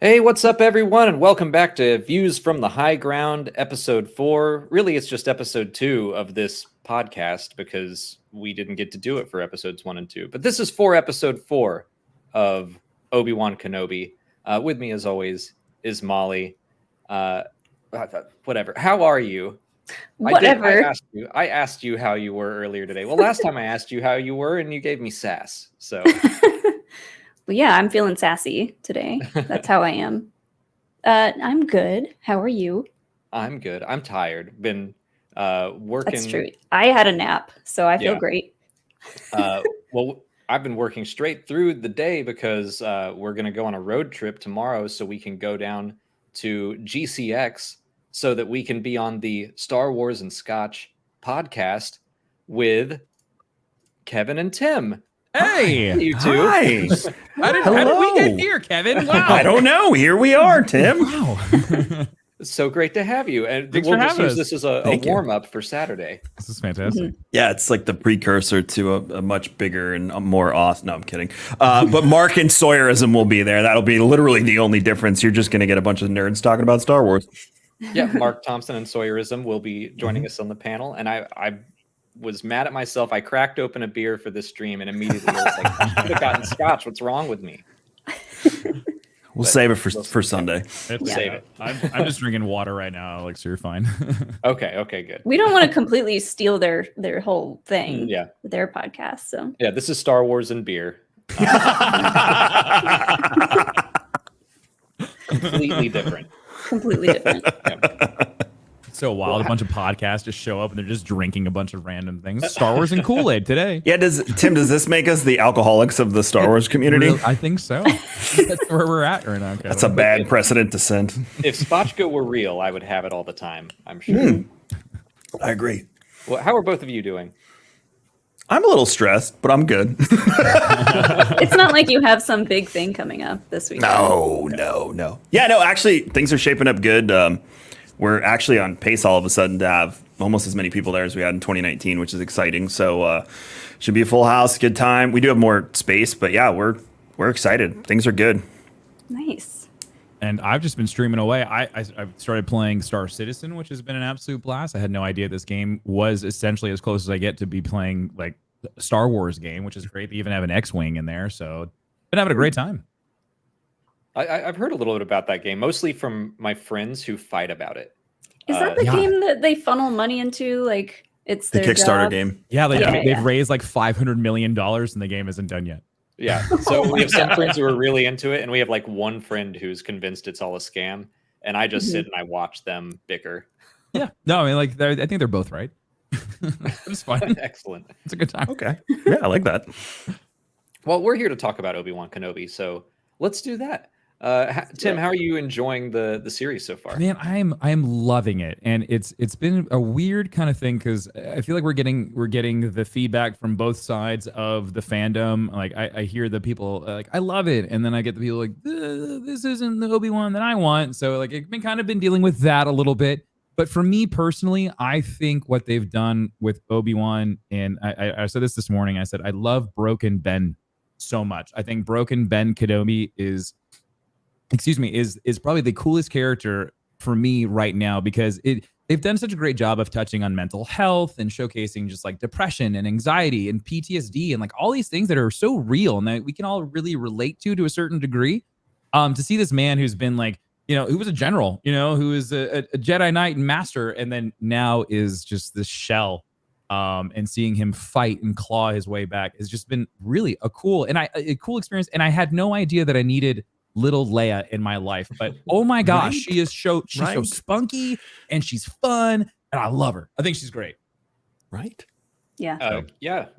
Hey, what's up, everyone, and welcome back to Views from the High Ground, episode 4. Really, it's just episode 2 of this podcast because we didn't get to do it for episodes 1 and 2. But this is for episode 4 of Obi-Wan Kenobi. With me, as always, is Molly. Whatever. How are you? Whatever. I asked you how you were earlier today. Well, last time I asked you how you were, and you gave me sass. So. Well, yeah, I'm feeling sassy today. That's how I am. I'm good. How are you? I'm good. I'm tired. Been working. That's true. I had a nap, so I feel great. Well, I've been working straight through the day because we're going to go on a road trip tomorrow so we can go down to GCX so that we can be on the Star Wars and Scotch podcast with Kevin and Tim. Hey, you two. Hi. How did we get here, Kevin? Wow. I don't know. Here we are, Tim. Wow. It's so great to have you. And Thanks we'll for just having use us. this as a warm-up for Saturday. This is fantastic. Yeah, it's like the precursor to a much bigger and more awesome. No, I'm kidding. But Mark and Sawyerism will be there. That'll be literally the only difference. You're just going to get a bunch of nerds talking about Star Wars. Yeah, Mark Thompson and Sawyerism will be joining us on the panel. And I was mad at myself. I cracked open a beer for this stream and immediately was like, I should have gotten scotch. What's wrong with me? We'll save it for Sunday. Save it. I'm just drinking water right now, Alex. So you're fine. Okay, good. We don't want to completely steal their whole thing. Yeah. Their podcast. So Yeah, this is Star Wars and beer. Completely different. completely different. It's so wild. A bunch of podcasts just show up and they're just drinking a bunch of random things. Star Wars and Kool-Aid today. Yeah, does this make us the alcoholics of the Star Wars community? I think so. That's where we're at right now. Kevin. That's a bad precedent to set. If Spotchko were real, I would have it all the time, I'm sure. I agree. Well, how are both of you doing? I'm a little stressed, but I'm good. It's not like you have some big thing coming up this week. No. Yeah, no, actually, things are shaping up good. We're actually on pace all of a sudden to have almost as many people there as we had in 2019, which is exciting. So should be a full house, good time. We do have more space, but yeah, we're excited. Things are good. Nice. And I've just been streaming away. I started playing Star Citizen, which has been an absolute blast. I had no idea this game was essentially as close as I get to be playing like a Star Wars game, which is great. They even have an X-Wing in there. So been having a great time. I've heard a little bit about that game, mostly from my friends who fight about it. Is that the game that they funnel money into? Like it's The their Kickstarter job? game. Yeah, they've Yeah. raised like $500 million and the game isn't done yet. Yeah. So we have some friends who are really into it, and we have like one friend who's convinced it's all a scam. And I just sit and I watch them bicker. Yeah. No, I mean, like, I think they're both right. It's fun. Excellent. It's a good time. Okay. Yeah, I like that. Well, we're here to talk about Obi-Wan Kenobi, so let's do that. Tim, how are you enjoying the series so far? Man, I'm loving it, and it's been a weird kind of thing because I feel like we're getting the feedback from both sides of the fandom. Like I hear the people like I love it, and then I get the people like this isn't the Obi-Wan that I want. So like I've been dealing with that a little bit. But for me personally, I think what they've done with Obi-Wan, and I said this morning. I said I love Broken Ben so much. I think Broken Ben Kenobi is probably the coolest character for me right now because they've done such a great job of touching on mental health and showcasing just like depression and anxiety and PTSD and like all these things that are so real and that we can all really relate to a certain degree. To see this man who's been like, who was a general, who is a Jedi Knight and master, and then now is just this shell, and seeing him fight and claw his way back has just been really a cool experience. And I had no idea that I needed little Leia in my life, but oh my gosh, she's so spunky and she's fun and I love her. I think she's great. Right. Yeah. Yeah.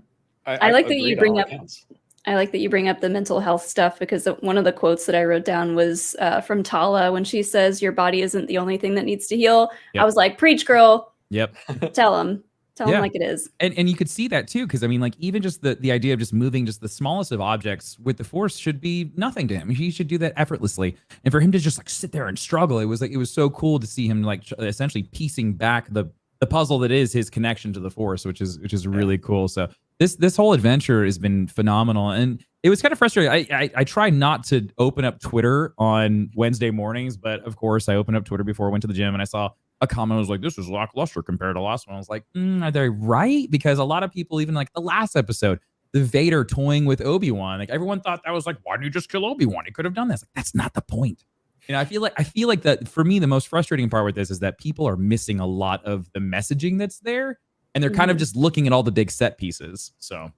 I like that you bring up. Accounts. I like that you bring up the mental health stuff because one of the quotes that I wrote down was from Tala when she says, "Your body isn't the only thing that needs to heal." Yep. I was like, "Preach, girl." Yep. Tell him like it is. And you could see that too, because I mean, like even just the idea of just moving just the smallest of objects with the Force should be nothing to him. He should do that effortlessly. And for him to just like sit there and struggle, it was so cool to see him like essentially piecing back the puzzle that is his connection to the Force, which is really cool. So This whole adventure has been phenomenal, and it was kind of frustrating. I try not to open up Twitter on Wednesday mornings, but of course I opened up Twitter before I went to the gym, and I saw a comment was like, "This is lackluster compared to the last one." I was like, "Are they right?" Because a lot of people, even like the last episode, the Vader toying with Obi-Wan, like everyone thought that was like, "Why didn't you just kill Obi-Wan? He could have done this." Like, that's not the point. I feel like that for me, the most frustrating part with this is that people are missing a lot of the messaging that's there, and they're kind of just looking at all the big set pieces. So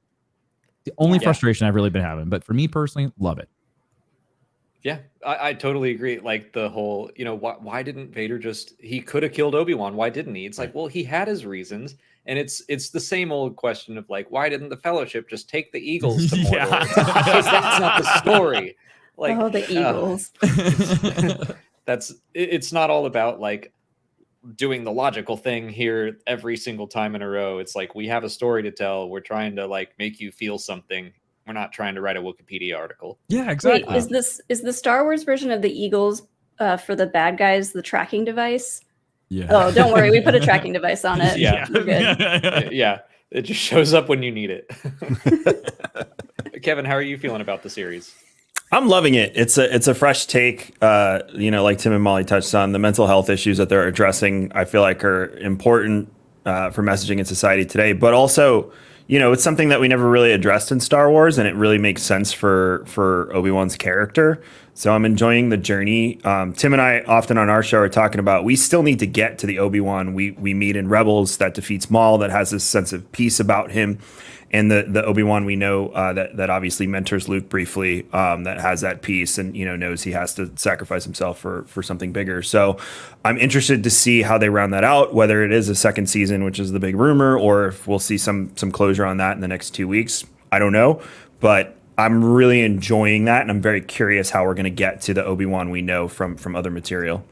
the only frustration I've really been having, but for me personally, love it. Yeah, I totally agree. Like the whole, why didn't Vader he could have killed Obi-Wan. Why didn't he? It's like, well, he had his reasons. And it's the same old question of like, why didn't the Fellowship just take the Eagles to Mordor? Because that's not the story. Like, the Eagles. It's not all about like doing the logical thing here every single time in a row. It's like, we have a story to tell. We're trying to like make you feel something. We're not trying to write a Wikipedia article. Yeah, exactly. Wait, is the Star Wars version of the Eagles for the bad guys the tracking device? Yeah. Oh, don't worry, we put a tracking device on it. Yeah. We're good. Yeah, it just shows up when you need it. Kevin, how are you feeling about the series? I'm loving it. It's a fresh take. Like Tim and Molly touched on, the mental health issues that they're addressing, I feel like are important for messaging in society today. But also, it's something that we never really addressed in Star Wars, and it really makes sense for Obi-Wan's character. So I'm enjoying the journey. Tim and I often on our show are talking about we still need to get to the Obi-Wan we meet in Rebels that defeats Maul, that has this sense of peace about him. And the Obi-Wan we know that obviously mentors Luke briefly, that has that peace and knows he has to sacrifice himself for something bigger. So I'm interested to see how they round that out, whether it is a second season, which is the big rumor, or if we'll see some closure on that in the next 2 weeks. I don't know, but I'm really enjoying that, and I'm very curious how we're going to get to the Obi-Wan we know from other material.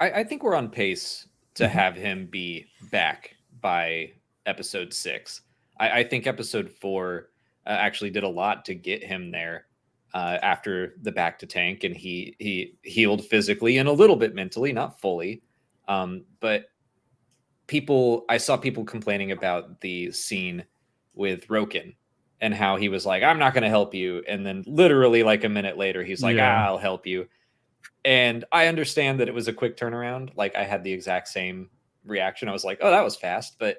I think we're on pace to have him be back by episode 6. I think episode 4 actually did a lot to get him there after the back to tank, and he healed physically and a little bit mentally, not fully. But I saw people complaining about the scene with Roken and how he was like, "I'm not going to help you," and then literally like a minute later, he's like, "I'll help you." And I understand that it was a quick turnaround. Like I had the exact same reaction. I was like, "Oh, that was fast," but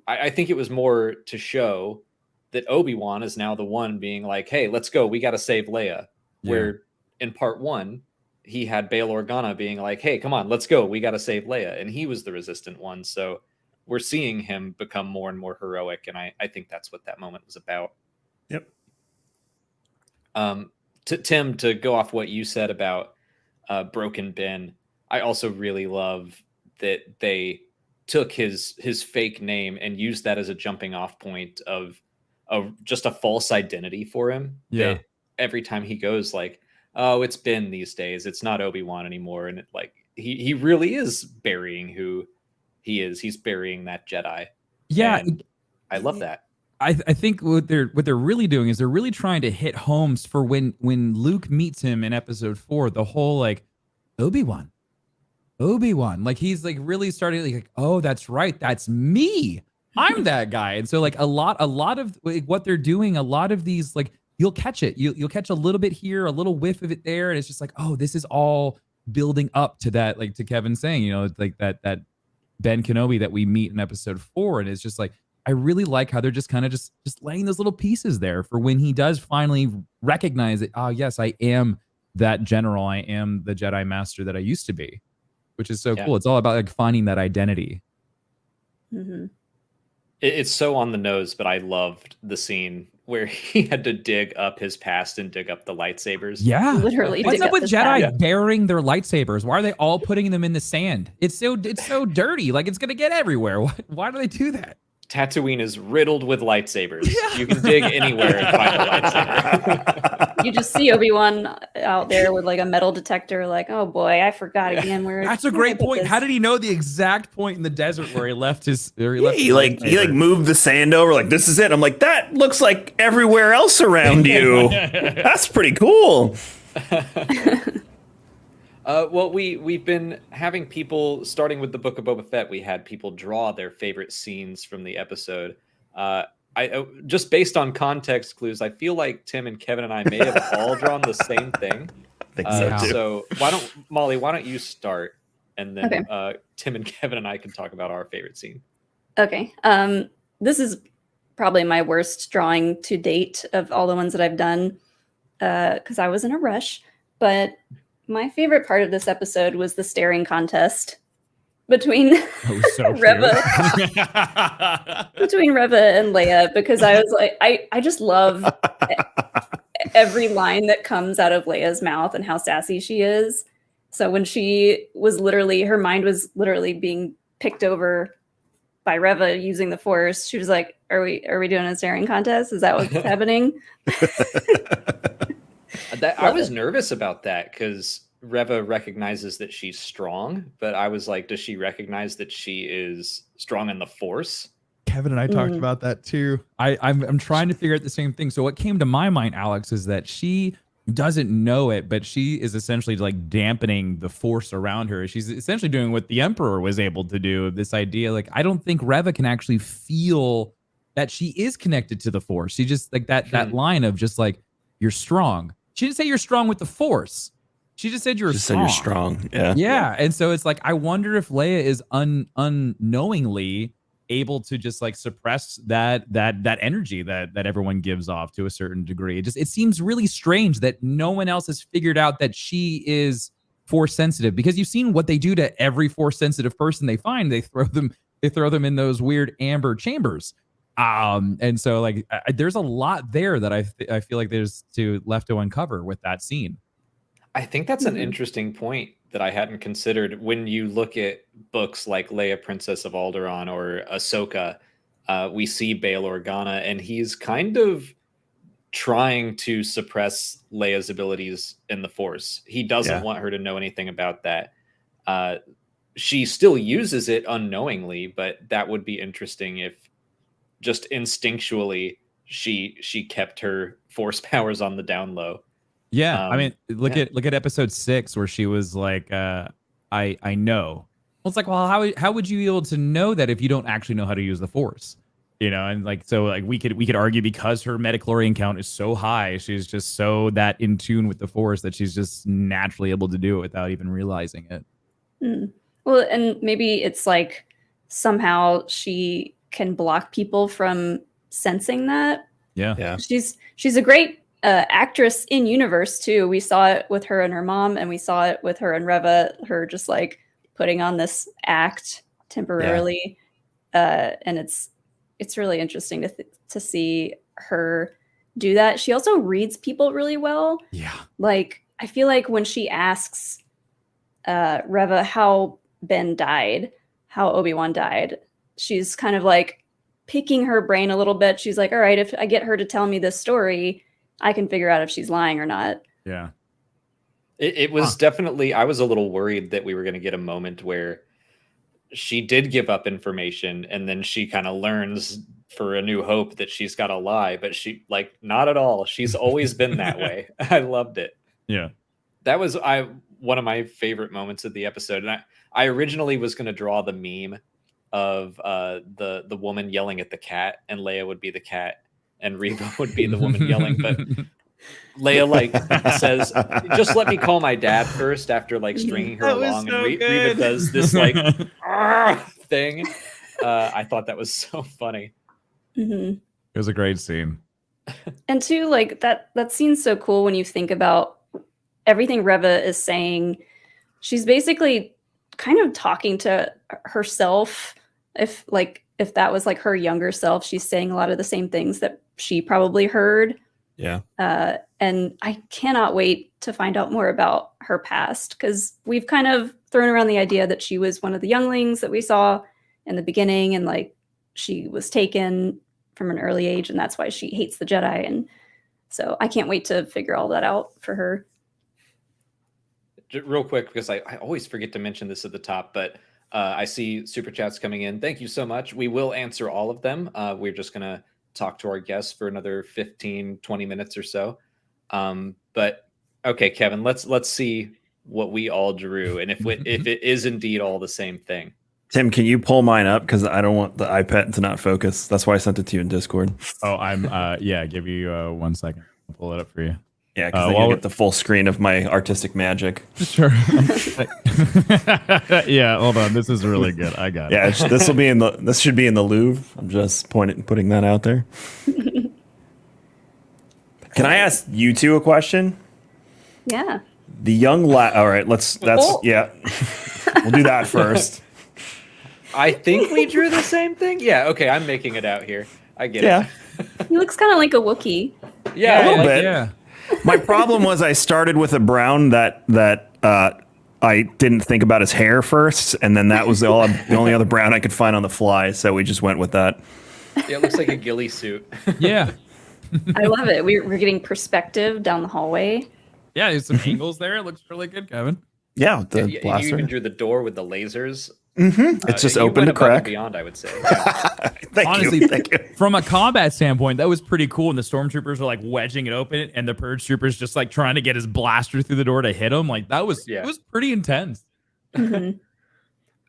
I think it was more to show that Obi-Wan is now the one being like, "Hey, let's go. We got to save Leia." Yeah. Where in part 1, he had Bail Organa being like, "Hey, come on, let's go. We got to save Leia." And he was the resistant one. So we're seeing him become more and more heroic. And I think that's what that moment was about. Yep. Tim, to go off what you said about Broken Ben, I also really love that they took his fake name and used that as a jumping off point of just a false identity for him. Yeah. That every time he goes like, "Oh, it's Ben these days. It's not Obi-Wan anymore." And he really is burying who he is. He's burying that Jedi. Yeah. And I love that. I think what they're really doing is they're really trying to hit homes for when Luke meets him in episode 4, the whole like Obi-Wan, like he's like really starting like, "Oh, that's right, that's me, I'm that guy." And so like a lot of like, what they're doing, a lot of these like you'll catch it, you'll catch a little bit here, a little whiff of it there, and it's just like, oh, this is all building up to that, like to Kevin saying, like that Ben Kenobi that we meet in episode 4, and it's just like I really like how they're just kind of just laying those little pieces there for when he does finally recognize it. Oh, yes, I am that general. I am the Jedi Master that I used to be, which is so cool. It's all about like finding that identity. Mm-hmm. It's so on the nose, but I loved the scene where he had to dig up his past and dig up the lightsabers. Yeah, literally. What's up with Jedi burying their lightsabers? Why are they all putting them in the sand? It's so dirty. Like it's gonna get everywhere. Why do they do that? Tatooine is riddled with lightsabers. Yeah. You can dig anywhere and find a lightsaber. You just see Obi-Wan out there with like a metal detector, like, "Oh boy, I forgot again where." That's a great point. How did he know the exact point in the desert where he left his? He moved the sand over. Like, this is it. I'm like, that looks like everywhere else around you. That's pretty cool. Well, we've been having people, starting with the Book of Boba Fett, we had people draw their favorite scenes from the episode. I just based on context clues, I feel like Tim and Kevin and I may have all drawn the same thing. I think so too. So Molly, why don't you start, and then Tim and Kevin and I can talk about our favorite scene. Okay. This is probably my worst drawing to date of all the ones that I've done, because I was in a rush. But my favorite part of this episode was the staring contest between Reva and Leia, because I was like, I just love every line that comes out of Leia's mouth and how sassy she is. So when she was her mind was literally being picked over by Reva using the Force, she was like, are we doing a staring contest? Is that what's happening? I was nervous about that because Reva recognizes that she's strong, but I was like, does she recognize that she is strong in the Force? Kevin and I talked about that too. I'm trying to figure out the same thing. So what came to my mind, Alex, is that she doesn't know it, but she is essentially like dampening the Force around her. She's essentially doing what the Emperor was able to do. This idea, like, I don't think Reva can actually feel that she is connected to the Force. She just like that line of just like, you're strong. She didn't say you're strong with the Force. She just said you're strong. Said you're strong. Yeah. Yeah. And so it's like, I wonder if Leia is unknowingly able to just like suppress that energy that everyone gives off to a certain degree. It seems really strange that no one else has figured out that she is Force sensitive, because you've seen what they do to every Force sensitive person they find. They throw them in those weird amber chambers. And so like there's a lot there that I feel like there's left to uncover with that scene. I think that's an interesting point that I hadn't considered. When you look at books like Leia, Princess of Alderaan, or Ahsoka, we see Bail Organa, and he's kind of trying to suppress Leia's abilities in the Force. He doesn't want her to know anything about that. She still uses it unknowingly, but that would be interesting if just instinctually she kept her Force powers on the down low. Yeah, I mean, look at episode 6 where she was like, I know. Well, it's like, well, how would you be able to know that if you don't actually know how to use the Force? You know, and like, so like we could argue because her midichlorian count is so high, she's just so that in tune with the Force that she's just naturally able to do it without even realizing it. Well, and maybe it's like somehow she can block people from sensing that. Yeah. She's a great actress in universe too. We saw it with her and her mom, and we saw it with her and Reva, her just like putting on this act temporarily. And it's really interesting to see her do that. She also reads people really well. Yeah. Like, I feel like when she asks Reva how Ben died, how Obi-Wan died, she's kind of like picking her brain a little bit. She's like, all right, if I get her to tell me this story, I can figure out if she's lying or not. Yeah. It was definitely, I was a little worried that we were going to get a moment where she did give up information and then she kind of learns for A New Hope that she's got to lie, but she, like, not at all. She's always been that way. I loved it. Yeah. That was one of my favorite moments of the episode. And I originally was going to draw the meme of the woman yelling at the cat, and Leia would be the cat and Reva would be the woman yelling, but Leia like says, just let me call my dad first, after like stringing her along, and Reva does this like thing. I thought that was so funny. It was a great scene. And too, like that scene's so cool when you think about everything Reva is saying. She's basically kind of talking to herself. If that was like her younger self, she's saying a lot of the same things that she probably heard. Yeah. And I cannot wait to find out more about her past, because we've kind of thrown around the idea that she was one of the younglings that we saw in the beginning, and like she was taken from an early age, and that's why she hates the Jedi. And so I can't wait to figure all that out for her. Real quick, because I always forget to mention this at the top, but I see super chats coming in. Thank you so much. We will answer all of them. We're just going to talk to our guests for another 15-20 minutes or so. But okay, Kevin, let's see what we all drew, and if it is indeed all the same thing. Tim, can you pull mine up? Because I don't want the iPad to not focus. That's why I sent it to you in Discord. Oh, I'm give you 1 second. I'll pull it up for you. Yeah, because then you get the full screen of my artistic magic. Sure. Yeah, hold on. This is really good. I got it. Yeah, this should be in the Louvre. I'm just putting that out there. Can I ask you two a question? Yeah. The young all right, we'll do that first. I think we drew the same thing. Yeah, okay, I'm making it out here. I get it. He looks kind of like a Wookiee. Yeah, a little bit. Yeah. My problem was I started with a brown that I didn't think about his hair first, and then that was the only other brown I could find on the fly, so we just went with that. Yeah, it looks like a ghillie suit. Yeah. I love it. We're getting perspective down the hallway. Yeah, there's some angles there. It looks really good, Kevin. Yeah, with the You blaster. even drew the door with the lasers. It's just you open went to above and crack. beyond, I would say. Honestly, Thank you. From a combat standpoint, that was pretty cool. And the stormtroopers were like wedging it open, and the purge troopers just like trying to get his blaster through the door to hit him. Like it was pretty intense. So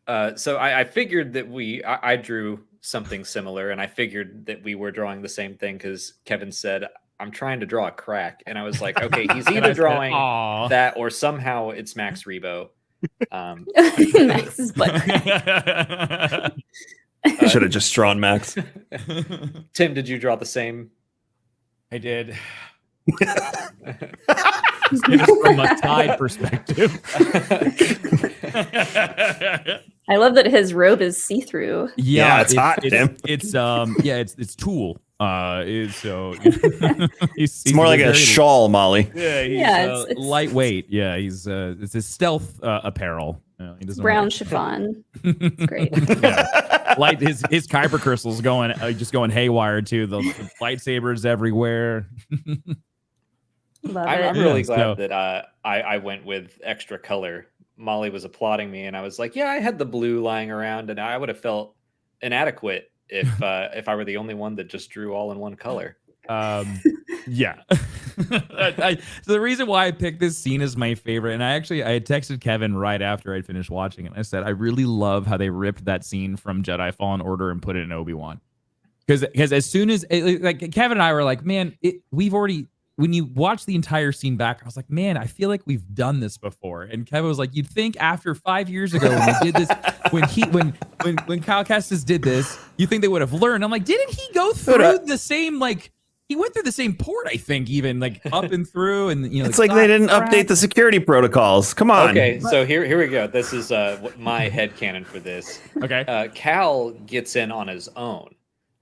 I figured that I drew something similar, and I figured that we were drawing the same thing because Kevin said, I'm trying to draw a crack. And I was like, okay, he's either drawing that or somehow it's Max Rebo. Max's butt crack. Should have just drawn Max. Tim, did you draw the same? I did. From a side perspective. I love that his robe is see-through. Yeah, it's hot, Tim. It's tulle. It's It's more like a shawl, Molly. Yeah, It's lightweight. Yeah, it's his stealth apparel. He doesn't brown wear- chiffon. It's great. Yeah. Light his kyber crystals going haywire too. The lightsabers everywhere. Love I'm it. really glad that I went with extra color. Molly was applauding me, and I was like, "Yeah, I had the blue lying around, and I would have felt inadequate if I were the only one that just drew all in one color." Yeah. So the reason why I picked this scene as my favorite, and I had texted Kevin right after I'd finished watching it. I said, I really love how they ripped that scene from Jedi Fallen Order and put it in Obi-Wan. Because as soon as like Kevin and I were like, man, when you watch the entire scene back, I was like, man, I feel like we've done this before. And Kevin was like, you'd think after 5 years ago when we did this, when Kyle Kestis did this, you think they would have learned. I'm like, didn't he go through the same he went through the same port, I think, even like up and through, and it's like they didn't update the security protocols. Come on. Okay, so here we go. This is my headcanon for this. Okay. Cal gets in on his own.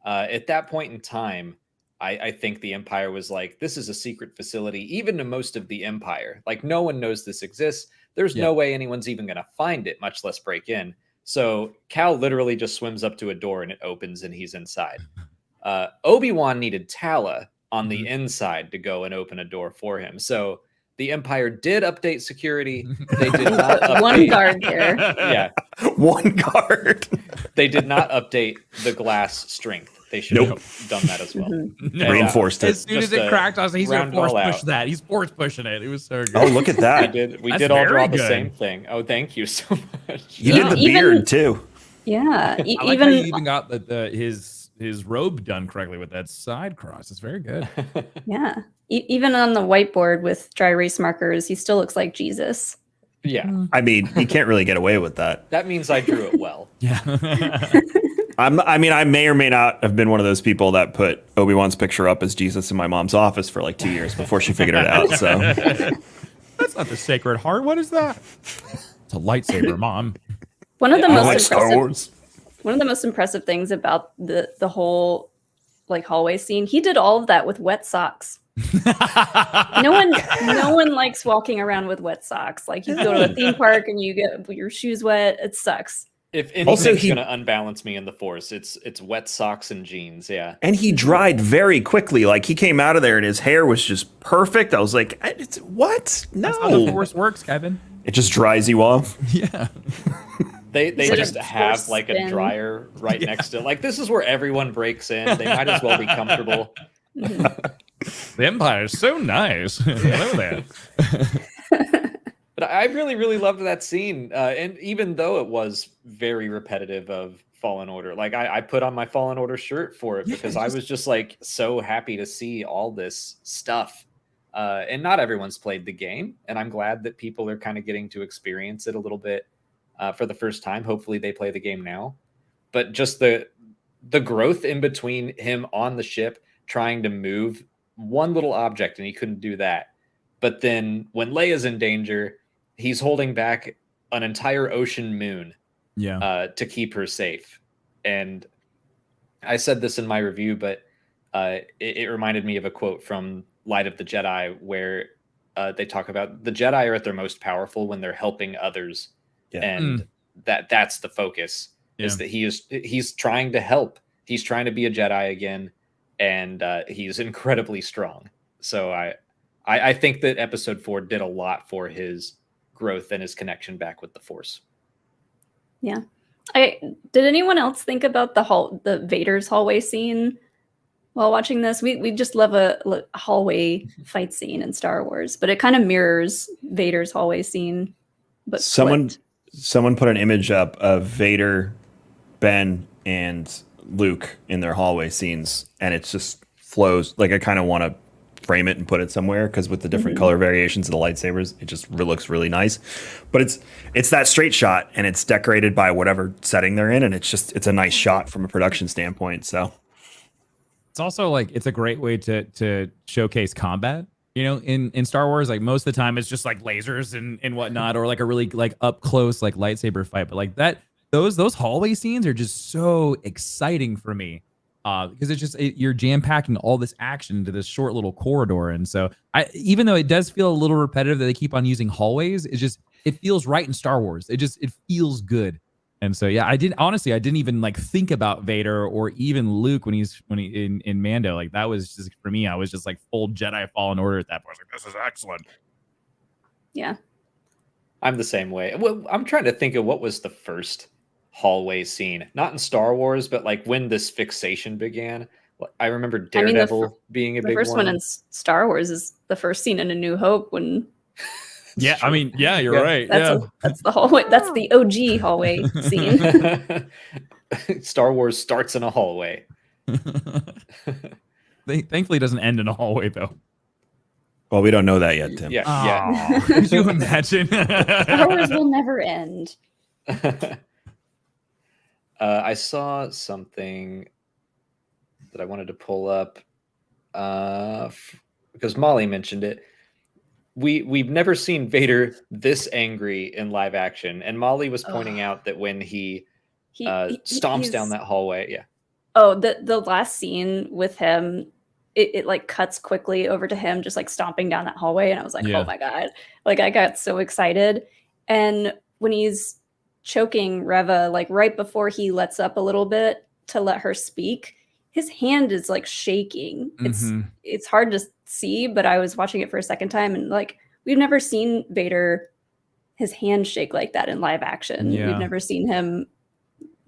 At that point in time, I think the Empire was like, this is a secret facility, even to most of the Empire. Like, no one knows this exists. There's no way anyone's even going to find it, much less break in. So Cal literally just swims up to a door and it opens and he's inside. Obi-Wan needed Tala on the inside to go and open a door for him. So the Empire did update security. They did not update One guard there. Yeah. One guard. They did not update the glass strength. They should have done that as well. And, Reinforced it. As soon as it cracked, I was like, he's going to round it force all push out. that. He's force pushing it. It was so good. Oh, look at that. We That's did all draw very the good. same thing. Oh, thank you so much. You did the Even- beard too. Yeah. I like how you even got his robe done correctly with that side cross. It's very good. Yeah. Even on the whiteboard with dry erase markers, he still looks like Jesus. Yeah, I mean, you can't really get away with that. that means I drew it well. Yeah. I may or may not have been one of those people that put Obi-Wan's picture up as Jesus in my mom's office for like 2 years before she figured it out. So That's not the Sacred Heart. What is that? It's a lightsaber, Mom. One of the I most like Star impressive Wars. one of the most impressive things about the whole like hallway scene, he did all of that with wet socks. No one likes walking around with wet socks. Like you go to a theme park and you get your shoes wet, it sucks. If Also, anything's he- going to unbalance me in the Force, it's wet socks and jeans. Yeah. And he dried very quickly. Like he came out of there and his hair was just perfect. I was like, what? That's how the No. Force works, Kevin. It just dries you off. Yeah. They Is it just a have Force like a spin? dryer right next to like this is where everyone breaks in. They might as well be comfortable. The Empire is so nice. Hello there. But I really, really loved that scene. And even though it was very repetitive of Fallen Order. Like I put on my Fallen Order shirt for it because I was just like so happy to see all this stuff. And not everyone's played the game, and I'm glad that people are kind of getting to experience it a little bit for the first time. Hopefully they play the game now. But just the growth in between him on the ship trying to move one little object and he couldn't do that. But then when Leia's in danger, he's holding back an entire ocean moon to keep her safe. And I said this in my review, but it reminded me of a quote from Light of the Jedi where they talk about the Jedi are at their most powerful when they're helping others. Yeah. And that's the focus is that he's trying to help. He's trying to be a Jedi again, and he's incredibly strong. So I think that episode 4 did a lot for his growth and his connection back with the Force. Yeah. Did anyone else think about the Vader's hallway scene while watching this? We just love a hallway fight scene in Star Wars, but it kind of mirrors Vader's hallway scene. But someone put an image up of Vader, Ben, and Luke in their hallway scenes, and it just flows. Like I kind of want to frame it and put it somewhere because with the different color variations of the lightsabers, it just looks really nice. But it's that straight shot, and it's decorated by whatever setting they're in, and it's a nice shot from a production standpoint. So it's also like it's a great way to showcase combat. You know, in Star Wars, like most of the time it's just like lasers and whatnot, or like a really like up close like lightsaber fight. But like those hallway scenes are just so exciting for me because it's just you're jam packing all this action into this short little corridor. And so even though it does feel a little repetitive that they keep on using hallways, it feels right in Star Wars. It feels good. And so I didn't even like think about Vader or even Luke when he in Mando. Like that was just for me. I was just like full Jedi Fallen Order at that point. I was like, this is excellent. Yeah, I'm the same way. Well, I'm trying to think of what was the first hallway scene, not in Star Wars, but like when this fixation began. I remember Daredevil being a big one. The first one in Star Wars is the first scene in A New Hope when. Yeah, I mean, you're right. That's the hallway. That's the OG hallway scene. Star Wars starts in a hallway. Thankfully, it doesn't end in a hallway, though. Well, we don't know that yet, Tim. Yeah. Could you imagine? Star Wars will never end. I saw something that I wanted to pull up because Molly mentioned it. We've never seen Vader this angry in live action, and Molly was pointing out that when he stomps down that hallway, the last scene with him, it like cuts quickly over to him just like stomping down that hallway, and I was like, oh my god, like I got so excited. And when he's choking Reva, like right before he lets up a little bit to let her speak, his hand is like shaking. It's hard to see, but I was watching it for a second time, and like we've never seen Vader his hand shake like that in live action. We've never seen him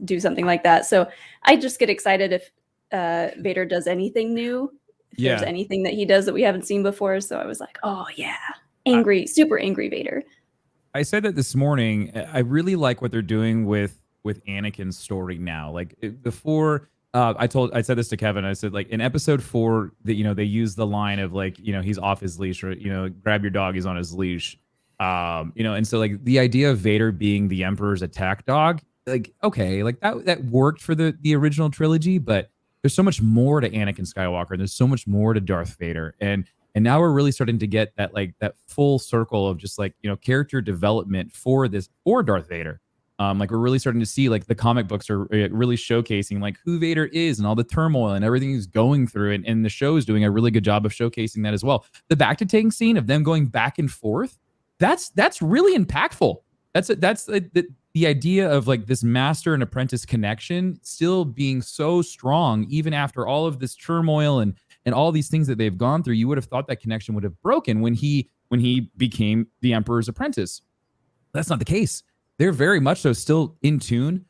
do something like that. So I just get excited if Vader does anything new, if there's anything that he does that we haven't seen before. So I was like, oh yeah, super angry Vader. I said that this morning. I really like what they're doing with Anakin's story now. Like before, I said this to Kevin. I said like in episode 4 that they use the line of like he's off his leash, or grab your dog, he's on his leash. And so like the idea of Vader being the Emperor's attack dog, like okay, like that worked for the original trilogy, but there's so much more to Anakin Skywalker, and there's so much more to Darth Vader, and now we're really starting to get that like that full circle of just like character development for Darth Vader. Like we're really starting to see like the comic books are really showcasing like who Vader is and all the turmoil and everything he's going through, and the show is doing a really good job of showcasing that as well. The back to tank scene of them going back and forth, that's really impactful. That's the idea of like this master and apprentice connection still being so strong even after all of this turmoil and all these things that they've gone through. You would have thought that connection would have broken when he became the Emperor's apprentice. That's not the case. They're very much so still in tune,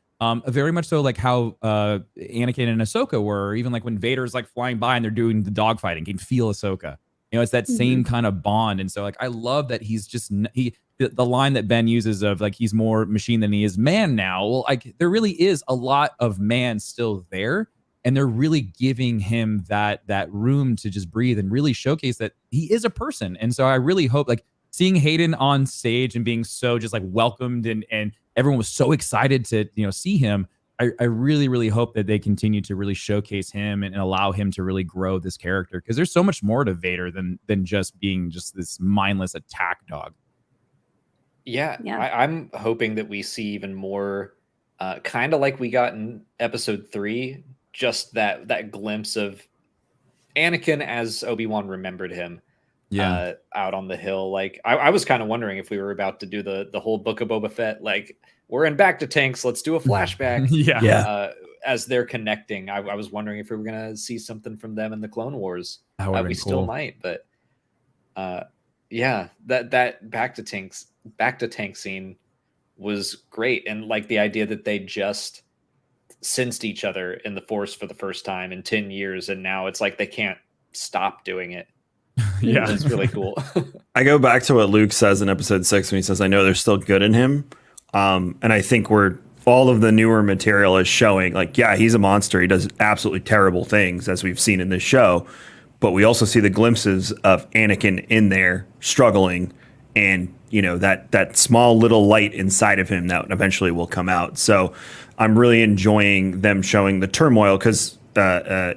very much so like how Anakin and Ahsoka were, or even like when Vader's like flying by and they're doing the dogfighting, you can feel Ahsoka. You know, it's that same kind of bond. And so like, I love that he's just, the line that Ben uses of like, he's more machine than he is man now. Well, like there really is a lot of man still there. And they're really giving him that room to just breathe and really showcase that he is a person. And so I really hope, like, seeing Hayden on stage and being so just like welcomed and everyone was so excited to, you know, see him. I really, really hope that they continue to really showcase him and allow him to really grow this character, because there's so much more to Vader than just being just this mindless attack dog. Yeah. I'm hoping that we see even more, kind of like we got in episode 3, just that glimpse of Anakin as Obi-Wan remembered him. Out on the hill. Like I was kind of wondering if we were about to do the whole Book of Boba Fett, like we're in back to tanks, let's do a flashback. As they're connecting, I was wondering if we were gonna see something from them in the Clone Wars. We still might, but that back to tank scene was great. And like the idea that they just sensed each other in the Force for the first time in 10 years, and now it's like they can't stop doing it. It's really cool. I go back to what Luke says in episode 6 when he says, I know there's still good in him. And I think all of the newer material is showing, like, yeah, he's a monster. He does absolutely terrible things, as we've seen in this show. But we also see the glimpses of Anakin in there struggling, and, you know, that small little light inside of him that eventually will come out. So I'm really enjoying them showing the turmoil, because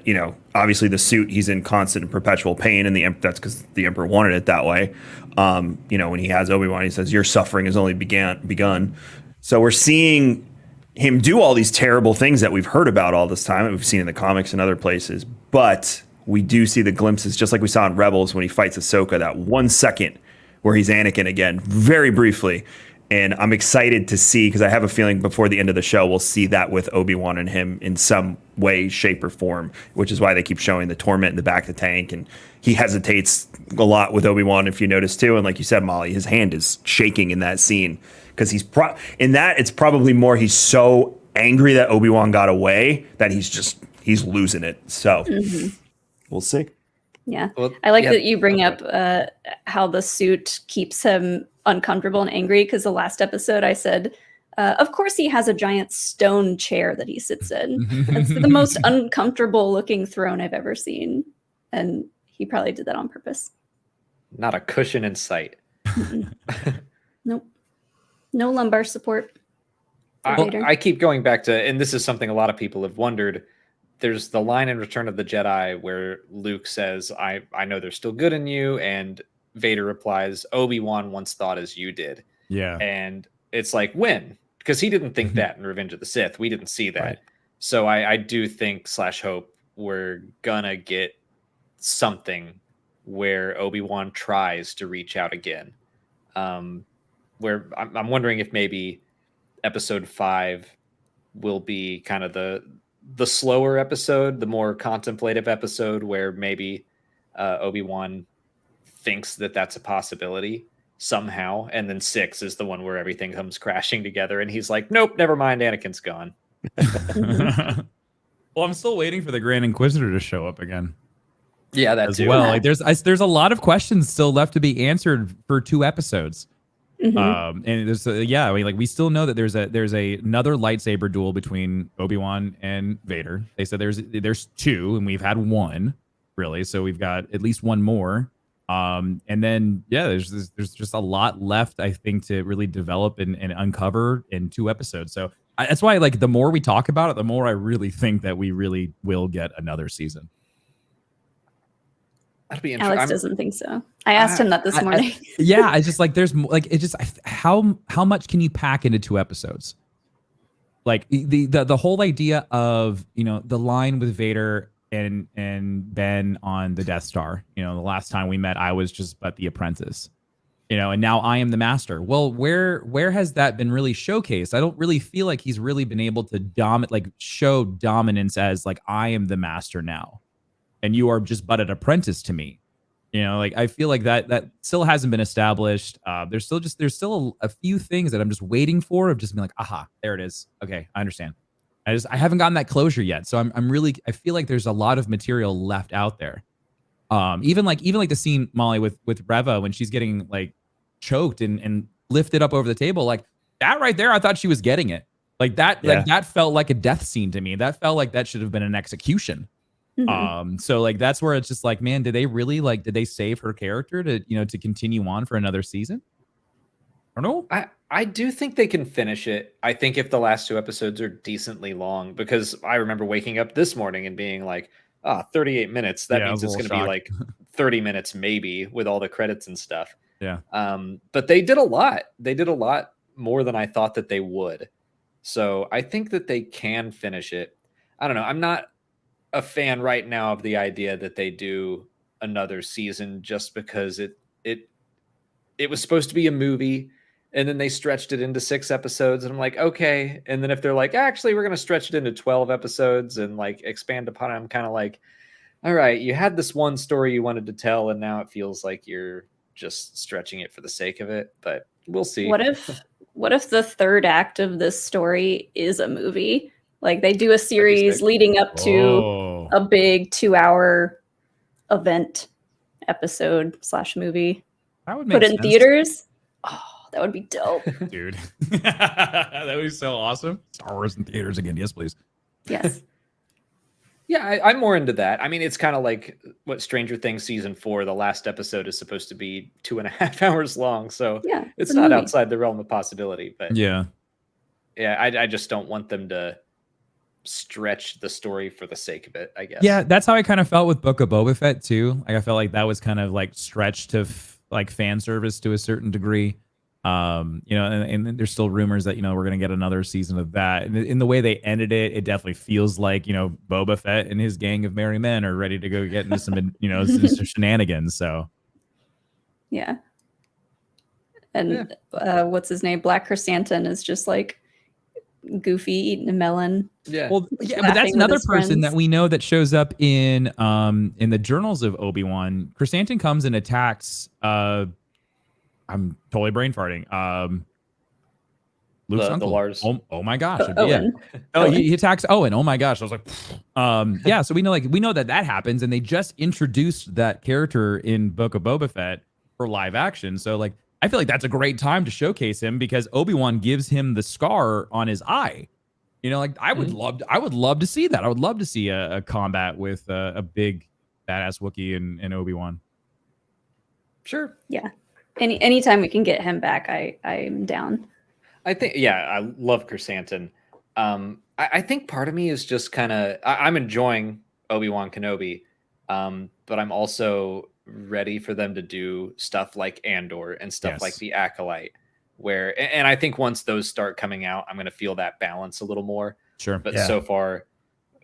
you know, obviously the suit, he's in constant and perpetual pain, and that's because the Emperor wanted it that way. You know, when he has Obi-Wan, he says, your suffering has only begun. So we're seeing him do all these terrible things that we've heard about all this time, and we've seen in the comics and other places. But we do see the glimpses, just like we saw in Rebels when he fights Ahsoka, that 1 second where he's Anakin again, very briefly. And I'm excited to see, because I have a feeling before the end of the show, we'll see that with Obi-Wan and him in some way, shape, or form, which is why they keep showing the torment in the back of the tank. And he hesitates a lot with Obi-Wan, if you notice, too. And like you said, Molly, his hand is shaking in that scene, because in that, it's probably more he's so angry that Obi-Wan got away that he's losing it. So we'll see. Yeah. Well, I like that you bring up how the suit keeps him uncomfortable and angry, because the last episode I said, of course he has a giant stone chair that he sits in. It's the most uncomfortable looking throne I've ever seen. And he probably did that on purpose. Not a cushion in sight. Nope. No lumbar support. I keep going back to, and this is something a lot of people have wondered, there's the line in Return of the Jedi where Luke says, I know there's still good in you, and Vader replies, Obi-Wan once thought as you did. Yeah. And it's like, when? Because he didn't think that in Revenge of the Sith. We didn't see that. Right. So I do think / hope we're gonna get something where Obi-Wan tries to reach out again. Where I'm wondering if maybe episode 5 will be kind of the slower episode, the more contemplative episode, where maybe Obi-Wan thinks that that's a possibility somehow, and then 6 is the one where everything comes crashing together and he's like, nope, never mind, Anakin's gone. Well, I'm still waiting for the Grand Inquisitor to show up again. Yeah, that's as well. Like there's a lot of questions still left to be answered for 2 episodes. And there's I mean, like, we still know that there's another lightsaber duel between Obi-Wan and Vader. They said there's 2, and we've had 1, really, so we've got at least 1 more. And then there's just a lot left, I think, to really develop and uncover in 2 episodes. So that's why, like, the more we talk about it, the more I really think that we really will get another season. That'd be interesting. Alex doesn't think so. I asked him that this morning. I just like, there's like, it just, how much can you pack into 2 episodes? Like the whole idea of, you know, the line with Vader and Ben on the Death Star. You know, the last time we met, I was just but the apprentice. You know, and now I am the master. Well, where has that been really showcased? I don't really feel like he's really been able to show dominance as like, I am the master now, and you are just but an apprentice to me. You know, like, I feel like that still hasn't been established. There's still a few things that I'm just waiting for, of just being like, aha, there it is. Okay, I understand. I haven't gotten that closure yet. So I feel like there's a lot of material left out there. Even like the scene, Molly, with Reva when she's getting like choked and lifted up over the table, like that right there, I thought she was getting it. Like that, like that felt like a death scene to me. That felt like that should have been an execution. So like that's where it's just like, man, did they save her character to continue on for another season? I don't know. I do think they can finish it. I think if the last 2 episodes are decently long, because I remember waking up this morning and being like, 38 minutes. That means it's going to be like 30 minutes maybe with all the credits and stuff. Yeah. But they did a lot. They did a lot more than I thought that they would. So I think that they can finish it. I don't know. I'm not a fan right now of the idea that they do another season just because it was supposed to be a movie and then they stretched it into 6 episodes and I'm like, okay. And then if they're like, actually, we're going to stretch it into 12 episodes and like expand upon it, I'm kind of like, all right, you had this one story you wanted to tell and now it feels like you're just stretching it for the sake of it, but we'll see. What if the third act of this story is a movie? Like they do a series leading up to a big 2-hour event episode / movie. That would make put it sense. in theaters. Oh, that would be dope. Dude. That would be so awesome. Star Wars in theaters again. Yes, please. Yes. Yeah, I'm more into that. I mean, it's kind of like what Stranger Things season 4, the last episode is supposed to be 2.5 hours long. So yeah, it's not outside the realm of possibility. But yeah, I just don't want them to stretch the story for the sake of it, I guess. Yeah, that's how I kind of felt with Book of Boba Fett too. Like I felt like that was kind of like stretched to like fan service to a certain degree. And there's still rumors that we're gonna get another season of that. And in the way they ended it, it definitely feels like Boba Fett and his gang of merry men are ready to go get into some some shenanigans. So yeah. And what's his name? Black Chrysanthemum is just like goofy eating a melon. Yeah. Well, yeah, but that's another person that we know that shows up in the journals of Obi-Wan. Chrysanthemum comes and attacks. I'm totally brain farting. Luke's uncle. The Lars. Oh my gosh. Owen. Oh, he attacks Owen. Oh my gosh. I was like, yeah. So we know that happens, and they just introduced that character in Book of Boba Fett for live action. So like, I feel like that's a great time to showcase him because Obi-Wan gives him the scar on his eye. I would love to see that. I would love to see a combat with a big badass Wookiee and Obi-Wan. Sure. Yeah. Anytime we can get him back, I'm down. I think, I love Chrysanthemum. I think part of me is just kind of, I'm enjoying Obi-Wan Kenobi, but I'm also ready for them to do stuff like Andor and stuff like The Acolyte, and I think once those start coming out, I'm going to feel that balance a little more. Sure. But so far,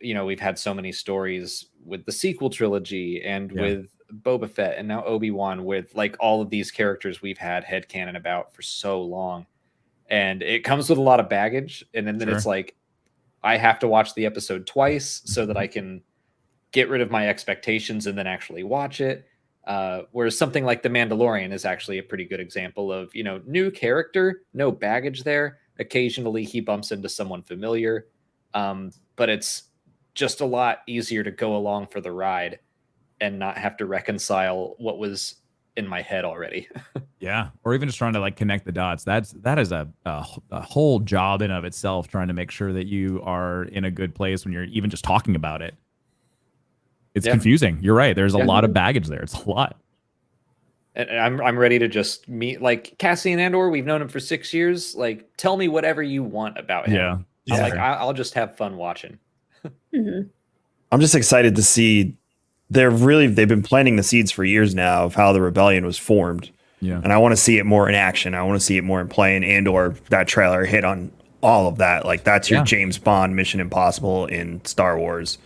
we've had so many stories with the sequel trilogy and with Boba Fett and now Obi-Wan, with like all of these characters we've had headcanon about for so long. And it comes with a lot of baggage. And then it's like, I have to watch the episode twice so that I can get rid of my expectations and then actually watch it. Whereas something like The Mandalorian is actually a pretty good example of, new character, no baggage there. Occasionally he bumps into someone familiar. But it's just a lot easier to go along for the ride and not have to reconcile what was in my head already. Yeah. Or even just trying to like connect the dots. That is a whole job in of itself, trying to make sure that you are in a good place when you're even just talking about it. It's confusing. You're right. There's a lot of baggage there. It's a lot. And I'm ready to just meet like Cassian Andor. We've known him for 6 years. Like, tell me whatever you want about him. Yeah. I'll just have fun watching. I'm just excited to see. They've been planting the seeds for years now of how the rebellion was formed. Yeah. And I want to see it more in action. I want to see it more in play. And Andor, that trailer hit on all of that. Like that's your James Bond Mission Impossible in Star Wars.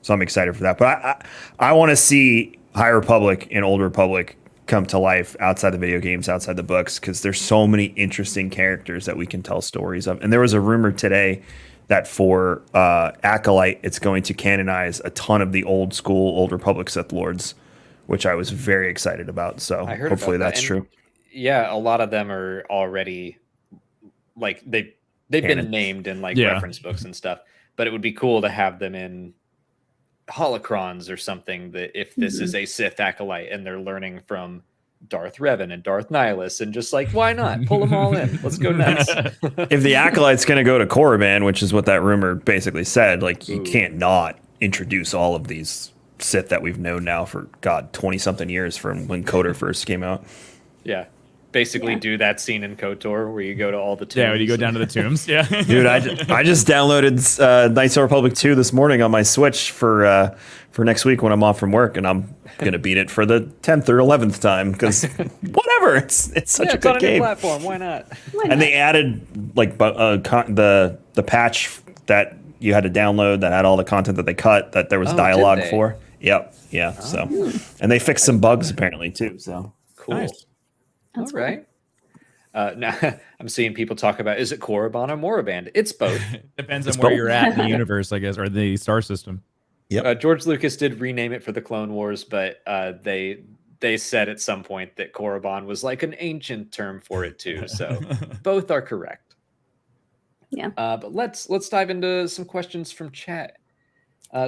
So I'm excited for that. But I want to see High Republic and Old Republic come to life outside the video games, outside the books, because there's so many interesting characters that we can tell stories of. And there was a rumor today that for Acolyte, it's going to canonize a ton of the old school Old Republic Sith Lords, which I was very excited about. So hopefully that's true. Yeah, a lot of them are already like they've been named in like reference books and stuff. But it would be cool to have them in holocrons or something, that if this is a Sith acolyte and they're learning from Darth Revan and Darth Nihilus, and just like, why not pull them all in? Let's go nuts. If the acolyte's going to go to Korriban, which is what that rumor basically said, like you can't not introduce all of these Sith that we've known now for 20 something years from when KOTOR first came out. Yeah. Basically do that scene in KOTOR where you go to all the tombs. Yeah, when you go down to the tombs. Yeah. Dude, I just downloaded Knights of the Republic 2 this morning on my Switch for next week when I'm off from work, and I'm going to beat it for the 10th or 11th time because whatever, it's such a good game. Platform, why not? And they added like the patch that you had to download that had all the content that they cut, that there was dialogue for. Yep. Yeah. So, and they fixed some bugs apparently too. So cool. Nice. All right. Now I'm seeing people talk about, is it Korriban or Moraband? It's both. Depends on where you're at in the universe, I guess, or the star system. Yep. George Lucas did rename it for the Clone Wars, but they said at some point that Korriban was like an ancient term for it too. So both are correct. Yeah. But let's dive into some questions from chat.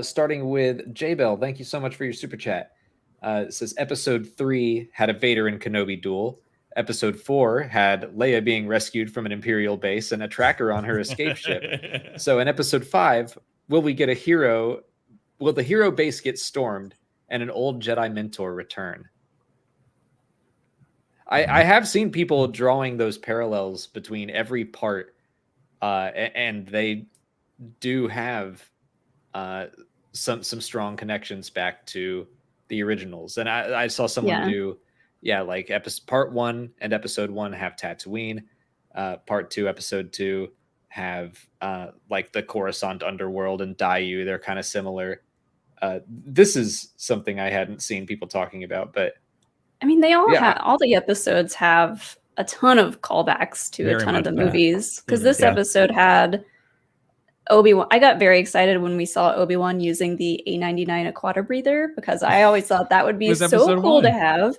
Starting with J-Bell. Thank you so much for your super chat. It says episode 3 had a Vader and Kenobi duel. Episode 4 had Leia being rescued from an Imperial base and a tracker on her escape ship. So in episode 5, will we get a hero? Will the hero base get stormed and an old Jedi mentor return? I have seen people drawing those parallels between every part, and they do have some strong connections back to the originals. And I saw someone do, like part 1 and episode 1 have Tatooine. Part 2, episode 2 have like the Coruscant underworld and Daiyu. They're kind of similar. This is something I hadn't seen people talking about, but I mean, they all have, all the episodes have a ton of callbacks to a ton of the movies. Because this episode had Obi-Wan. I got very excited when we saw Obi-Wan using the A99 Aquata breather, because I always thought that would be so cool to have.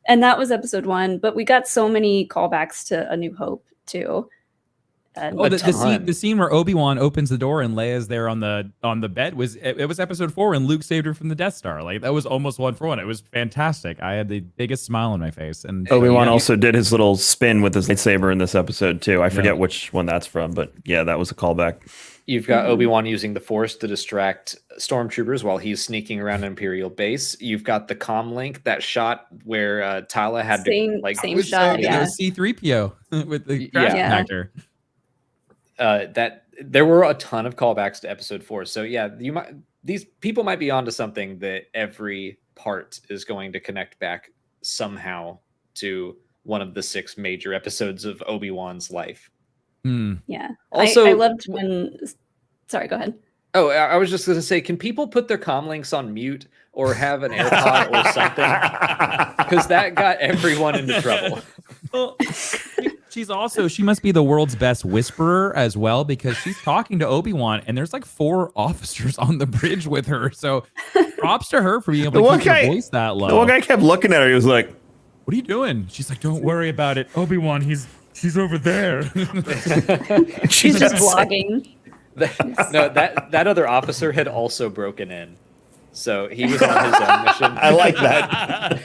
And that was episode 1. But we got so many callbacks to A New Hope too. The scene where Obi-Wan opens the door and Leia's there on the bed was episode 4 when Luke saved her from the Death Star. Like that was almost 1-for-1. It was fantastic. I had the biggest smile on my face. And Obi-Wan also did his little spin with his lightsaber in this episode too. I forget which one that's from, but yeah, that was a callback. You've got Obi-Wan using the Force to distract stormtroopers while he's sneaking around an Imperial base. You've got the comm link, that shot where Tala had same shot. It was C-3PO with the crash actor. That there were a ton of callbacks to episode 4. So yeah, these people might be onto something, that every part is going to connect back somehow to one of the 6 major episodes of Obi-Wan's life. Yeah. Also, I loved when. Sorry, go ahead. Oh, I was just going to say, can people put their comm links on mute or have an AirPod or something? Because that got everyone into trouble. Well, she must be the world's best whisperer as well, because she's talking to Obi-Wan and there's like 4 officers on the bridge with her. So props to her for being able to keep her voice that low. The one guy kept looking at her. He was like, "What are you doing?" She's like, "Don't worry about it, Obi-Wan. She's over there." She's just vlogging. That other officer had also broken in, so he was on his own mission. I like that.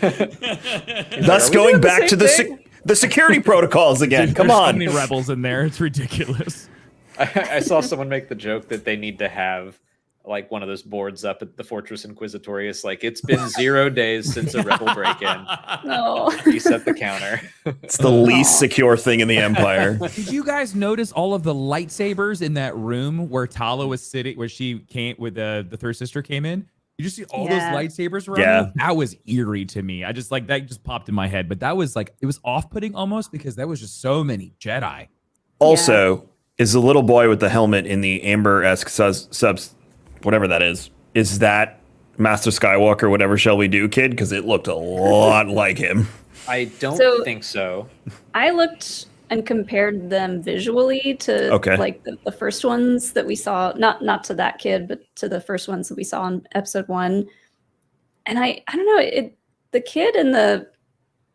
Thus, going back to the security protocols again. Dude, come on, so many rebels in there. It's ridiculous. I saw someone make the joke that they need to have like one of those boards up at the Fortress Inquisitorius. Like, it's been 0 days since a rebel break-in. No. Reset the counter. It's the least secure thing in the Empire. Did you guys notice all of the lightsabers in that room where Tala was sitting, where she came with the third sister came in? You just see all those lightsabers around. Yeah. That was eerie to me. I just like that just popped in my head, but that was like, it was off-putting almost, because there was just so many Jedi. Also, is the little boy with the helmet in the amber-esque subs, whatever that is that Master Skywalker, whatever shall we do kid? Because it looked a lot like him. I don't think so. I looked and compared them visually to like the first ones that we saw, not to that kid, but to the first ones that we saw in episode 1. And I don't know, the kid in the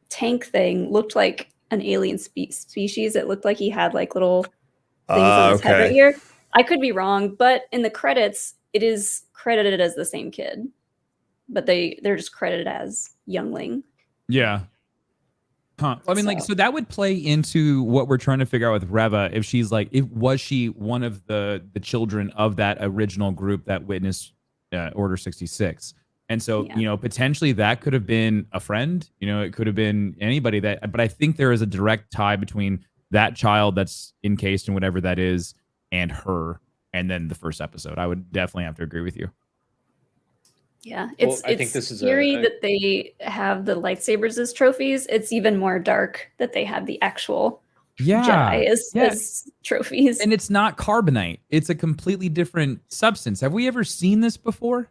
tank thing looked like an alien species. It looked like he had like little things on his head right here. I could be wrong, but in the credits, it is credited as the same kid, but they're just credited as youngling. Yeah. Huh. I mean, like, so that would play into what we're trying to figure out with Reva. If she's like, was she one of the children of that original group that witnessed Order 66? And so, potentially that could have been a friend. It could have been anybody but I think there is a direct tie between that child that's encased in whatever that is and her, and then the first episode. I would definitely have to agree with you. Yeah, it's scary that they have the lightsabers as trophies. It's even more dark that they have the actual Jedi as trophies. And it's not carbonite. It's a completely different substance. Have we ever seen this before?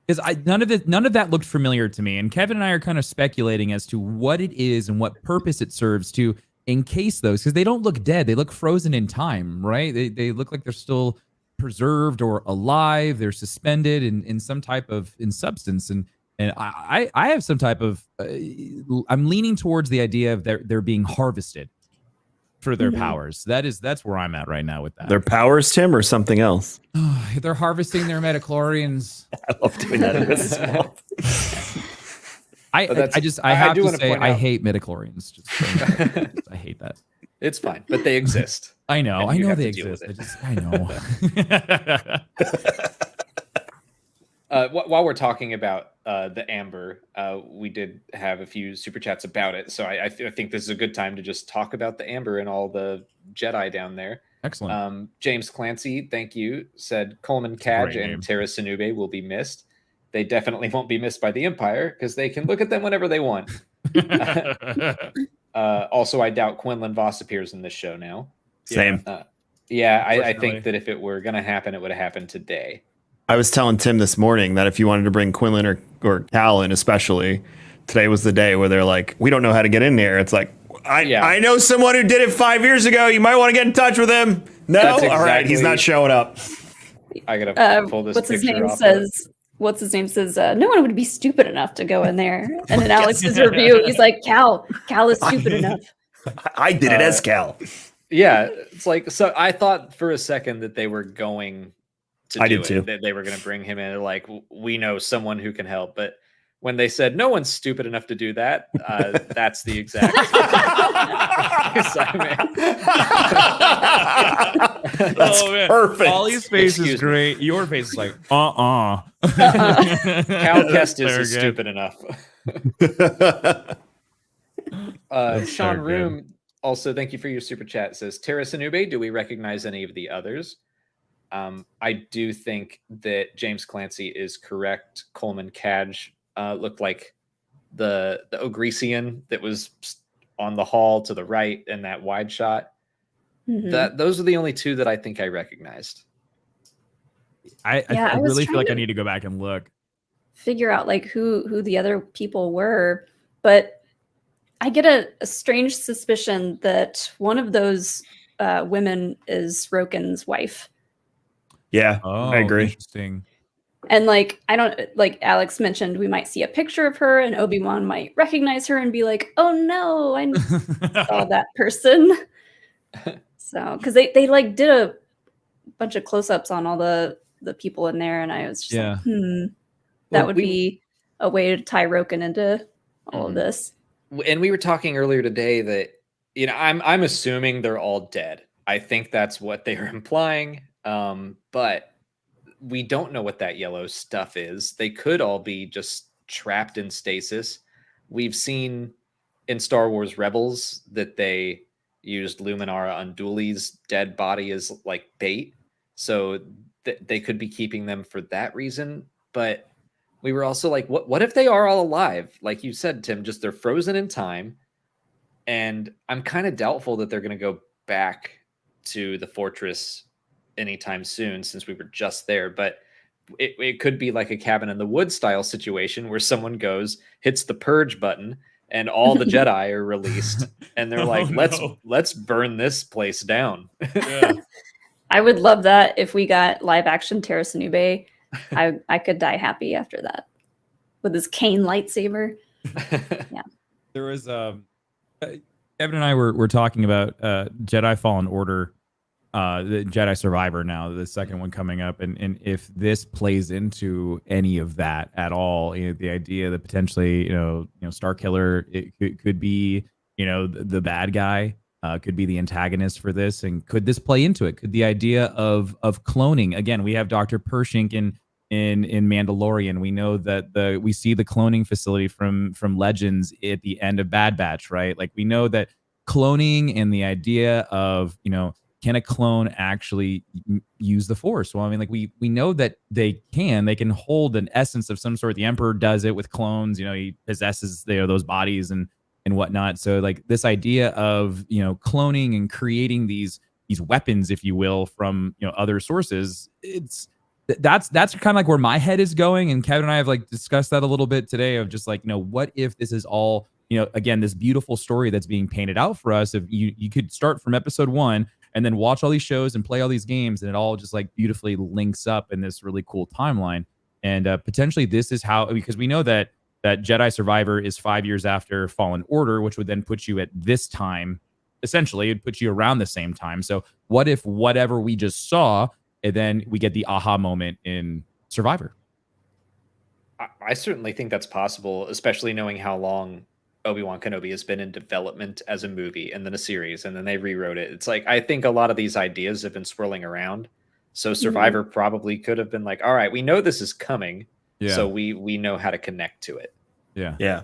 Because none of that looked familiar to me. And Kevin and I are kind of speculating as to what it is and what purpose it serves to encase those, because they don't look dead. They look frozen in time, right? They look like they're still preserved or alive. They're suspended in some type of substance, and I have some type of I'm leaning towards the idea of they're being harvested for their powers. That's where I'm at right now with that. Their powers, Tim, or something else? They're harvesting their midichlorians. I love doing that in this. I have to say I hate midichlorians. I hate that. It's fine, but they exist. I know they exist. I know. While we're talking about the amber, we did have a few super chats about it, so I think this is a good time to just talk about the amber and all the Jedi down there. Excellent. James Clancy, thank you, said Coleman Cadge and Tara Sinube will be missed. They definitely won't be missed by the Empire because they can look at them whenever they want. Also, I doubt Quinlan Voss appears in this show now. Same. I think that if it were going to happen, it would have happened today. I was telling Tim this morning that if you wanted to bring Quinlan or Cal in, especially, today was the day where they're like, we don't know how to get in there. It's like, I know someone who did it 5 years ago. You might want to get in touch with him. No? All right, he's not showing up. I got to pull this picture off. What's his name says, no one would be stupid enough to go in there. And in Alex's review, he's like, Cal is stupid enough. I did it as Cal. Yeah, it's like, so I thought for a second that they were going to do it. Too. That they were going to bring him in. Like, we know someone who can help. But when they said no one's stupid enough to do that, that's the exact assignment. That's perfect. Ollie's face is great. Your face is like, Cal Kestis is stupid enough. Sean Room, also, thank you for your super chat. Says, Tara Sinube, do we recognize any of the others? I do think that James Clancy is correct. Coleman Cadge looked like the Ogresian that was on the hall to the right in that wide shot. Mm-hmm. Those are the only two that I think I recognized. I really feel like I need to go back and look. Figure out like who the other people were, but I get a strange suspicion that one of those women is Roken's wife. Yeah, I agree. Interesting. And like, I don't, like Alex mentioned, we might see a picture of her and Obi-Wan might recognize her and be like, oh no, I saw that person. So, because they like did a bunch of close-ups on all the people in there, and I was just like, that would be a way to tie Roken into all of this. And we were talking earlier today that, I'm assuming they're all dead. I think that's what they were implying. But we don't know what that yellow stuff is. They could all be just trapped in stasis. We've seen in Star Wars Rebels that they used Luminara Unduli's dead body as like bait. So they could be keeping them for that reason. But we were also like, what if they are all alive? Like you said, Tim, just they're frozen in time. And I'm kind of doubtful that they're going to go back to the fortress anytime soon, since we were just there. But it could be like a cabin in the woods style situation where someone goes, hits the purge button, and all the Jedi are released, and they're like, let's burn this place down. Yeah. I would love that if we got live action Tara Sinube. I could die happy after that with his cane lightsaber. Yeah. There was Kevin and I were talking about Jedi Fallen Order the Jedi Survivor now, the second one coming up, and if this plays into any of that at all, the idea that potentially, Star Killer, it could be, the bad guy, could be the antagonist for this, and could this play into it? Could the idea of cloning, again, we have Dr. Pershing in Mandalorian. We know that we see the cloning facility from Legends at the end of Bad Batch, right? Like, we know that cloning and the idea of, can a clone actually use the Force? Well, I mean, like, we know that they can hold an essence of some sort. The Emperor does it with clones. He possesses those bodies and whatnot. So, like, this idea of cloning and creating these weapons, if you will, from other sources, that's kind of like where my head is going. And Kevin and I have like discussed that a little bit today of just like, what if this is all, again, this beautiful story that's being painted out for us. If you could start from episode 1 and then watch all these shows and play all these games, and it all just like beautifully links up in this really cool timeline. And potentially this is how, because we know that Jedi Survivor is 5 years after Fallen Order, which would then put you at this time. Essentially, it'd put you around the same time. So what if whatever we just saw, and then we get the aha moment in Survivor? I certainly think that's possible, especially knowing how long Obi-Wan Kenobi has been in development as a movie and then a series, and then they rewrote it. It's like, I think a lot of these ideas have been swirling around. So Survivor probably could have been like, all right, we know this is coming. Yeah. So we know how to connect to it. Yeah. Yeah.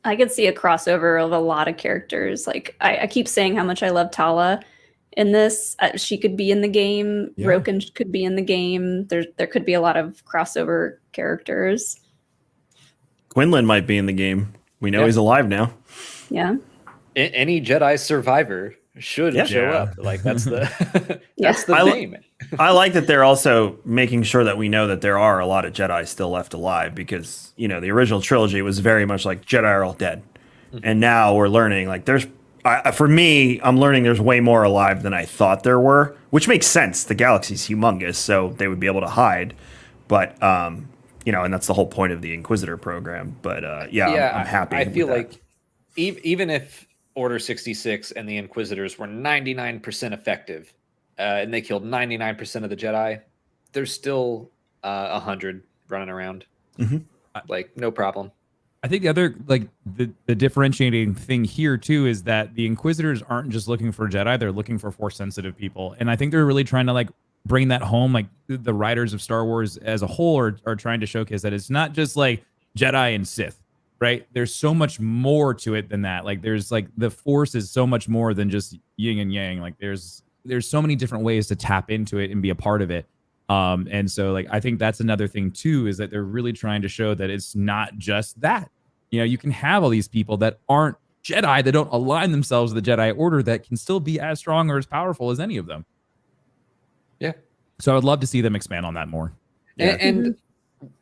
I could see a crossover of a lot of characters. Like, I keep saying how much I love Tala in this. She could be in the game. Yeah. Roken could be in the game. There could be a lot of crossover characters. Quinlan might be in the game. We know he's alive now. Yeah. Any Jedi survivor should show up. Like, that's the that's the name. I like that they're also making sure that we know that there are a lot of Jedi still left alive, because the original trilogy was very much like Jedi are all dead, and now we're learning like for me, I'm learning there's way more alive than I thought there were, which makes sense. The galaxy's humongous, so they would be able to hide, but and that's the whole point of the Inquisitor program. But I'm happy. I feel like even if Order 66 and the Inquisitors were 99% effective, and they killed 99% of the Jedi, there's still 100 running around. Like, no problem. I think the other, like, the differentiating thing here too is that the Inquisitors aren't just looking for Jedi; they're looking for Force sensitive people, and I think they're really trying to like bring that home. Like, the writers of Star Wars as a whole are trying to showcase that it's not just like Jedi and Sith, right? There's so much more to it than that. Like, there's like the Force is so much more than just yin and yang. Like, there's so many different ways to tap into it and be a part of it. And so, like, I think that's another thing too, is that they're really trying to show that it's not just that. You can have all these people that aren't Jedi, that don't align themselves with the Jedi Order, that can still be as strong or as powerful as any of them. Yeah. So I would love to see them expand on that more. Yeah. And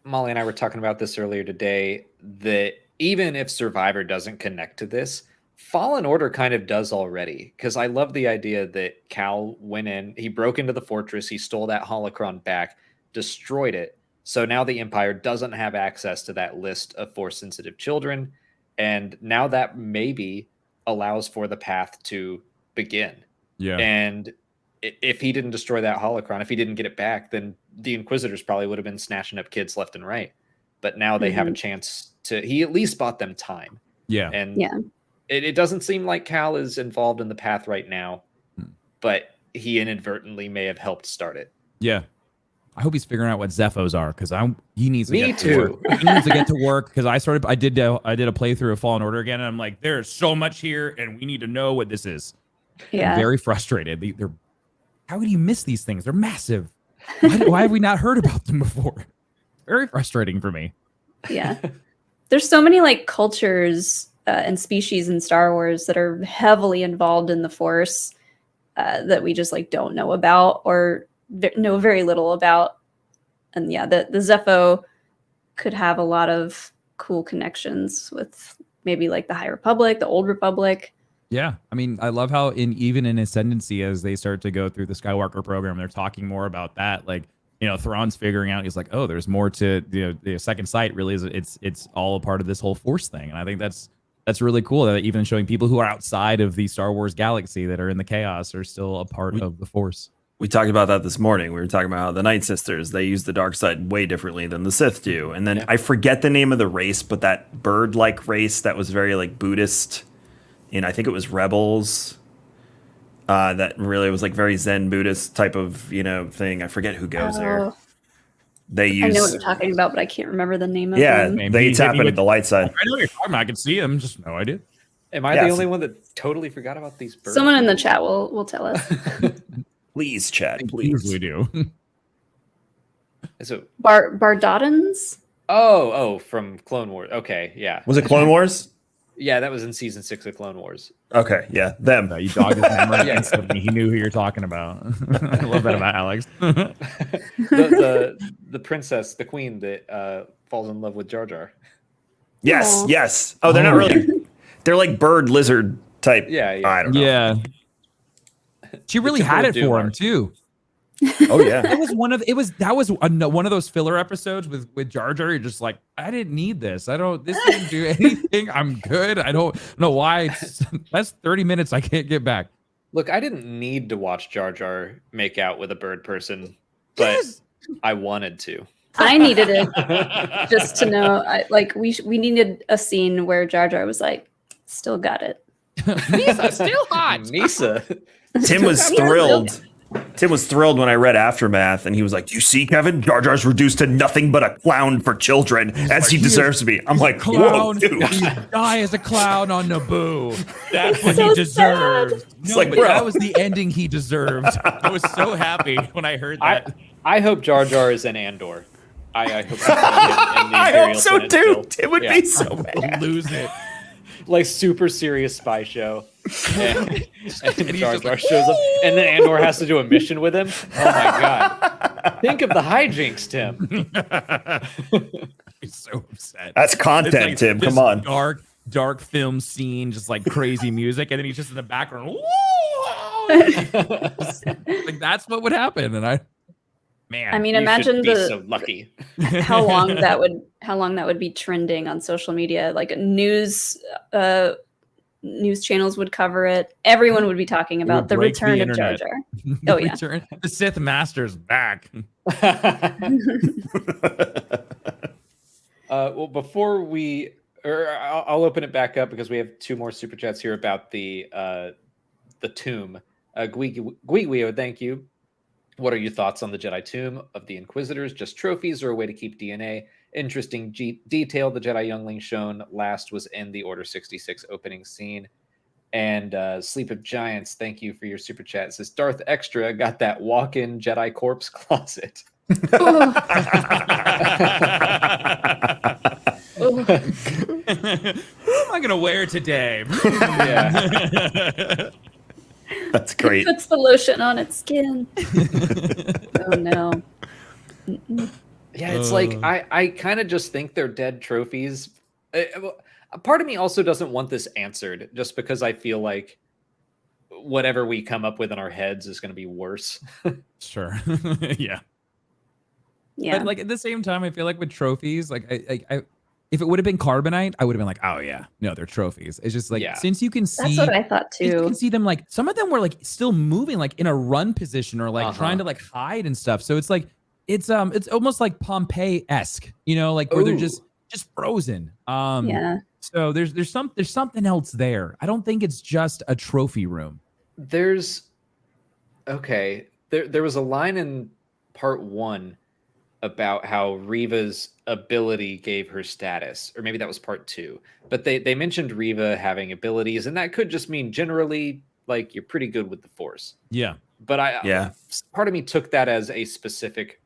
Molly and I were talking about this earlier today, that even if Survivor doesn't connect to this, Fallen Order kind of does already. Because I love the idea that Cal went in, he broke into the fortress, he stole that holocron back, destroyed it. So now the Empire doesn't have access to that list of Force-sensitive children. And now that maybe allows for the path to begin. Yeah. And if he didn't destroy that holocron, if he didn't get it back, then the Inquisitors probably would have been snatching up kids left and right. But now they have a chance to, he at least bought them time. Yeah. And it doesn't seem like Cal is involved in the path right now, but he inadvertently may have helped start it. Yeah. I hope he's figuring out what Zephos are, because he needs to Me get too. to work. He needs to get to work, because I did a playthrough of Fallen Order again, and I'm like, there's so much here, and we need to know what this is. Yeah. I'm very frustrated. How could you miss these things? They're massive. Why have we not heard about them before? Very frustrating for me. Yeah. There's so many like cultures and species in Star Wars that are heavily involved in the Force that we just like don't know about or know very little about. And yeah, the Zepho could have a lot of cool connections with maybe like the High Republic, the Old Republic. Yeah, I mean, I love how even in Ascendancy, as they start to go through the Skywalker program, they're talking more about that. Like, Thrawn's figuring out, he's like, oh, there's more to the second sight. Really, is it's all a part of this whole Force thing, and I think that's that's really cool. That even showing people who are outside of the Star Wars galaxy that are in the chaos are still a part of the Force. We talked about that this morning. We were talking about how the Night Sisters, they use the dark side way differently than the Sith do. And then I forget the name of the race, but that bird-like race that was very like Buddhist, and I think it was Rebels. That really was like very Zen Buddhist type of thing. I forget who goes there. They use. I know what you're talking about, but I can't remember the name of them. Maybe they tap into the light side. I know what you're talking about. I can see them, just no idea. Am I the only one that totally forgot about these birds? Someone in the chat will tell us. Please, chat. Please, we do. So Bardotans? Oh, from Clone Wars. Okay, yeah. Was it Clone Wars? Yeah, that was in season 6 of Clone Wars. Okay, yeah, them. You dogged his memory instantly. He knew who you're talking about. I love that about Alex. the princess, the queen that falls in love with Jar Jar. Yes, Aww. yes. Oh, they're not really. They're like bird lizard type. Yeah. I don't know. Yeah. She really had it for him too. Oh yeah. That was one of those filler episodes with Jar Jar. You're just like, I didn't need this. This didn't do anything. I'm good. I don't know why. That's 30 minutes I can't get back. Look, I didn't need to watch Jar Jar make out with a bird person, but I wanted to. I needed it just to know. We needed a scene where Jar Jar was like, "Still got it." Misa, still hot. Misa. Tim was thrilled. Tim was thrilled when I read Aftermath, and he was like, "You see, Kevin, Jar Jar's reduced to nothing but a clown for children, as he deserves to be." I'm like, "Whoa, dude! He die as a clown on Naboo. That's what he deserved." No, like, but that was the ending he deserved. I was so happy when I heard that. I hope Jar Jar is in Andor. I hope he's in the I Imperial hope so Senate too. still. Tim would be so mad. Lose it. Like super serious spy show. And Jar Jar shows up, and then Andor has to do a mission with him. Oh my god! Think of the hijinks, Tim. He's so upset. That's content, like Tim. Come on. Dark film scene, just like crazy music, and then he's just in the background. Like that's what would happen, and I mean, imagine so lucky. how long that would be trending on social media. Like news channels would cover it. Everyone would be talking about the return of Jar Jar. Oh yeah, the Sith Master's back. Well, before I'll open it back up because we have 2 more super chats here about the tomb. Guiguio, thank you. What are your thoughts on the Jedi tomb of the Inquisitors? Just trophies or a way to keep DNA? Interesting detail. The Jedi youngling shown last was in the Order 66 opening scene. And Sleep of Giants, thank you for your super chat. It says Darth Extra got that walk-in Jedi corpse closet. Oh. Who am I gonna wear today? Yeah. That's great. It puts the lotion on its skin. Oh no. Yeah, it's like I kind of just think they're dead trophies. A part of me also doesn't want this answered, just because I feel like whatever we come up with in our heads is going to be worse. Sure. Yeah. Yeah. But like at the same time, I feel like with trophies, like I if it would have been Carbonite, I would have been like, oh yeah, no, they're trophies. It's just like since you can see, that's what I thought too. You can see them like some of them were like still moving, like in a run position or like trying to like hide and stuff. So it's like it's almost like Pompeii-esque, like where they're just frozen. Yeah. So there's something else there. I don't think it's just a trophy room. There was a line in part 1 about how Reva's ability gave her status, or maybe that was part 2. But they mentioned Reva having abilities, and that could just mean generally like you're pretty good with the Force. Yeah. But part of me took that as a specific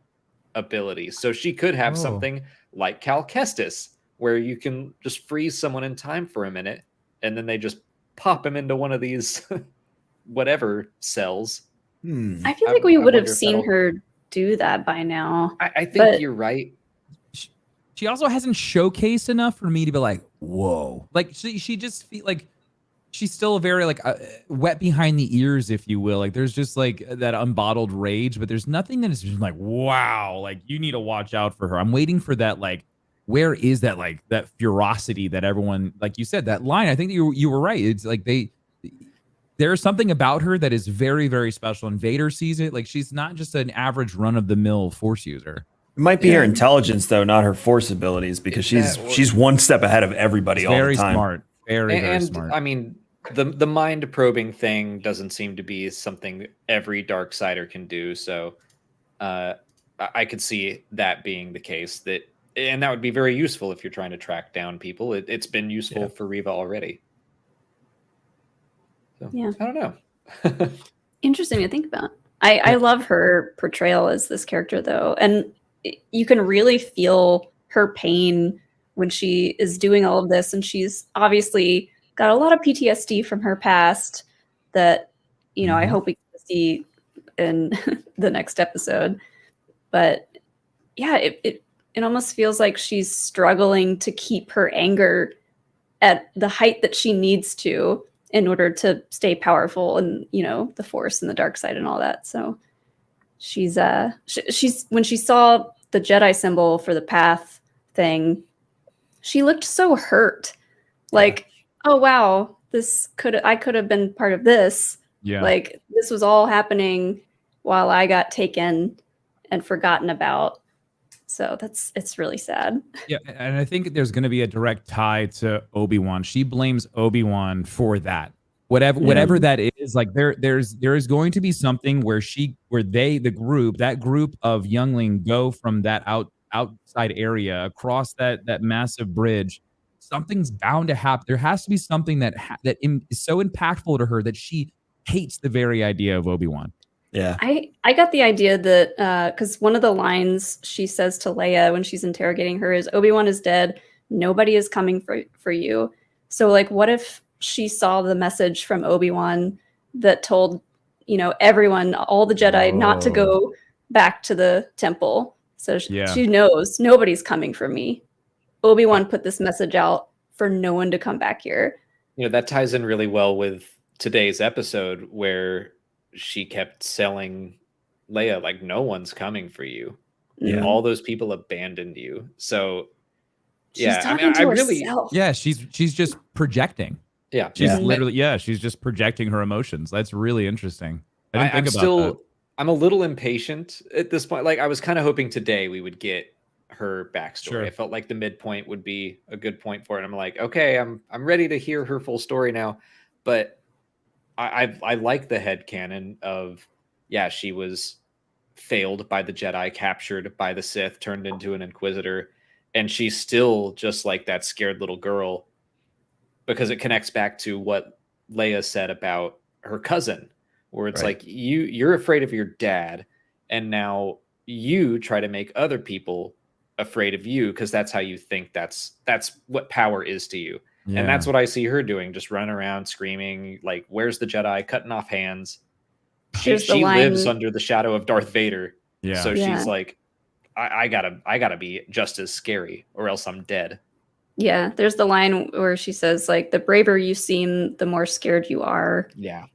ability. So she could have something like Cal Kestis, where you can just freeze someone in time for a minute, and then they just pop him into one of these whatever cells. I feel like we would have seen her do that by now. I think you're right. She also hasn't showcased enough for me to be like, whoa. Like she just feel like she's still very like wet behind the ears, if you will. Like there's just like that unbottled rage, but there's nothing that is just like, wow, like you need to watch out for her. I'm waiting for that like where is that like that ferocity that everyone, like you said, that line? I think you were right. It's like there's something about her that is very, very special, and Vader sees it. Like she's not just an average run of the mill Force user. It might be her intelligence though, not her Force abilities, because she's one step ahead of everybody all the time. Smart. Very smart. I mean, the mind probing thing doesn't seem to be something every dark sider can do. So I could see that being the case, and that would be very useful if you're trying to track down people. It's been useful for Reva already. So, yeah, I don't know. Interesting to think about. I love her portrayal as this character though, and you can really feel her pain when she is doing all of this, and she's obviously got a lot of PTSD from her past that, you know, I hope we can see in the next episode. But yeah, it almost feels like she's struggling to keep her anger at the height that she needs to in order to stay powerful and, you know, the Force and the dark side and all that. So she's when she saw the Jedi symbol for the path thing, she looked so hurt. Like, oh wow, I could have been part of this. Yeah. Like this was all happening while I got taken and forgotten about. So it's really sad. Yeah, and I think there's going to be a direct tie to Obi-Wan. She blames Obi-Wan for that. Whatever that is, like there is going to be something where that group of youngling go from that outside area across that massive bridge. Something's bound to happen. There has to be something that is so impactful to her that she hates the very idea of Obi-Wan. Yeah. I got the idea that because one of the lines she says to Leia when she's interrogating her is, Obi-Wan is dead. Nobody is coming for you. So like, what if she saw the message from Obi-Wan that told, you know, everyone, all the Jedi not to go back to the temple. So she knows nobody's coming for me. Obi-Wan put this message out for no one to come back here. You know, that ties in really well with today's episode where she kept selling Leia like no one's coming for you. Yeah. All those people abandoned you. So she's talking to really herself. Yeah, she's just projecting. Yeah. She's literally she's just projecting her emotions. That's really interesting. I didn't think about that. I'm a little impatient at this point. Like I was kind of hoping today we would get her backstory. Sure. I felt like the midpoint would be a good point for it. I'm like, okay, I'm ready to hear her full story now. But I like the headcanon of, she was failed by the Jedi, captured by the Sith, turned into an Inquisitor, and she's still just like that scared little girl, because it connects back to what Leia said about her cousin, where it's like you're afraid of your dad, and now you try to make other people afraid of you because that's how you think that's what power is to you. Yeah. And that's what I see her doing, just running around screaming, like, where's the Jedi, cutting off hands. She lives under the shadow of Darth Vader. Yeah. So she's like, I gotta be just as scary or else I'm dead. Yeah. There's the line where she says, like, the braver you seem, the more scared you are. Yeah.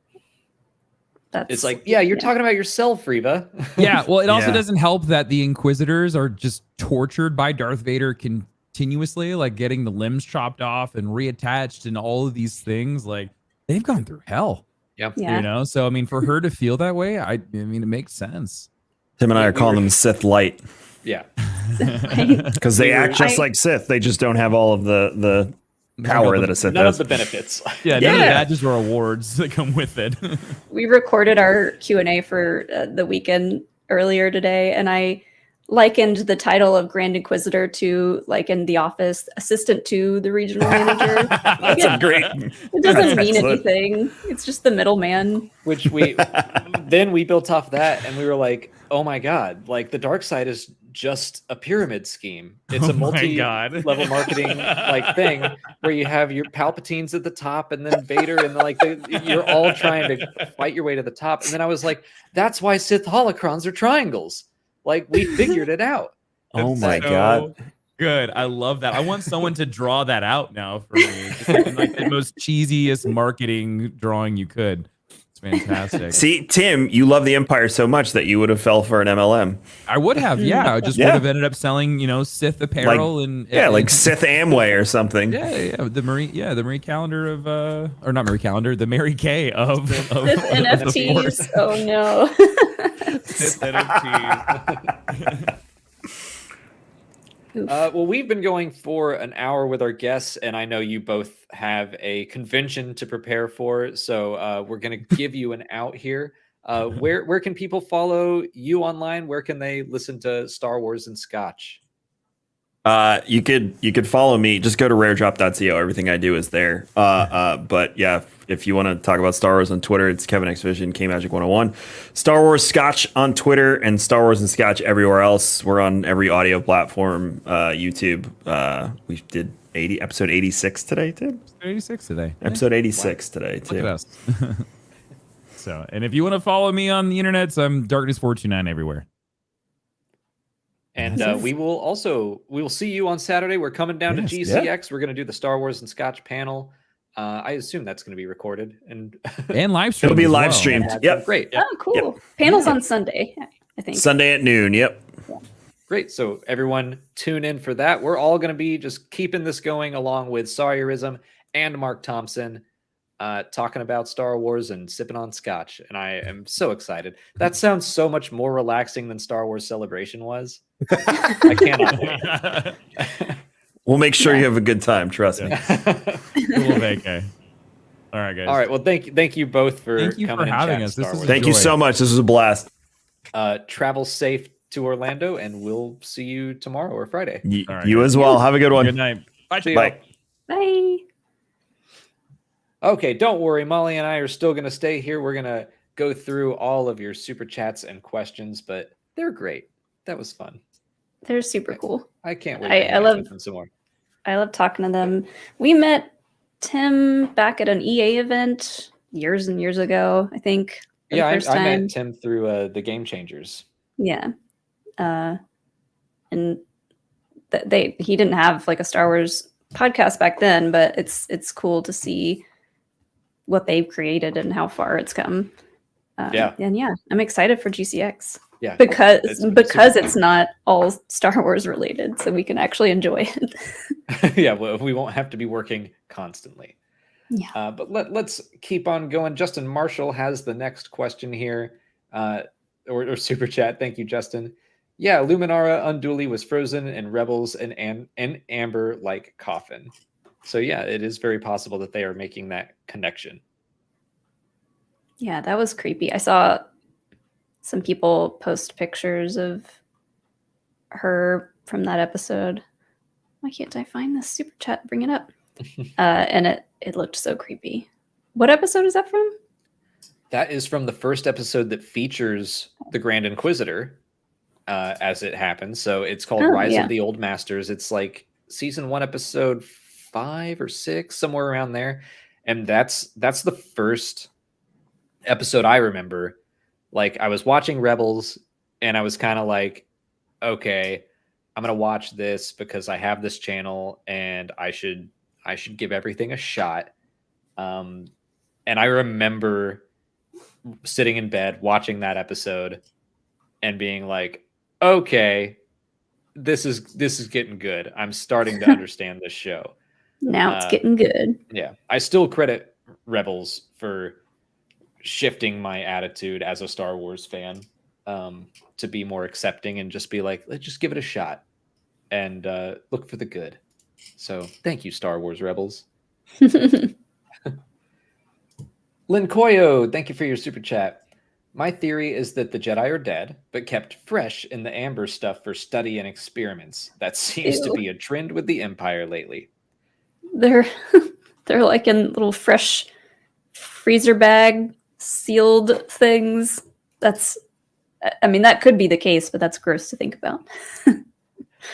It's like, you're talking about yourself, Reva. Yeah. Well, it also doesn't help that the Inquisitors are just tortured by Darth Vader continuously, like getting the limbs chopped off and reattached and all of these things. Like they've gone through hell. Yep. Yeah. You know, so I mean, for her to feel that way, I mean, it makes sense. Tim and I are calling them Sith Light. Yeah. Because they act just like Sith. They just don't have all of the power that a Sith has. None of the benefits. None of the badges or awards that come with it. We recorded our Q&A for the weekend earlier today, and I likened the title of Grand Inquisitor to, like in The Office, assistant to the regional manager. That's great. It doesn't mean anything. It's just the middleman. Which then we built off that, and we were like, oh my god, like the dark side is just a pyramid scheme. It's a multi-level marketing like thing where you have your Palpatines at the top, and then Vader, and like you're all trying to fight your way to the top. And then I was like, that's why Sith holocrons are triangles. Like, we figured it out. Oh my god. Good. I love that. I want someone to draw that out now for me. Just like the most cheesiest marketing drawing you could. It's fantastic. See, Tim, you love the Empire so much that you would have fell for an MLM. I would have, yeah. I just would have ended up selling, Sith apparel like Sith Amway or something. The Marie Calendar of or not Marie Calendar, the Mary Kay of Sith NFTs. Oh no. Sith NFTs. Well, we've been going for an hour with our guests, and I know you both have a convention to prepare for, so we're going to give you an out here. Where can people follow you online? Where can they listen to Star Wars and Scotch? You could follow me. Just go to raredrop.co. Everything I do is there. But yeah, if you want to talk about Star Wars on Twitter, it's Kevin X Vision, K-Magic 101. Star Wars Scotch on Twitter and Star Wars and Scotch everywhere else. We're on every audio platform, YouTube. We did episode 86 today, Tim? 86 today. Episode 86 today, too. Look at us. So, and if you want to follow me on the internet, I'm Darkness429 everywhere. And we will see you on Saturday. We're coming down to GCX. Yeah. We're going to do the Star Wars and Scotch panel. I assume that's going to be recorded and live streamed. It'll be live streamed. Yep. Great. Oh, cool. Yep. Panels on Sunday, I think. Sunday at noon. Yep. Great. So everyone tune in for that. We're all going to be just keeping this going along with Sawyerism and Mark Thompson, talking about Star Wars and sipping on scotch. And I am so excited. That sounds so much more relaxing than Star Wars Celebration was. I cannot wait. We'll make sure you have a good time. Trust me. Little vacay. All right, guys. All right. Well, thank you both for for coming having and us. Star This is Wars. Thank you so much. This was a blast. Travel safe to Orlando, and we'll see you tomorrow or Friday. All right, You guys. as well. Have a good one. Good night. Bye. See Bye. y'all. Bye. Okay, don't worry. Molly and I are still going to stay here. We're going to go through all of your super chats and questions, but they're great. That was fun. They're super cool. I can't wait. I to hang out love- with them some more. I love talking to them. We met Tim back at an EA event years and years ago, I think. For Yeah, the first I time. met Tim through the Game Changers. Yeah. And he didn't have like a Star Wars podcast back then, but it's cool to see what they've created and how far it's come. Yeah. And yeah, I'm excited for GCX Yeah, because super it's not all Star Wars related, so we can actually enjoy it. Yeah, well, we won't have to be working constantly. Yeah. But let's keep on going. Justin Marshall has the next question here, or super chat. Thank you, Justin. Yeah, Luminara unduly was frozen, and Rebels an amber like coffin. So yeah, it is very possible that they are making that connection. Yeah, that was creepy. I saw some people post pictures of her from that episode. Why can't I find this super chat? Bring it up. And it looked so creepy. What episode is that from? That is from the first episode that features the Grand Inquisitor, as it happens. So it's called Rise of the Old Masters. It's like season 1, episode 5 or 6, somewhere around there. And that's the first episode I remember. Like, I was watching Rebels and I was kind of like, okay, I'm gonna watch this because I have this channel and I should give everything a shot. And I remember sitting in bed watching that episode and being like, okay, this is getting good. I'm starting to understand this show. Now it's getting good. Yeah, I still credit Rebels for shifting my attitude as a Star Wars fan, to be more accepting and just be like, let's just give it a shot and look for the good. So thank you, Star Wars Rebels. Lynn Koyo, thank you for your super chat. My theory is that the Jedi are dead, but kept fresh in the amber stuff for study and experiments. That seems to be a trend with the Empire lately. They're like in little fresh freezer bag sealed things. I mean, that could be the case, but that's gross to think about.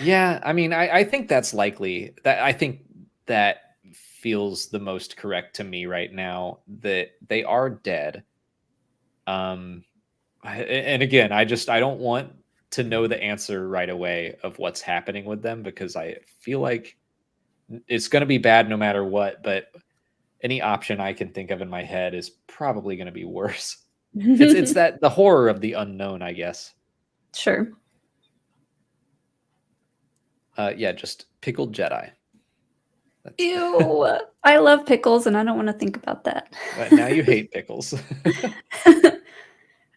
Yeah, I mean, I think that's likely. I think that feels the most correct to me right now, that they are dead. And again, I don't want to know the answer right away of what's happening with them, because I feel like it's going to be bad no matter what. But any option I can think of in my head is probably going to be worse. It's that the horror of the unknown, I guess. Sure. Yeah, just pickled Jedi. Ew. I love pickles and I don't want to think about that. But now you hate pickles.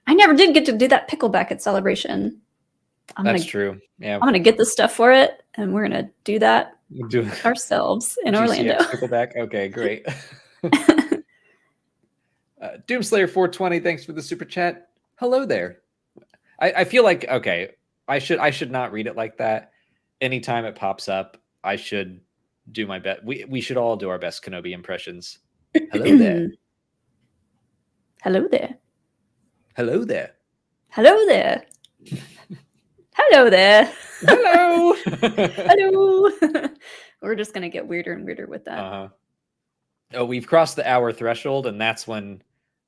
I never did get to do that pickleback at Celebration. That's true. Yeah. I'm going to get the stuff for it and we're going to do that Do ourselves in GCX Orlando. Pickleback. Okay, great. Doomslayer 420, thanks for the super chat. Hello there. I feel like, okay, I should not read it like that. Anytime it pops up, I should do my best. We should all do our best Kenobi impressions. Hello there. Hello there. Hello there. Hello there. Hello there. Hello. Hello. We're just going to get weirder and weirder with that. Uh-huh. Oh, we've crossed the hour threshold, and that's when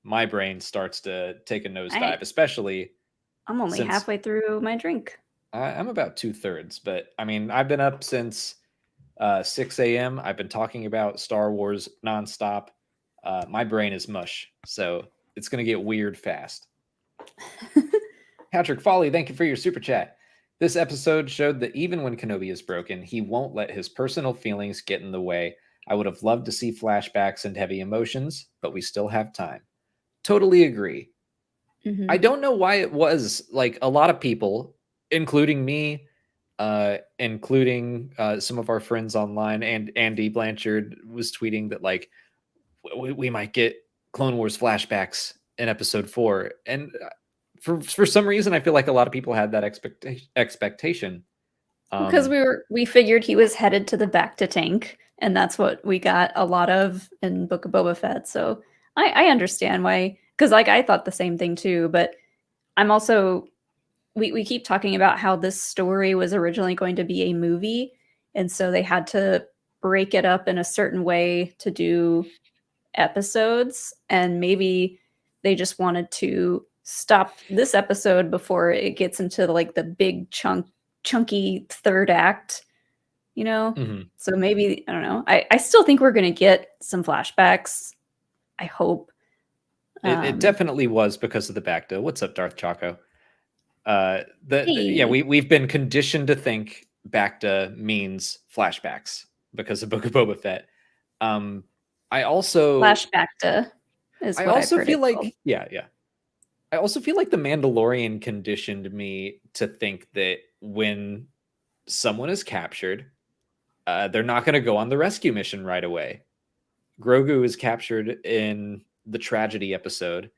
my brain starts to take a nosedive, especially. I'm only halfway through my drink. I'm about 2/3, but I mean, I've been up since 6 a.m. I've been talking about Star Wars nonstop. My brain is mush, so it's going to get weird fast. Patrick Foley, thank you for your super chat. This episode showed that even when Kenobi is broken, he won't let his personal feelings get in the way. I would have loved to see flashbacks and heavy emotions, but we still have time. Totally agree. Mm-hmm. I don't know why it was like a lot of people, including me, including some of our friends online, and Andy Blanchard was tweeting that like we might get Clone Wars flashbacks in episode 4. And for some reason, I feel like a lot of people had that expectation. Because we figured he was headed to the Bacta tank, and that's what we got a lot of in Book of Boba Fett. So I understand why, because like I thought the same thing too. But I'm also we keep talking about how this story was originally going to be a movie, and so they had to break it up in a certain way to do episodes, and maybe they just wanted to stop this episode before it gets into like the big chunky third act, you know? Mm-hmm. So maybe, I don't know. I still think we're going to get some flashbacks. I hope. It definitely was because of the Bacta. What's up, Darth Chaco? Yeah, we've been conditioned to think Bacta means flashbacks because of Book of Boba Fett. I also Flashbacta is what I also feel like yeah. I also feel like the Mandalorian conditioned me to think that when someone is captured, they're not going to go on the rescue mission right away. Grogu is captured in the tragedy episode,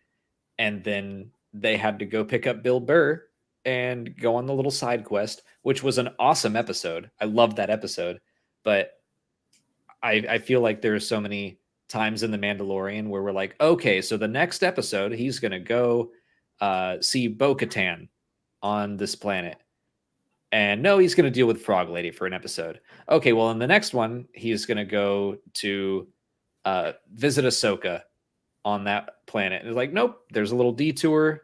and then they had to go pick up Bill Burr and go on the little side quest, which was an awesome episode. I loved that episode, but I feel like there are so many times in The Mandalorian where we're like, okay, so the next episode, he's going to go see Bo-Katan on this planet. And no, he's going to deal with Frog Lady for an episode. Okay, well, in the next one, he's going to go to visit Ahsoka on that planet. And it's like, nope, there's a little detour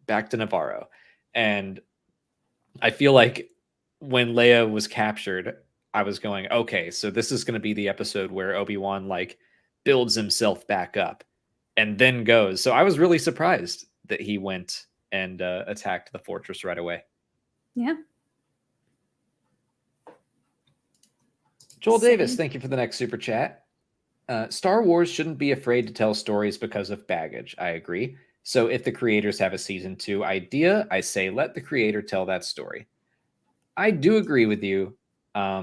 back to Navarro. And I feel like when Leia was captured, I was going, okay, so this is going to be the episode where Obi-Wan like builds himself back up and then goes. So I was really surprised that he went and attacked the fortress right away. Yeah. Joel Davis, thank you for the next super chat. Star Wars shouldn't be afraid to tell stories because of baggage. I agree. So if the creators have a season 2 idea, I say let the creator tell that story. I do agree with you. I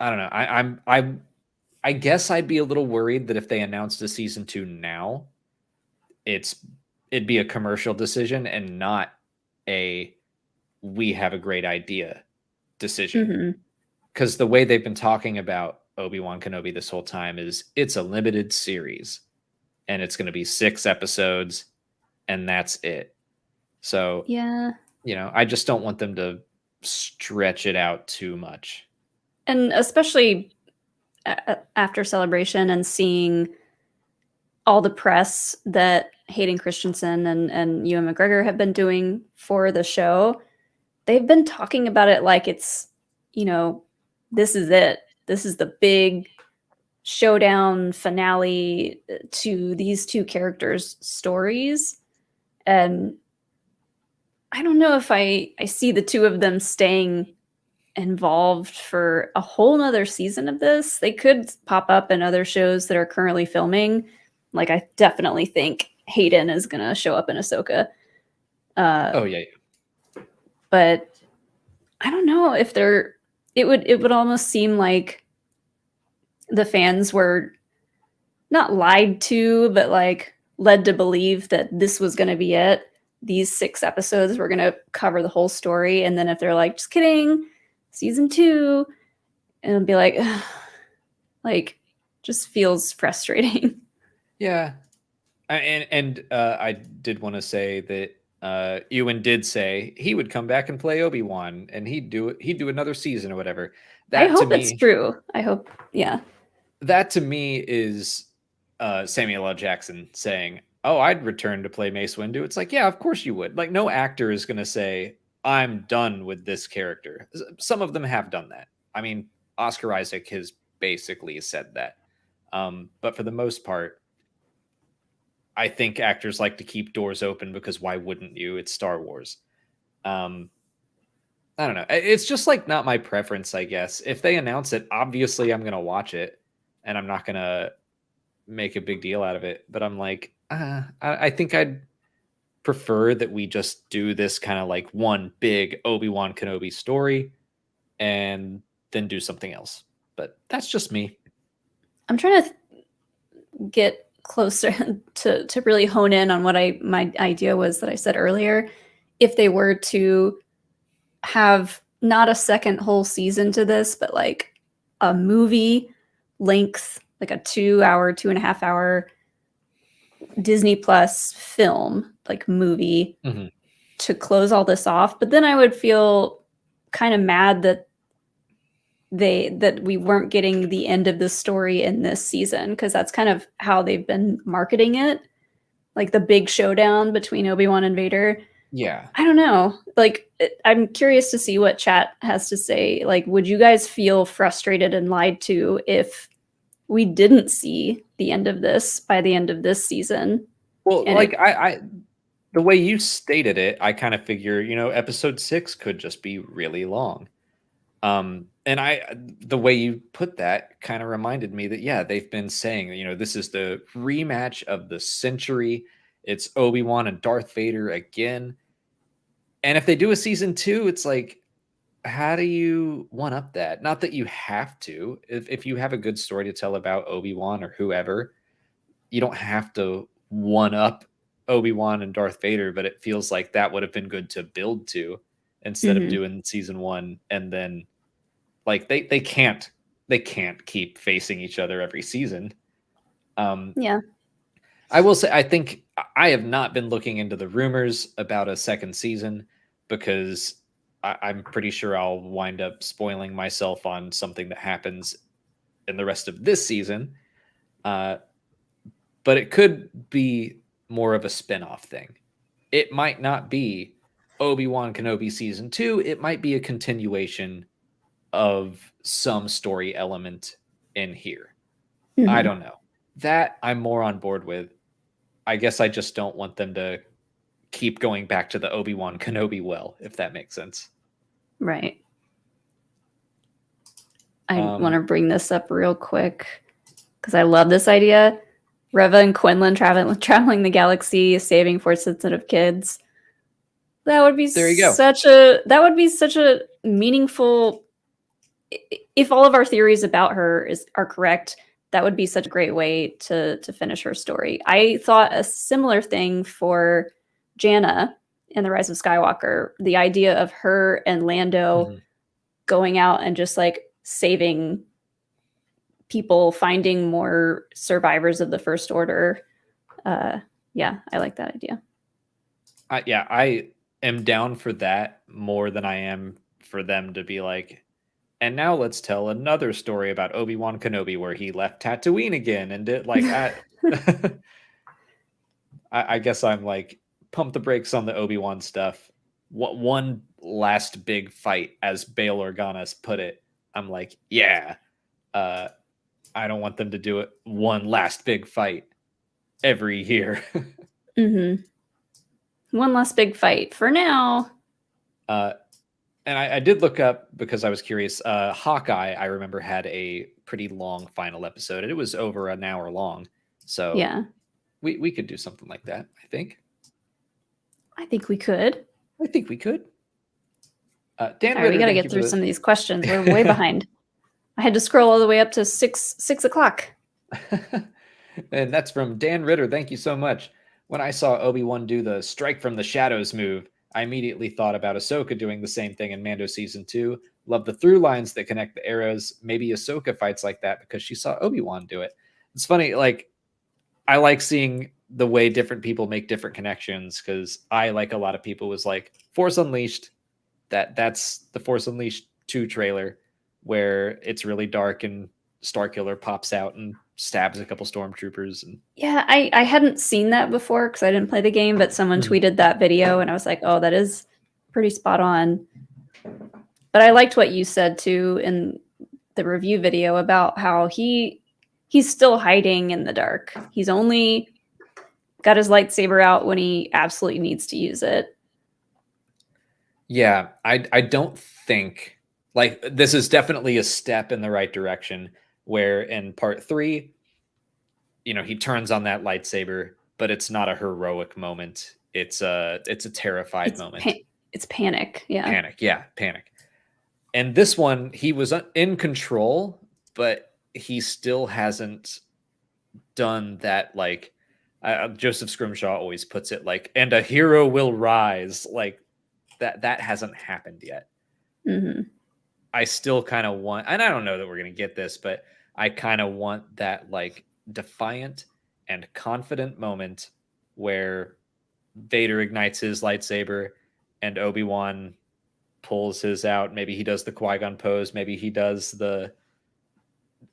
don't know. I guess I'd be a little worried that if they announced a season 2 now, it'd be a commercial decision and not a we have a great idea decision. Because the way they've been talking about Obi-Wan Kenobi this whole time is it's a limited series and it's going to be 6 episodes and that's it. So, yeah, I just don't want them to stretch it out too much. And especially after Celebration and seeing all the press that Hayden Christensen and Ewan McGregor have been doing for the show, they've been talking about it like it's, this is it. This is the big showdown finale to these two characters' stories. And I don't know if I see the two of them staying involved for a whole nother season of this. They could pop up in other shows that are currently filming. Like, I definitely think Hayden is going to show up in Ahsoka. Oh yeah. But I don't know if it would almost seem like the fans were not lied to, but like led to believe that this was going to be it. These 6 episodes were going to cover the whole story. And then if they're like, just kidding, season 2, and it'll be like, ugh, like, just feels frustrating. Yeah. I did want to say that Ewan did say he would come back and play Obi-Wan, and he'd do another season or whatever. I hope it's true. I hope, yeah. That to me is Samuel L. Jackson saying, "Oh, I'd return to play Mace Windu." It's like, yeah, of course you would. Like, no actor is going to say, "I'm done with this character." Some of them have done that. I mean, Oscar Isaac has basically said that. But for the most part, I think actors like to keep doors open because why wouldn't you? It's Star Wars. I don't know. It's just like not my preference, I guess. If they announce it, obviously I'm going to watch it and I'm not going to make a big deal out of it. But I'm like, I think I'd prefer that we just do this kind of like one big Obi-Wan Kenobi story and then do something else. But that's just me. I'm trying to get closer to really hone in on what my idea was that I said earlier. If they were to have not a second whole season to this, but like a movie length, like a 2-hour, 2.5-hour Disney Plus film, like movie, to close all this off. But then I would feel kind of mad that we weren't getting the end of the story in this season, because that's kind of how they've been marketing it, like the big showdown between Obi-Wan and Vader. Yeah. I don't know. Like, I'm curious to see what chat has to say. Like, would you guys feel frustrated and lied to if we didn't see the end of this by the end of this season? Well, And like I the way you stated it, I kind of figure, episode 6 could just be really long. And the way you put that kind of reminded me that, yeah, they've been saying, this is the rematch of the century. It's Obi-Wan and Darth Vader again. And if they do a season 2, it's like, how do you one up that? Not that you have to. If you have a good story to tell about Obi-Wan or whoever, you don't have to one up Obi-Wan and Darth Vader, but it feels like that would have been good to build to instead of doing season 1 and then like they can't keep facing each other every season. yeah. I will say, I think I have not been looking into the rumors about a second season because I'm pretty sure I'll wind up spoiling myself on something that happens in the rest of this season. But it could be more of a spin-off thing. It might not be Obi-Wan Kenobi season 2. It might be a continuation of some story element in here. I don't know. That I'm more on board with. I guess I just don't want them to keep going back to the Obi-Wan Kenobi well, if that makes sense. Right. I want to bring this up real quick because I love this idea. Reva and Quinlan traveling the galaxy, saving Force-sensitive kids. That would be that would be such a meaningful. If all of our theories about her are correct, that would be such a great way to finish her story. I thought a similar thing for Janna in The Rise of Skywalker. The idea of her and Lando going out and just like saving people, finding more survivors of the First Order. Yeah, I like that idea. I am down for that more than I am for them to be like, and now let's tell another story about Obi-Wan Kenobi where he left Tatooine again and did like I guess I'm like, pump the brakes on the Obi-Wan stuff. What one last big fight, as Bail Organa's put it. I'm like, yeah. I don't want them to do it one last big fight every year. One last big fight for now. And I did look up because I was curious. Hawkeye, I remember, had a pretty long final episode, and it was over an hour long. So Yeah, we could do something like that, I think. I think we could. I think we could. Dan All right, we Ritter, got to thank get you through for some of these questions. We're way behind. I had to scroll all the way up to six o'clock. And that's from Dan Ritter. Thank you so much. When I saw Obi-Wan do the strike from the shadows move, I immediately thought about Ahsoka doing the same thing in Mando Season 2. Love the through lines that connect the arrows. Maybe Ahsoka fights like that because she saw Obi-Wan do it. It's funny, like, I like seeing the way different people make different connections, because I, like a lot of people, was like, Force Unleashed, that's the Force Unleashed 2 trailer, where it's really dark and Starkiller pops out and stabs a couple stormtroopers. And Yeah, I hadn't seen that before because I didn't play the game, but someone tweeted that video and I was like, oh, that is pretty spot on. But I liked what you said too in the review video about how he's still hiding in the dark. He's only got his lightsaber out when he absolutely needs to use it. yeah, I don't think, like, this is definitely a step in the right direction, where in part 3, you know, he turns on that lightsaber, but it's not a heroic moment. It's a terrified moment. It's panic. Yeah. Panic. And this one, he was in control, but he still hasn't done that. Like, Joseph Scrimshaw always puts it, like, and a hero will rise. Like, that hasn't happened yet. I still kind of want, and I don't know that we're going to get this, but I kind of want that, like, defiant and confident moment where Vader ignites his lightsaber and Obi-Wan pulls his out. Maybe he does the Qui-Gon pose. Maybe he does the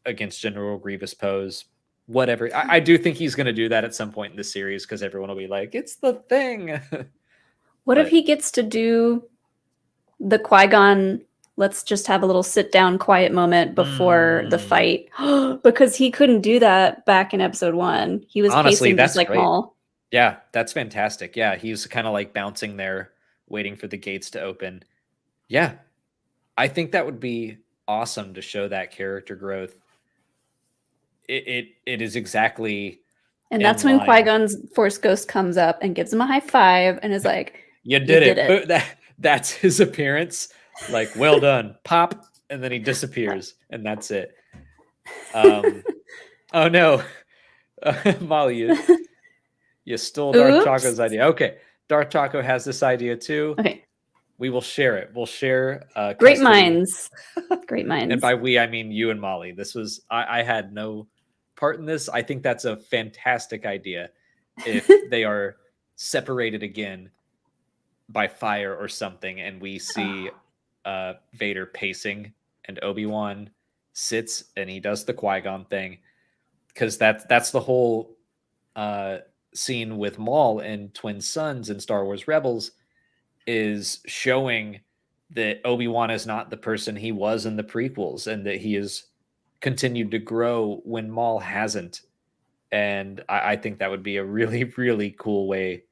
against General Grievous pose. Whatever. I do think he's going to do that at some point in the series, because everyone will be like, it's the thing. What if he gets to do the Qui-Gon, let's just have a little sit down quiet moment before the fight? Because he couldn't do that back in episode 1. He was Honestly, pacing just like great. Maul. Yeah, that's fantastic. Yeah, he's kind of like bouncing there, waiting for the gates to open. Yeah, I think that would be awesome to show that character growth. It is exactly. And that's when Qui-Gon's Force Ghost comes up and gives him a high five and is like, You did it. That's his appearance. Like, well done. Pop. And then he disappears. And that's it. Oh, no. Molly, you stole Darth Chaco's idea. Okay. Darth Chaco has this idea too. Okay. We will share it. We'll share. Great minds. Great minds. And by we, I mean you and Molly. This was, I had no part in this. I think that's a fantastic idea. If they are separated again by fire or something, and we see Vader pacing and Obi-Wan sits and he does the Qui-Gon thing, because that's the whole scene with Maul and Twin Sons in Star Wars Rebels, is showing that Obi-Wan is not the person he was in the prequels, and that he has continued to grow when Maul hasn't. And I think that would be a really, really cool way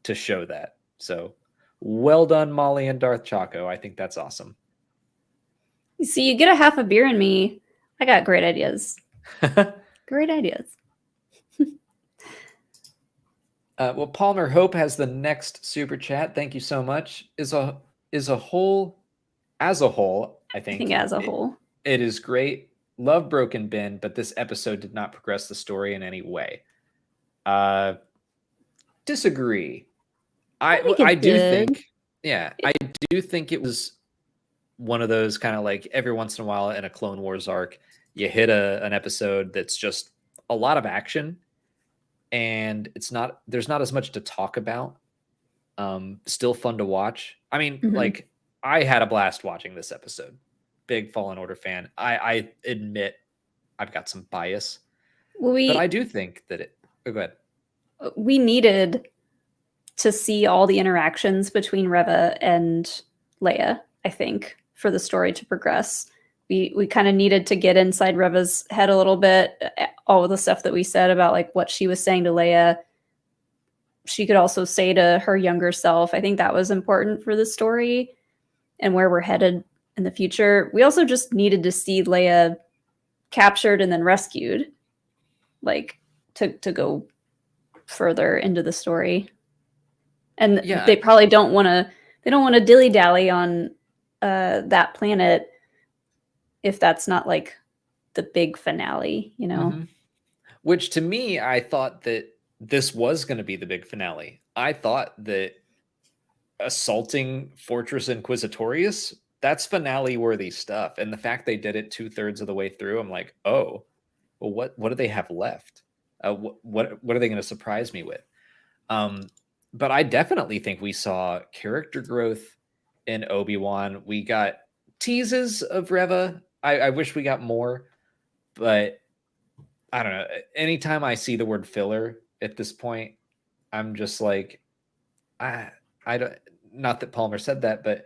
to show that. So well done, Molly and Darth Chaco. I think that's awesome. You see, you get a half a beer in me. I got great ideas. Great ideas. Well, Palmer Hope has the next super chat. Thank you so much. As a whole, I think as a whole, it is great. Love Broken Ben, but this episode did not progress the story in any way. Disagree. I do think it was one of those kind of, like, every once in a while in a Clone Wars arc, you hit an episode that's just a lot of action, and there's not as much to talk about. Still fun to watch. I mean, like, I had a blast watching this episode. Big Fallen Order fan. I admit I've got some bias, but I do think that go ahead. We needed to see all the interactions between Reva and Leia, I think, for the story to progress. we kind of needed to get inside Reva's head a little bit. All of the stuff that we said about like what she was saying to Leia, she could also say to her younger self. I think that was important for the story and where we're headed in the future. We also just needed to see Leia captured and then rescued, like to go further into the story. And Yeah. they probably don't want to dilly-dally on that planet if that's not like the big finale, you know? Mhm. Which to me, I thought that this was going to be the big finale. I thought that assaulting Fortress Inquisitorius, that's finale worthy stuff. And the fact they did it 2/3 of the way through, I'm like, oh, well, what do they have left? What are they going to surprise me with? But I definitely think we saw character growth in Obi-Wan. We got teases of Reva. I wish we got more, but I don't know. Anytime I see the word filler at this point, I'm just like, I don't. Not that Palmer said that, but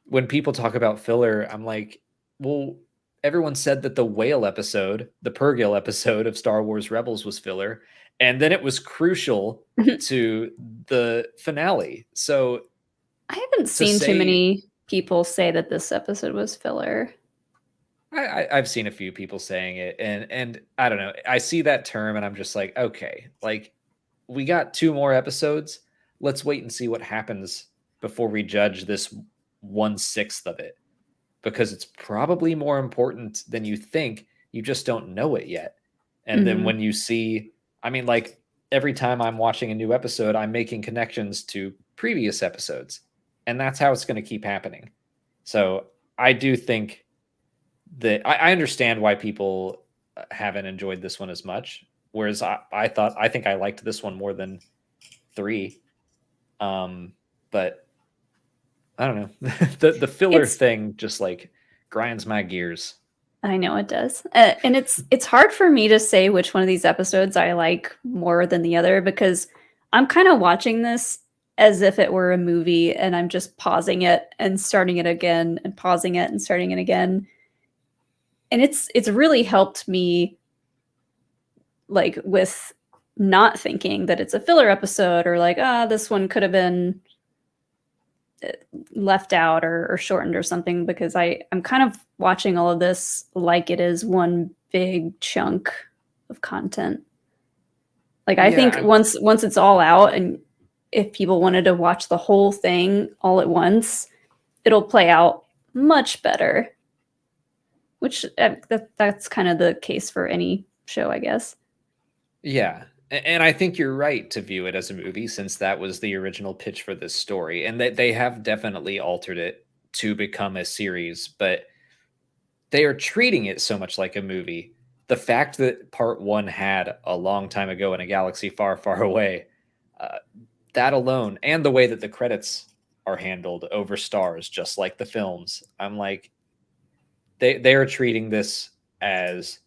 when people talk about filler, I'm like, well, everyone said that the whale episode, the Purrgil episode of Star Wars Rebels was filler, and then it was crucial to the finale. So I haven't seen too many people say that this episode was filler. I've seen a few people saying it, and I don't know. I see that term, and I'm just like, okay, like we got 2 more episodes. Let's wait and see what happens before we judge this 1/6 of it, because it's probably more important than you think. You just don't know it yet. And then when you see, I mean, like every time I'm watching a new episode, I'm making connections to previous episodes, and that's how it's going to keep happening. So I do think that I understand why people haven't enjoyed this one as much. Whereas I think I liked this one more than 3. But I don't know. the filler thing just like grinds my gears. I know it does. And it's hard for me to say which one of these episodes I like more than the other, because I'm kind of watching this as if it were a movie, and I'm just pausing it and starting it again and pausing it and starting it again. And it's really helped me, like, with not thinking that it's a filler episode, or like, this one could have been left out or shortened or something, because I'm kind of watching all of this like it is one big chunk of content. Like, I think once it's all out, and if people wanted to watch the whole thing all at once, it'll play out much better. Which that's kind of the case for any show, I guess. Yeah. And I think you're right to view it as a movie, since that was the original pitch for this story. And they have definitely altered it to become a series, but they are treating it so much like a movie. The fact that part 1 had a long time ago in a galaxy far, far away, that alone, and the way that the credits are handled over stars, just like the films, I'm like, they are treating this as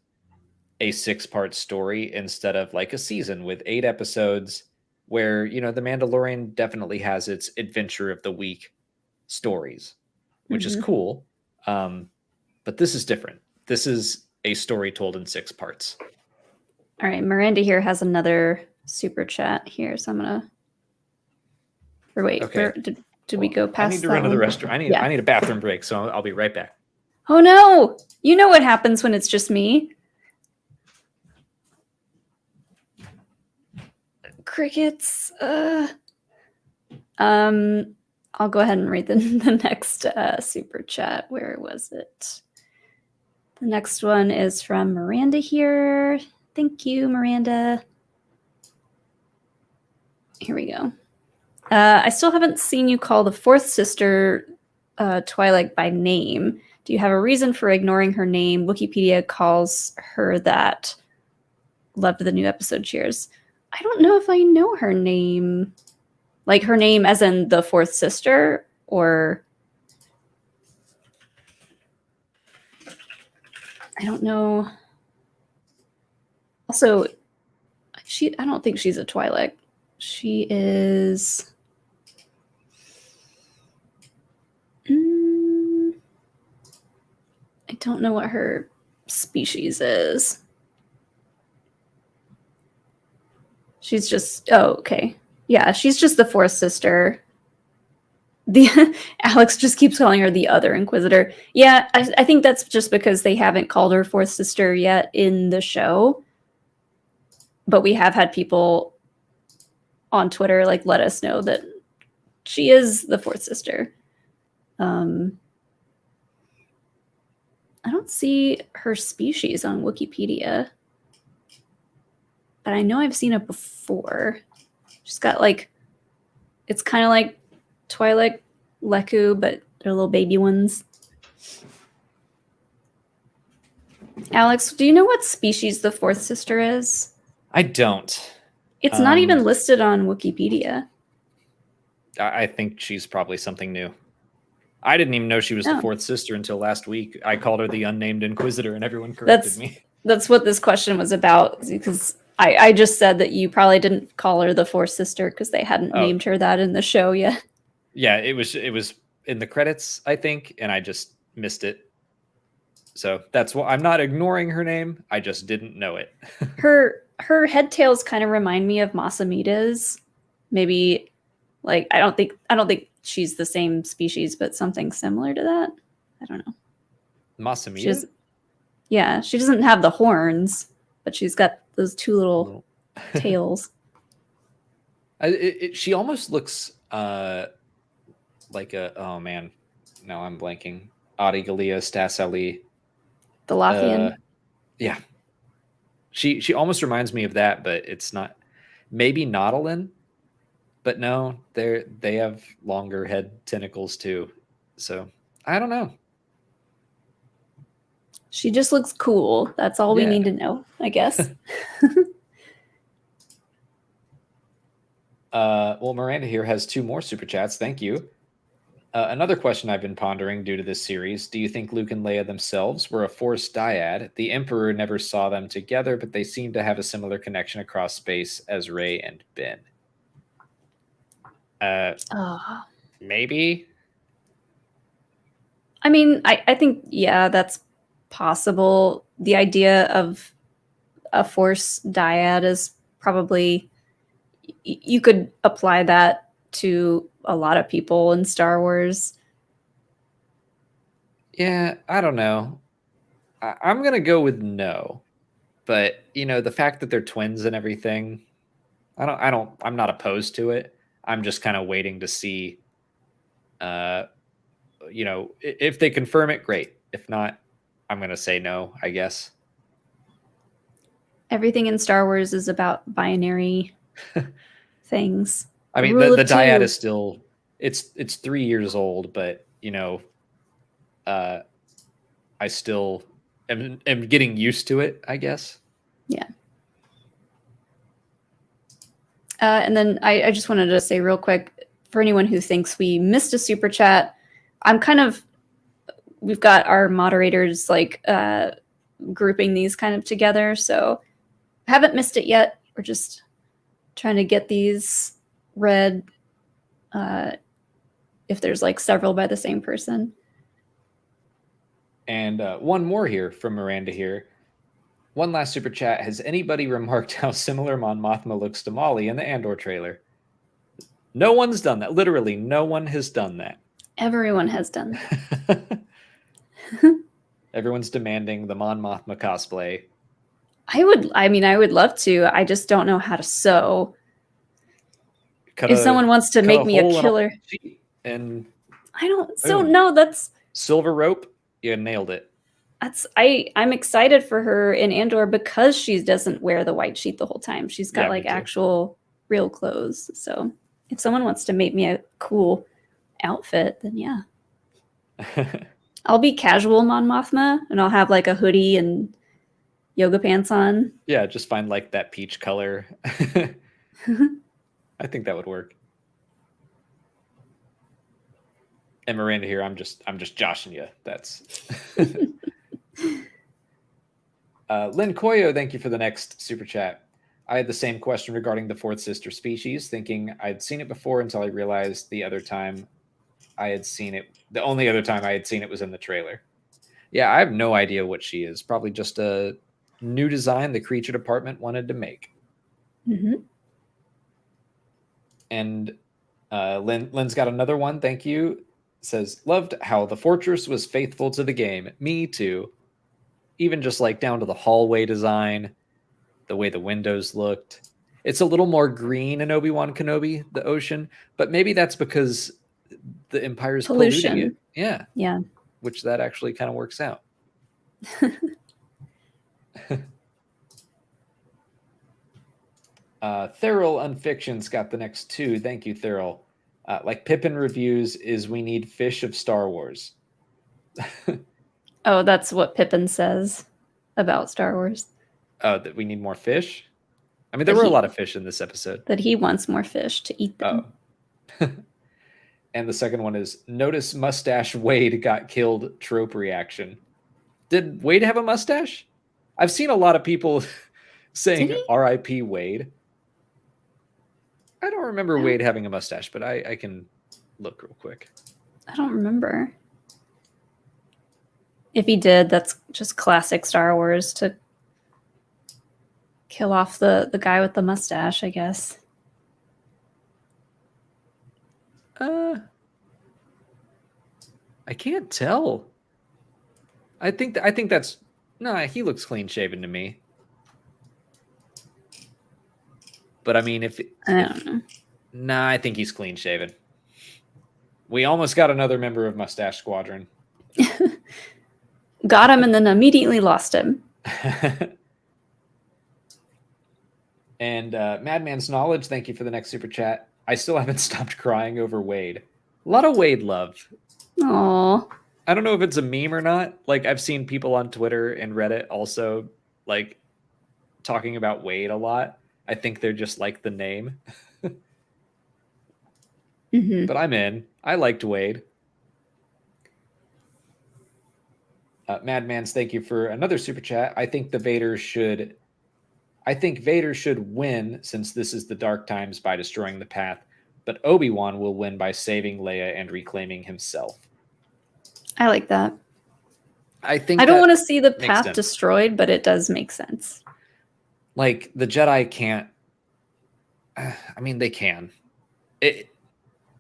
a 6-part story instead of like a season with 8 episodes, where, you know, The Mandalorian definitely has its adventure of the week stories, which is cool. But this is different. This is a story told in 6 parts. All right. Miranda here has another super chat here. So I'm going to, or wait, Okay. did we go past I need to that run to the one? restroom. I need a bathroom break, so I'll be right back. Oh no, you know what happens when it's just me. Crickets. I'll go ahead and read the next super chat. Where was it? The next one is from Miranda here. Thank you, Miranda. Here we go. I still haven't seen you call the 4th sister Twilight by name. Do you have a reason for ignoring her name? Wikipedia calls her that. Loved the new episode. Cheers. I don't know if I know her name. Like her name as in the 4th sister, or I don't know. Also, I don't think she's a Twi'lek. She is I don't know what her species is. She's just, oh, okay. Yeah, she's just the fourth sister. The Alex just keeps calling her the other Inquisitor. Yeah, I think that's just because they haven't called her fourth sister yet in the show. But we have had people on Twitter like let us know that she is the fourth sister. I don't see her species on Wikipedia, but I know I've seen it before. She's got like, it's kind of like Twi'lek Leku, but they're little baby ones. Alex, do you know what species the fourth sister is? I don't. It's not even listed on Wikipedia. I think she's probably something new. I didn't even know she was the fourth sister until last week. I called her the unnamed Inquisitor, and everyone corrected me. That's what this question was about, because I just said that you probably didn't call her the fourth sister because they hadn't named her that in the show yet. Yeah, it was in the credits, I think, and I just missed it. So that's why I'm not ignoring her name. I just didn't know it. Her head tails kind of remind me of Masamita's. Maybe like I don't think she's the same species, but something similar to that. I don't know. Masamita? Yeah, she doesn't have the horns, but she's got those two little tails. She almost looks like a, oh man, no, I'm blanking. Adigalia Stasali. The Lothian. Yeah. She almost reminds me of that, but it's not. Maybe Nautilin, but no, they have longer head tentacles too. So I don't know. She just looks cool. That's all we need to know, I guess. Well, Miranda here has 2 more super chats. Thank you. Another question I've been pondering due to this series. Do you think Luke and Leia themselves were a Force dyad? The Emperor never saw them together, but they seem to have a similar connection across space as Rey and Ben. Maybe? I mean, I think, yeah, that's possible. The idea of a Force dyad is probably, you could apply that to a lot of people in Star Wars. Yeah, I don't know. I'm going to go with no. But, the fact that they're twins and everything, I'm not opposed to it. I'm just kind of waiting to see, if they confirm it, great. If not, I'm going to say no, I guess. Everything in Star Wars is about binary things. I mean, the dyad is still, it's 3 years old, but, I still am getting used to it, I guess. Yeah. And then I just wanted to say real quick, for anyone who thinks we missed a super chat, we've got our moderators grouping these kind of together. So I haven't missed it yet. We're just trying to get these read if there's several by the same person. And one more here from Miranda here. One last super chat. Has anybody remarked how similar Mon Mothma looks to Molly in the Andor trailer? No one's done that. Literally, no one has done that. Everyone has done that. Everyone's demanding the Mon Mothma cosplay. I would love to. I just don't know how to sew. If someone wants to make me a killer, and I don't. So no, that's silver rope. You nailed it. I'm excited for her in Andor because she doesn't wear the white sheet the whole time. She's got actual real clothes. So if someone wants to make me a cool outfit, then yeah. I'll be casual Mon Mothma and I'll have a hoodie and yoga pants on. Yeah, just find that peach color. I think that would work. And Miranda here, I'm just joshing you. That's Lynn Koyo, thank you for the next super chat. I had the same question regarding the fourth sister species, thinking I'd seen it before until I realized the only other time I had seen it was in the trailer. Yeah, I have no idea what she is. Probably just a new design the creature department wanted to make. Mm-hmm. And Lynn's got another one. Thank you. Says, loved how the fortress was faithful to the game. Me too. Even just like down to the hallway design, the way the windows looked. It's a little more green in Obi-Wan Kenobi, the ocean, but maybe that's because the Empire's polluting it. Yeah. Yeah. Which that actually kind of works out. Thurl Unfiction's got the next two. Thank you, Thurl. Like Pippin reviews is we need fish of Star Wars. Oh, that's what Pippin says about Star Wars. Oh, that we need more fish? I mean, there were a lot of fish in this episode. That he wants more fish to eat them. Oh. And the second one is, notice mustache Wade got killed trope reaction. Did Wade have a mustache? I've seen a lot of people saying R.I.P. Wade. I don't remember Wade having a mustache, but I can look real quick. I don't remember. If he did, that's just classic Star Wars to kill off the guy with the mustache, I guess. I can't tell. I think that's he looks clean shaven to me. But I mean, I don't know. Nah, I think he's clean shaven. We almost got another member of Mustache Squadron. Got him and then immediately lost him. And Madman's Knowledge, thank you for the next super chat. I still haven't stopped crying over Wade. A lot of Wade love. Aww. I don't know if it's a meme or not. Like, I've seen people on Twitter and Reddit also, like, talking about Wade a lot. I think they're just like the name. Mm-hmm. But I'm in. I liked Wade. Madman's, thank you for another super chat. I think Vader should win since this is the dark times by destroying the path, but Obi-Wan will win by saving Leia and reclaiming himself. I like that. I don't want to see the path destroyed, but it does make sense. Like, the Jedi can't. I mean, they can.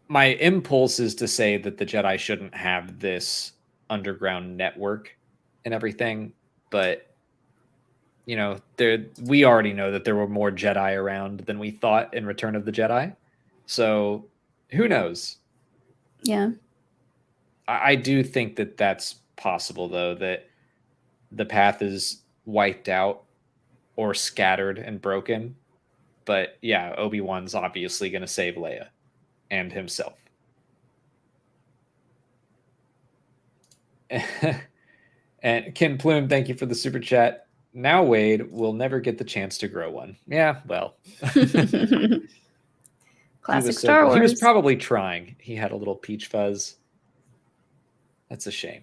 My impulse is to say that the Jedi shouldn't have this underground network and everything, but you know, we already know that there were more Jedi around than we thought in Return of the Jedi. So who knows? Yeah. I do think that that's possible, though, that the path is wiped out or scattered and broken. But yeah, Obi-Wan's obviously going to save Leia and himself. And Ken Plume, thank you for the super chat. Now Wade will never get the chance to grow one. Yeah, well. Classic Star Wars. He was probably trying. He had a little peach fuzz. That's a shame.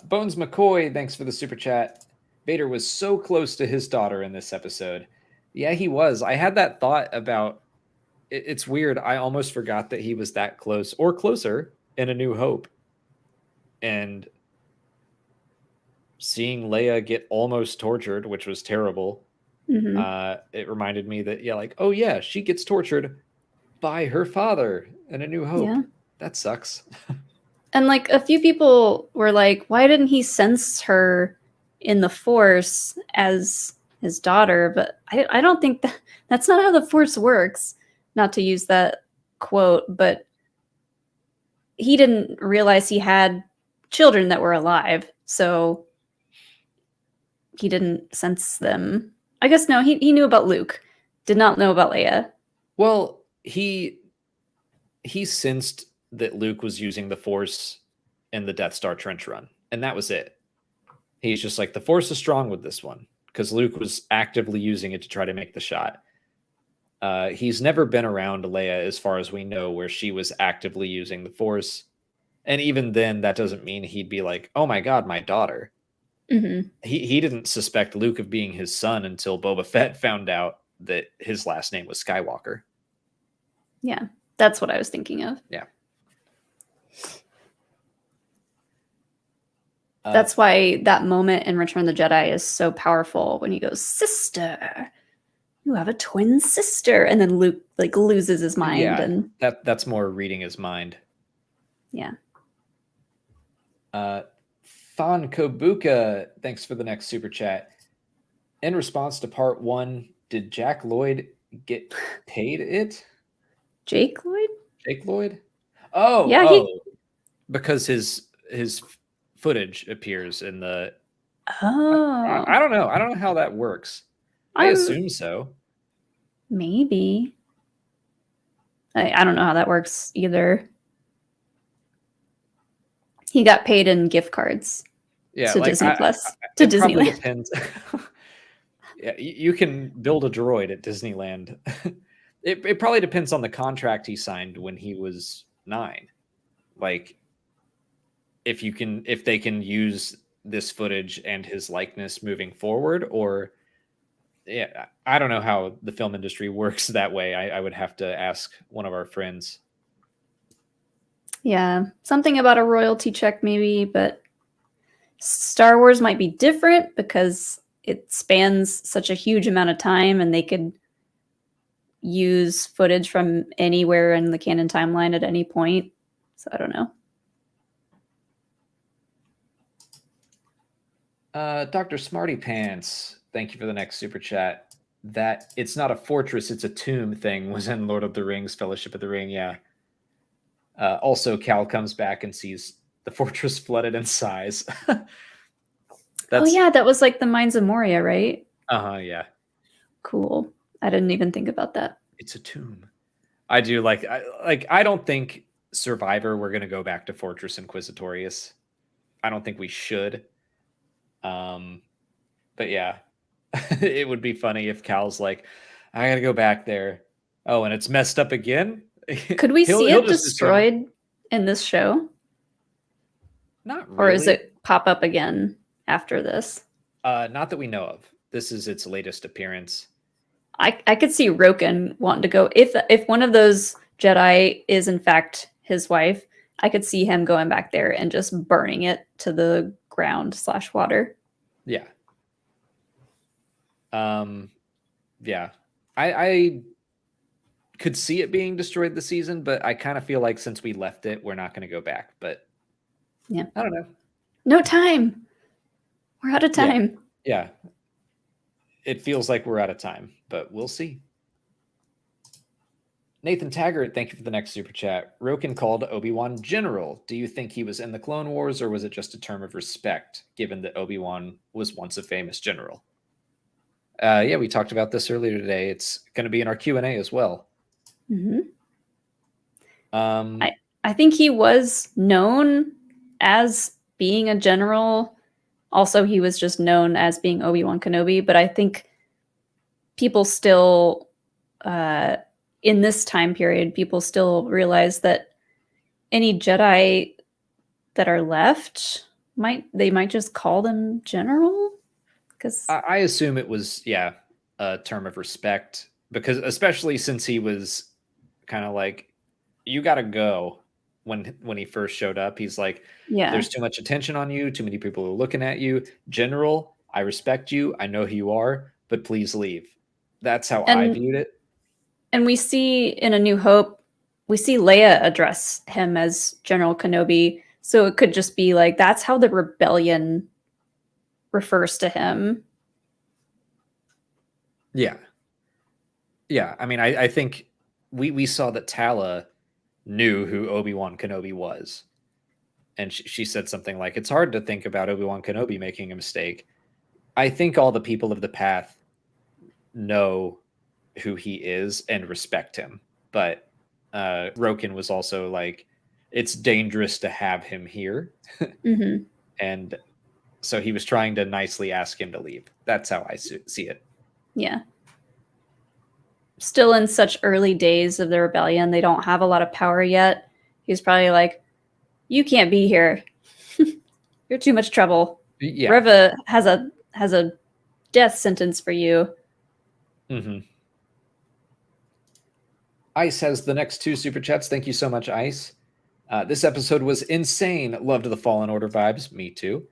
Bones McCoy, thanks for the super chat. Vader was so close to his daughter in this episode. Yeah, he was. I had that thought about it's weird. I almost forgot that he was that close or closer in A New Hope. And seeing Leia get almost tortured, which was terrible, it reminded me that, oh yeah, she gets tortured by her father in A New Hope. Yeah. That sucks. And like a few people were like, why didn't he sense her in the Force as his daughter? But I don't think that's not how the Force works. Not to use that quote, but he didn't realize he had children that were alive. So he didn't sense them. I guess no, he knew about Luke. Did not know about Leia. Well, he sensed that Luke was using the Force in the Death Star trench run, and that was it. He's just like, the Force is strong with this one, because Luke was actively using it to try to make the shot. He's never been around Leia, as far as we know, where she was actively using the Force. And even then, that doesn't mean he'd be like, oh my God, my daughter. Mm-hmm. He didn't suspect Luke of being his son until Boba Fett found out that his last name was Skywalker. Yeah, that's what I was thinking of. Yeah. That's why that moment in Return of the Jedi is so powerful when he goes, "Sister, you have a twin sister," and then Luke like loses his mind. Yeah, and that's more reading his mind. yeah. Thon Kobuka, thanks for the next super chat. In response to part 1, did Jack Lloyd get paid it? Jake Lloyd? Jake Lloyd? Oh, Yeah, because his footage appears in the. Oh, I don't know. I don't know how that works. I assume so. Maybe. I don't know how that works either. He got paid in gift cards. Yeah, to like, Disney Plus. To it probably Disneyland. depends. Yeah, you can build a droid at Disneyland. It probably depends on the contract he signed when he was 9. Like, if they can use this footage and his likeness moving forward, or yeah, I don't know how the film industry works that way. I would have to ask one of our friends. Yeah, something about a royalty check maybe, but Star Wars might be different because it spans such a huge amount of time and they could use footage from anywhere in the canon timeline at any point. So I don't know. Dr. Smarty Pants, thank you for the next super chat. That it's not a fortress, it's a tomb thing was in Lord of the Rings, Fellowship of the Ring. Yeah. Also, Cal comes back and sees the fortress flooded in size. Oh yeah, that was like the Mines of Moria, right? Yeah. Cool. I didn't even think about that. It's a tomb. I do I don't think Survivor we're gonna go back to Fortress Inquisitorius. I don't think we should. But yeah, it would be funny if Cal's like, I gotta go back there. Oh, and it's messed up again. Could we see it destroyed in this show? Not really. Or is it pop up again after this? Not that we know of. This is its latest appearance. I could see Roken wanting to go. If one of those Jedi is in fact his wife, I could see him going back there and just burning it to the ground / water. Yeah. Yeah. I could see it being destroyed this season, but I kind of feel like since we left it, we're not going to go back. But yeah, I don't know. No time. We're out of time. Yeah. It feels like we're out of time, but we'll see. Nathan Taggart, thank you for the next super chat. Roken called Obi-Wan General. Do you think he was in the Clone Wars, or was it just a term of respect, given that Obi-Wan was once a famous general? Yeah, we talked about this earlier today. It's going to be in our Q&A as well. Mm-hmm. I think he was known as being a general. Also, he was just known as being Obi-Wan Kenobi. But I think people still, in this time period, people still realize that any Jedi that are left might just call them general. Because I assume it was, a term of respect, because especially since he was kind of like, you got to go. When he first showed up, he's like, there's too much attention on you. Too many people are looking at you. General, I respect you. I know who you are, but please leave. That's how I viewed it. And we see in A New Hope, we see Leia address him as General Kenobi. So it could just be like, that's how the rebellion refers to him. Yeah. Yeah. I mean, I think we saw that Tala knew who Obi-Wan Kenobi was. And she said something like, it's hard to think about Obi-Wan Kenobi making a mistake. I think all the people of the path know who he is and respect him. But Roken was also like, it's dangerous to have him here. Mm-hmm. And so he was trying to nicely ask him to leave. That's how I see it. Yeah. Still in such early days of the rebellion, they don't have a lot of power yet. He's probably like, you can't be here. You're too much trouble. Yeah. Reva has a death sentence for you. Mm-hmm. Ice has the next 2 super chats. Thank you so much, Ice. This episode was insane. Loved the Fallen Order vibes. Me too.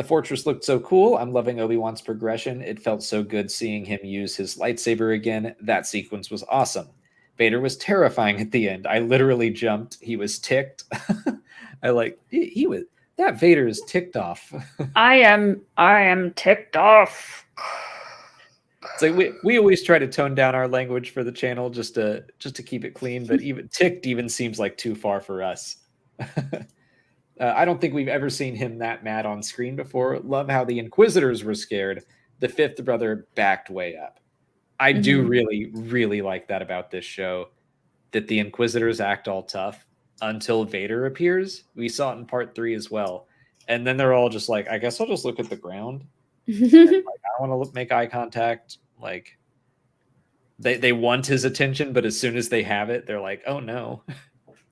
The fortress looked so cool. I'm loving Obi-Wan's progression. It felt so good seeing him use his lightsaber again. That sequence was awesome. Vader was terrifying at the end. I literally jumped. He was ticked. He was, that Vader is ticked off. I am ticked off. So we always try to tone down our language for the channel just to keep it clean, but even ticked even seems like too far for us. I don't think we've ever seen him that mad on screen before. Love how the Inquisitors were scared. The fifth brother backed way up. I do really, really like that about this show, that the Inquisitors act all tough until Vader appears. We saw it in part 3 as well. And then they're all just like, I guess I'll just look at the ground. And, like, I want to make eye contact. Like, they want his attention, but as soon as they have it, they're like, oh no.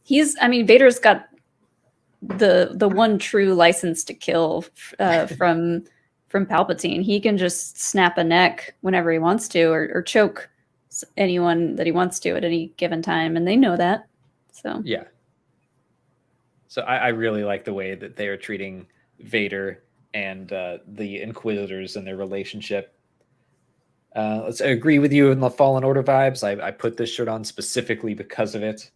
Vader's got the one true license to kill from Palpatine. He can just snap a neck whenever he wants to, or choke anyone that he wants to at any given time, and they know that. So yeah. So I really like the way that they are treating Vader and the Inquisitors and their relationship. I agree with you in the Fallen Order vibes. I put this shirt on specifically because of it.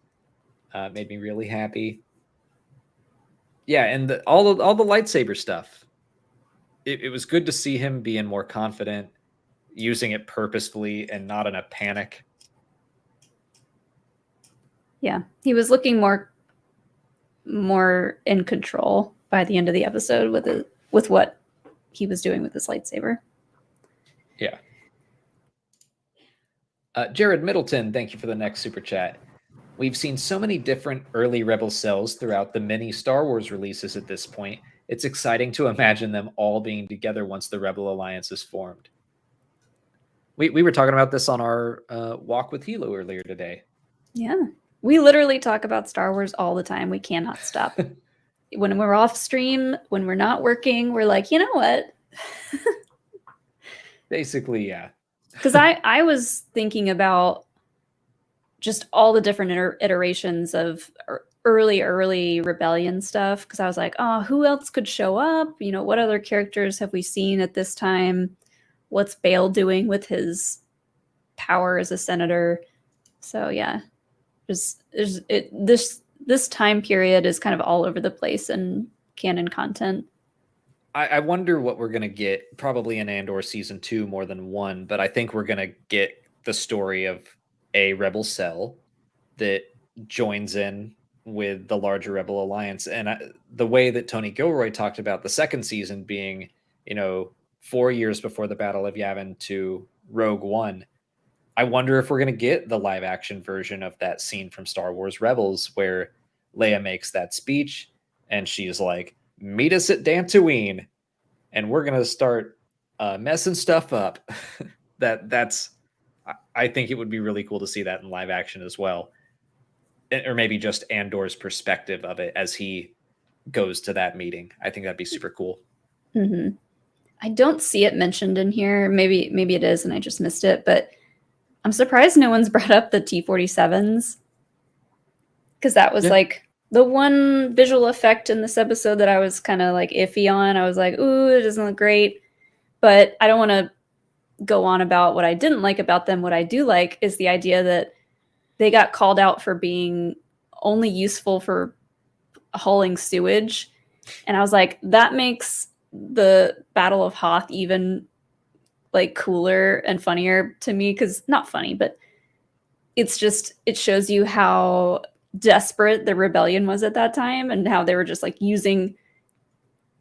It made me really happy. Yeah, and all the lightsaber stuff. It was good to see him being more confident, using it purposefully and not in a panic. Yeah, he was looking more in control by the end of the episode with what he was doing with his lightsaber. Yeah. Jared Middleton, thank you for the next super chat. We've seen so many different early Rebel cells throughout the many Star Wars releases at this point. It's exciting to imagine them all being together once the Rebel Alliance is formed. We were talking about this on our walk with Hilo earlier today. Yeah. We literally talk about Star Wars all the time. We cannot stop. When we're off stream, when we're not working, we're like, you know what? Basically, yeah. Because I was thinking about just all the different iterations of early rebellion stuff, because I was like, oh, who else could show up? You know, what other characters have we seen at this time? What's Bale doing with his power as a senator? So yeah, this time period is kind of all over the place in canon content. I wonder what we're going to get, probably in Andor season 2 more than one, but I think we're going to get the story of a rebel cell that joins in with the larger Rebel Alliance. And the way that Tony Gilroy talked about the second season being, 4 years before the Battle of Yavin to Rogue One, I wonder if we're going to get the live action version of that scene from Star Wars Rebels where Leia makes that speech and she's like, meet us at Dantooine and we're going to start messing stuff up. I think it would be really cool to see that in live action as well. Or maybe just Andor's perspective of it as he goes to that meeting. I think that'd be super cool. Mm-hmm. I don't see it mentioned in here. Maybe it is and I just missed it, but I'm surprised no one's brought up the T-47s, because that was like the one visual effect in this episode that I was kind of like iffy on. I was like, ooh, it doesn't look great, but I don't want to go on about what I didn't like about them. What I do like is the idea that they got called out for being only useful for hauling sewage. And I was like, that makes the Battle of Hoth even like cooler and funnier to me, because not funny, but it shows you how desperate the rebellion was at that time and how they were just like using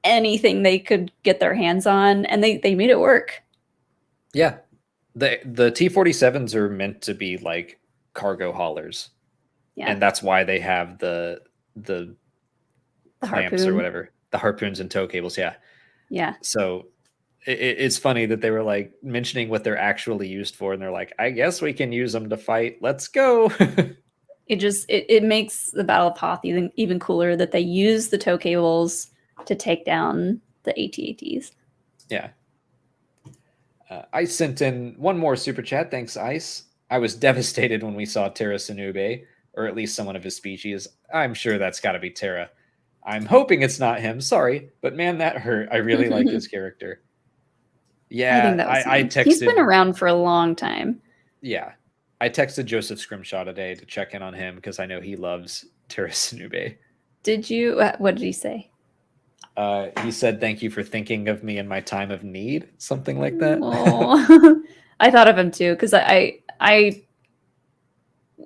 anything they could get their hands on, and they made it work. Yeah. The T-47s are meant to be like cargo haulers. Yeah. And that's why they have the clamps or whatever, the harpoons and tow cables. Yeah. Yeah. So it's funny that they were like mentioning what they're actually used for, and they're like, I guess we can use them to fight. Let's go. It makes the Battle of Hoth even cooler that they use the tow cables to take down the AT-ATs. Yeah. Ice sent in one more super chat. Thanks, Ice. I was devastated when we saw Terra Sinube, or at least someone of his species. I'm sure that's got to be Terra. I'm hoping it's not him. Sorry, but man, that hurt. I really like his character. Yeah, I think that was I him. texted. He's been around for a long time. Yeah, I texted Joseph Scrimshaw today to check in on him because I know he loves Terasinube. Did you? What did he say? He said, "Thank you for thinking of me in my time of need," something like that. Oh, I thought of him too because I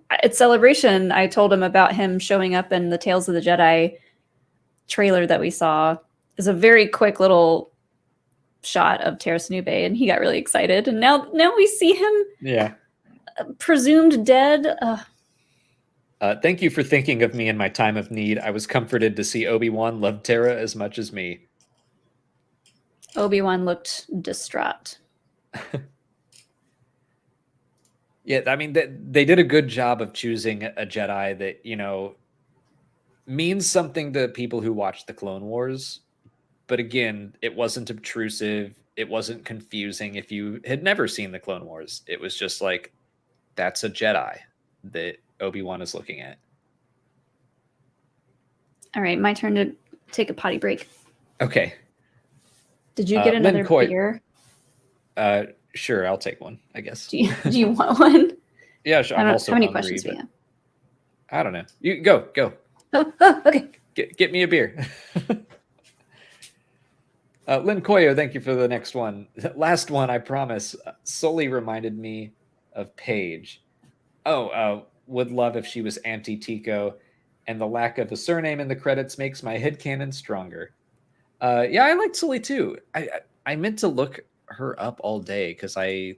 at Celebration I told him about him showing up in the Tales of the Jedi trailer that we saw. It's a very quick little shot of Terasinube, and he got really excited. And now we see him, Yeah. Presumed dead. Thank you for thinking of me in my time of need. I was comforted to see Obi-Wan love Tera as much as me. Obi-Wan looked distraught. Yeah, I mean, they did a good job of choosing a Jedi that, you know, means something to people who watch the Clone Wars. But again, it wasn't obtrusive. It wasn't confusing if you had never seen the Clone Wars. It was just like, that's a Jedi that Obi-Wan is looking at. All right, my turn to take a potty break. Okay. Did you get another beer? Sure, I'll take one, I guess. Do you want one? Yeah, sure. I'm also how many hungry, questions we have? I don't know. You go. Oh, okay. Get me a beer. Lynn Koyo, thank you for the next one. Last one, I promise, solely reminded me of Paige. Would love if she was Auntie Tico, and the lack of a surname in the credits makes my headcanon stronger. Yeah, I liked Sully too. I meant to look her up all day because I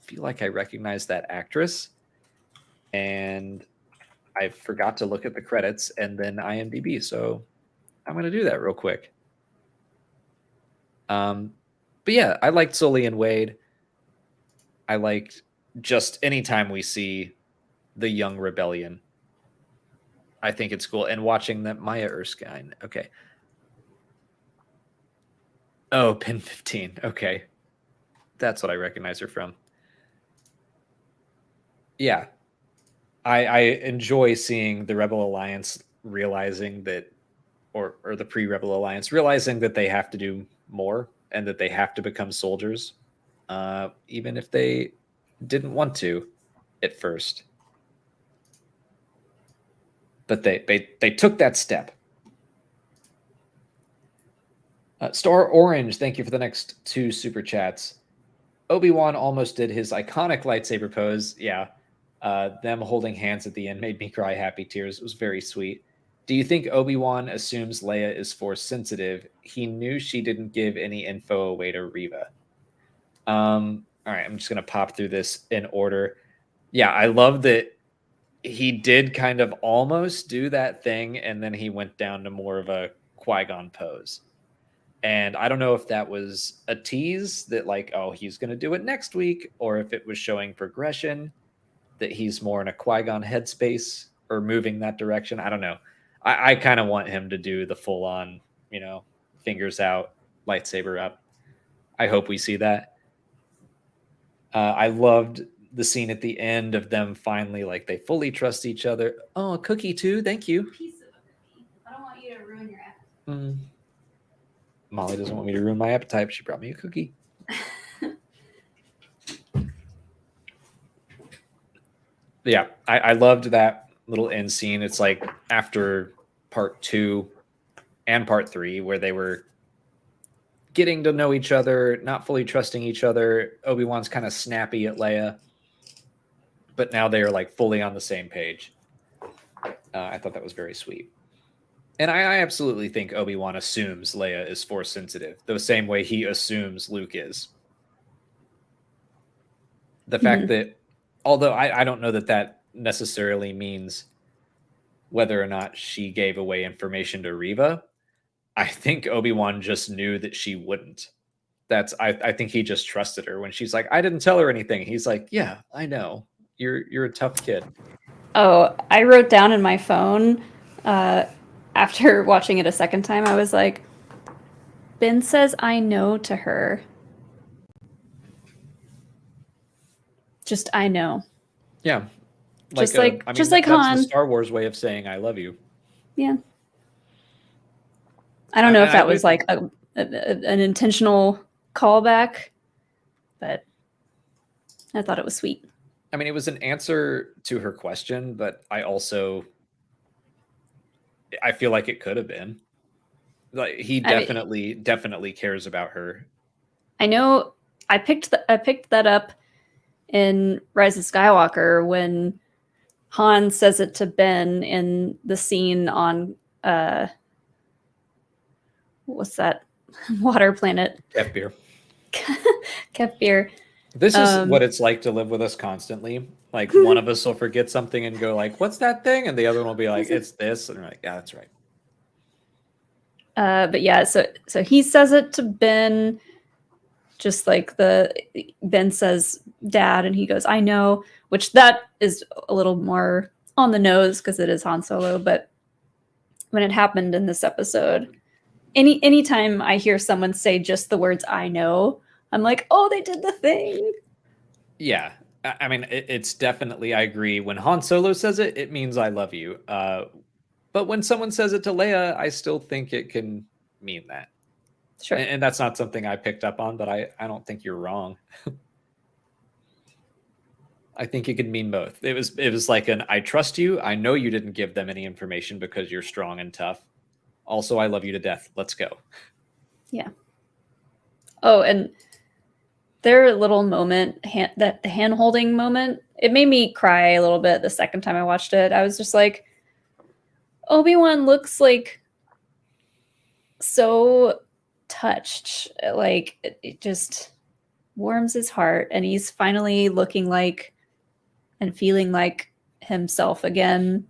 feel like I recognize that actress, and I forgot to look at the credits and then IMDb. So I'm going to do that real quick. But yeah, I liked Sully and Wade. I liked just anytime we see the young rebellion. I think it's cool. And watching that Maya Erskine. Okay. Oh, Pin 15. Okay. That's what I recognize her from. Yeah. I enjoy seeing the Rebel Alliance realizing that, or the pre-Rebel Alliance realizing that they have to do more and that they have to become soldiers, even if they didn't want to at first. But they took that step. Star Orange, thank you for the next 2 super chats. Obi-Wan almost did his iconic lightsaber pose. Yeah. Them holding hands at the end made me cry happy tears. It was very sweet. Do you think Obi-Wan assumes Leia is Force sensitive? He knew she didn't give any info away to Reva. All right, I'm just going to pop through this in order. Yeah, I love that he did kind of almost do that thing, and then he went down to more of a Qui-Gon pose. And I don't know if that was a tease that like, oh, he's going to do it next week, or if it was showing progression that he's more in a Qui-Gon headspace or moving that direction. I don't know. I kind of want him to do the full on, you know, fingers out, lightsaber up. I hope we see that. I loved the scene at the end of them finally, like, they fully trust each other. Oh, a cookie too. Thank you. Piece of a cookie. I don't want you to ruin your appetite. Molly doesn't want me to ruin my appetite, but she brought me a cookie. Yeah, I loved that little end scene. It's like after part 2 and part 3, where they were getting to know each other, not fully trusting each other. Obi-Wan's kind of snappy at Leia, but now they are like fully on the same page. I thought that was very sweet. And I absolutely think Obi-Wan assumes Leia is Force sensitive, the same way he assumes Luke is. The fact that, although I don't know that necessarily means whether or not she gave away information to Reva, I think Obi-Wan just knew that she wouldn't. I think he just trusted her when she's like, I didn't tell her anything. He's like, yeah, I know. You're a tough kid. Oh, I wrote down in my phone after watching it a second time, I was like, Ben says I know to her. Just I know. Yeah. Just like Han. That's the Star Wars way of saying I love you. Yeah. I don't know if that was like an intentional callback, but I thought it was sweet. I mean, it was an answer to her question, but I feel like it could have been. Like he definitely cares about her. I know I picked that up in Rise of Skywalker when Han says it to Ben in the scene on what's that water planet? Kef Kefir. This is what it's like to live with us constantly. Like one of us will forget something and go like, "What's that thing?" And the other one will be like, "It's this," and we're like, "Yeah, that's right." But yeah, so he says it to Ben, just like Ben says "Dad," and he goes, "I know," which that is a little more on the nose because it is Han Solo. But when it happened in this episode, anytime I hear someone say just the words "I know," I'm like, "Oh, they did the thing." Yeah, I mean, it's definitely. I agree. When Han Solo says it, it means "I love you." But when someone says it to Leia, I still think it can mean that. Sure. And that's not something I picked up on, but I don't think you're wrong. I think it could mean both. It was like an "I trust you. I know you didn't give them any information because you're strong and tough. Also, I love you to death. Let's go." Yeah. Oh, and their little moment, the hand-holding moment, it made me cry a little bit the second time I watched it. I was just like, Obi-Wan looks like so touched. Like it just warms his heart, and he's finally looking like and feeling like himself again.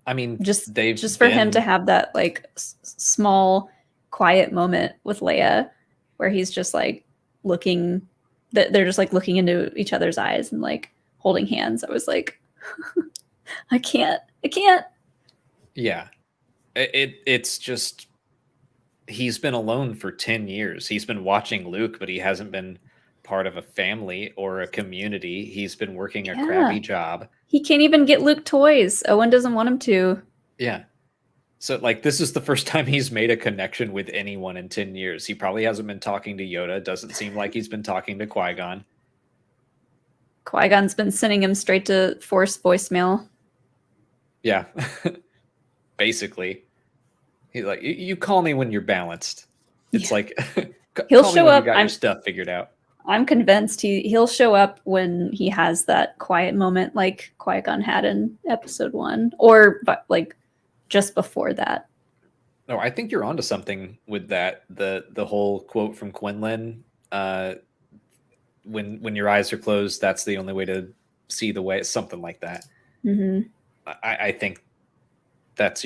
I mean, just for him to have that like small, quiet moment with Leia, where he's just like looking, that they're just like looking into each other's eyes and like holding hands. I was like, I can't. Yeah, it's just he's been alone for 10 years. He's been watching Luke, but he hasn't been part of a family or a community. He's been working a crappy job. He can't even get Luke toys. Owen doesn't want him to. Yeah. So like this is the first time he's made a connection with anyone in 10 years. He probably hasn't been talking to Yoda. Doesn't seem like he's been talking to Qui-Gon. Qui-Gon's been sending him straight to Force voicemail. Yeah. Basically. He's like, you call me when you're balanced. It's like he'll show up. You got your stuff figured out. I'm convinced he'll show up when he has that quiet moment like Qui-Gon had in episode 1, or like just before that. No, I think you're onto something with that. The whole quote from Quinlan, when your eyes are closed, that's the only way to see the way. Something like that. Mm-hmm. I think that's,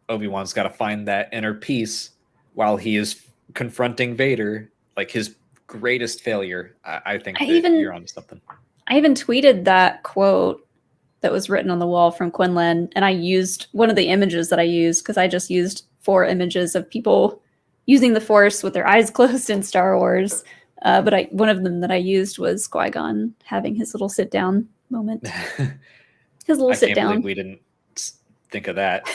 Obi-Wan's got to find that inner peace while he is confronting Vader, like his greatest failure. I think you're onto something. I even tweeted that quote that was written on the wall from Quinlan, and I used one of the images that I used because I just used 4 images of people using the Force with their eyes closed in Star Wars. But one of them that I used was Qui-Gon having his little sit down moment. His little sit down. We didn't think of that.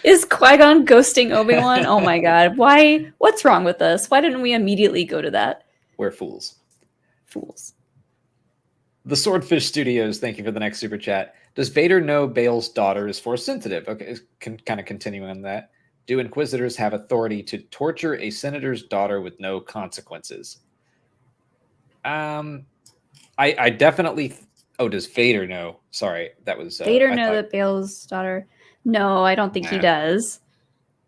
Is Qui-Gon ghosting Obi-Wan? Oh my god. Why? What's wrong with us? Why didn't we immediately go to that? We're fools. Fools. The Swordfish Studios, thank you for the next super chat. Does Vader know Bail's daughter is Force sensitive? Okay, kind of continuing on that. Do Inquisitors have authority to torture a senator's daughter with no consequences? I definitely... does Vader know? Sorry, that was... Vader know that Bail's daughter... No, I don't think he does.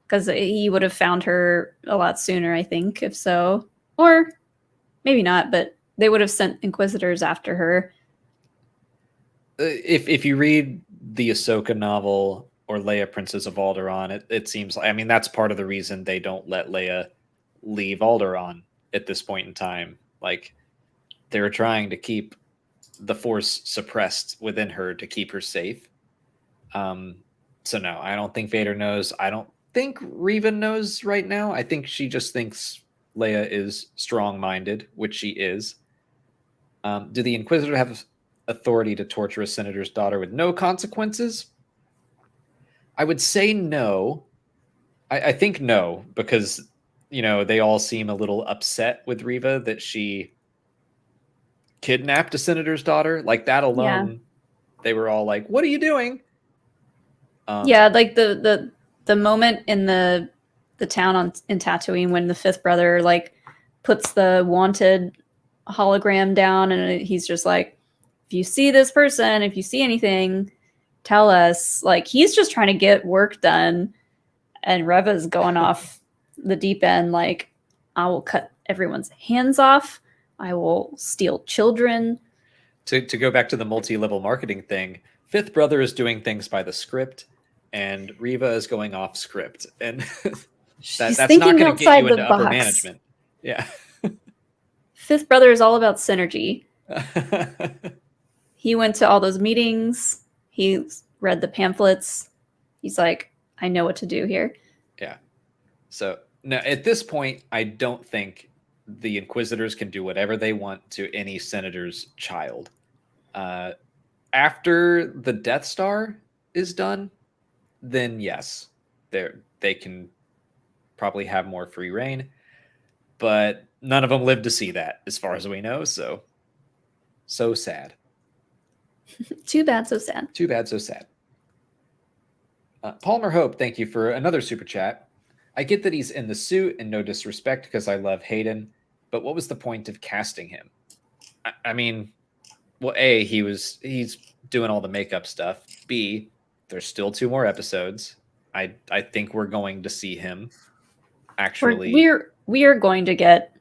Because he would have found her a lot sooner, I think, if so. Or maybe not, but they would have sent Inquisitors after her. If you read the Ahsoka novel or Leia, Princess of Alderaan, it seems like... I mean, that's part of the reason they don't let Leia leave Alderaan at this point in time. Like, they're trying to keep the Force suppressed within her to keep her safe. So no, I don't think Vader knows. I don't think Revan knows right now. I think she just thinks Leia is strong-minded, which she is. Do the Inquisitor have authority to torture a senator's daughter with no consequences? I would say no. I think no, because they all seem a little upset with Reva that she kidnapped a senator's daughter. Like that alone, they were all like, "What are you doing?" Yeah, like the moment in the town in Tatooine when the fifth brother like puts the wanted hologram down, and he's just like, "If you see this person, if you see anything, tell us." Like he's just trying to get work done, and Reva's going off the deep end. Like, I will cut everyone's hands off. I will steal children. To go back to the multi-level marketing thing, fifth brother is doing things by the script, and Reva is going off script, and that's not going to get you into upper management. Yeah. Fifth brother is all about synergy. He went to all those meetings. He read the pamphlets. He's like, I know what to do here. Yeah. So now at this point, I don't think the Inquisitors can do whatever they want to any senator's child. After the Death Star is done, then yes, they can probably have more free reign. But none of them lived to see that, as far as we know. So sad. Too bad, so sad. Too bad, so sad. Palmer Hope, thank you for another super chat. I get that he's in the suit, and no disrespect because I love Hayden, but what was the point of casting him? I mean, well, A, he's doing all the makeup stuff. B, there's still 2 more episodes. I think we're going to see him actually. We are going to get.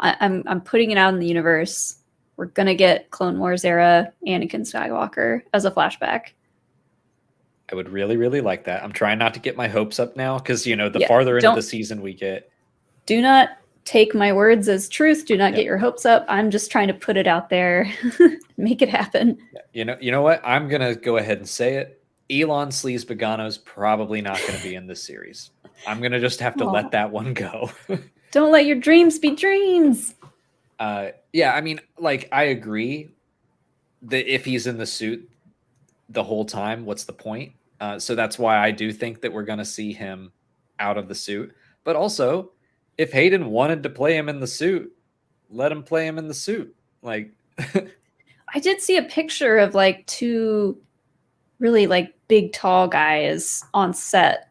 I'm putting it out in the universe. We're gonna get Clone Wars era Anakin Skywalker as a flashback. I would really, really like that. I'm trying not to get my hopes up now because the farther into the season we get. Do not take my words as truth. Do not get your hopes up. I'm just trying to put it out there, make it happen. You know what? I'm gonna go ahead and say it. Elon Sleaze Pagano's probably not going to be in this series. I'm gonna just have to let that one go. Don't let your dreams be dreams. Yeah, I mean, like, I agree that if he's in the suit the whole time, what's the point? So that's why I do think that we're going to see him out of the suit. But also, if Hayden wanted to play him in the suit, let him play him in the suit. Like, I did see a picture of like 2 really like big, tall guys on set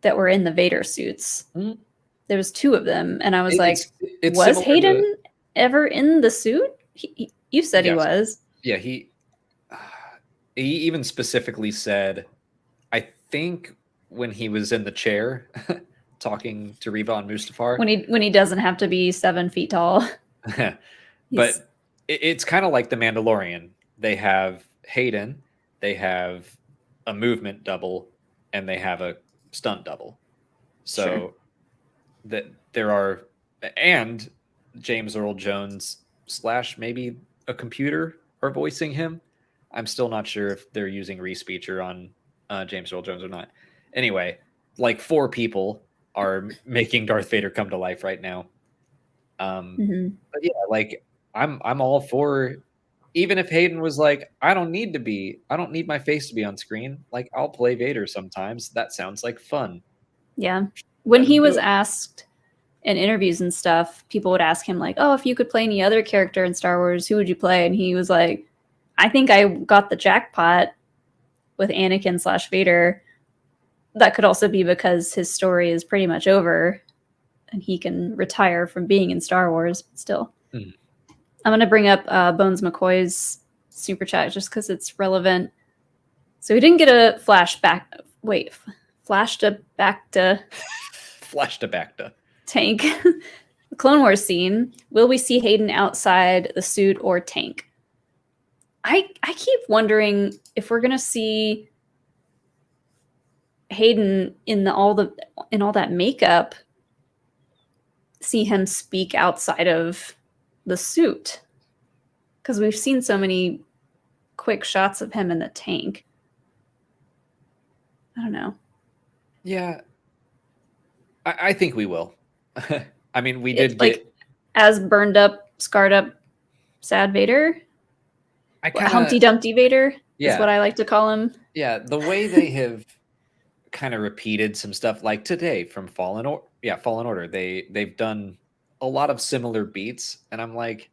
that were in the Vader suits. Mm-hmm. There was 2 of them, and I was it's was Hayden ever in the suit? You said he was. Yeah, he even specifically said, I think when he was in the chair talking to Reva on Mustafar. When he doesn't have to be 7 feet tall. But it's kind of like the Mandalorian. They have Hayden, they have a movement double, and they have a stunt double. So that there are, and James Earl Jones / maybe a computer are voicing him. I'm still not sure if they're using respeecher on James Earl Jones or not. Anyway, like 4 people are making Darth Vader come to life right now. But yeah, like I'm all for, even if Hayden was like, I don't need my face to be on screen. Like, I'll play Vader sometimes. That sounds like fun. Yeah. When he was asked in interviews and stuff, people would ask him like, oh, if you could play any other character in Star Wars, who would you play? And he was like, I think I got the jackpot with Anakin / Vader. That could also be because his story is pretty much over and he can retire from being in Star Wars, but still. I'm going to bring up Bones McCoy's super chat just because it's relevant. So he didn't get a flashback. Wait, flash to back to tank. The Clone Wars scene. Will we see Hayden outside the suit or tank? I keep wondering if we're gonna see Hayden in all that makeup, see him speak outside of the suit, because we've seen so many quick shots of him in the tank. I don't know. Yeah, I think we will. I mean, we did get as burned up, scarred up, sad Vader. Humpty Dumpty Vader. is what I like to call him. Yeah, the way they have kind of repeated some stuff like today from Fallen Order. They've done a lot of similar beats, and I'm like,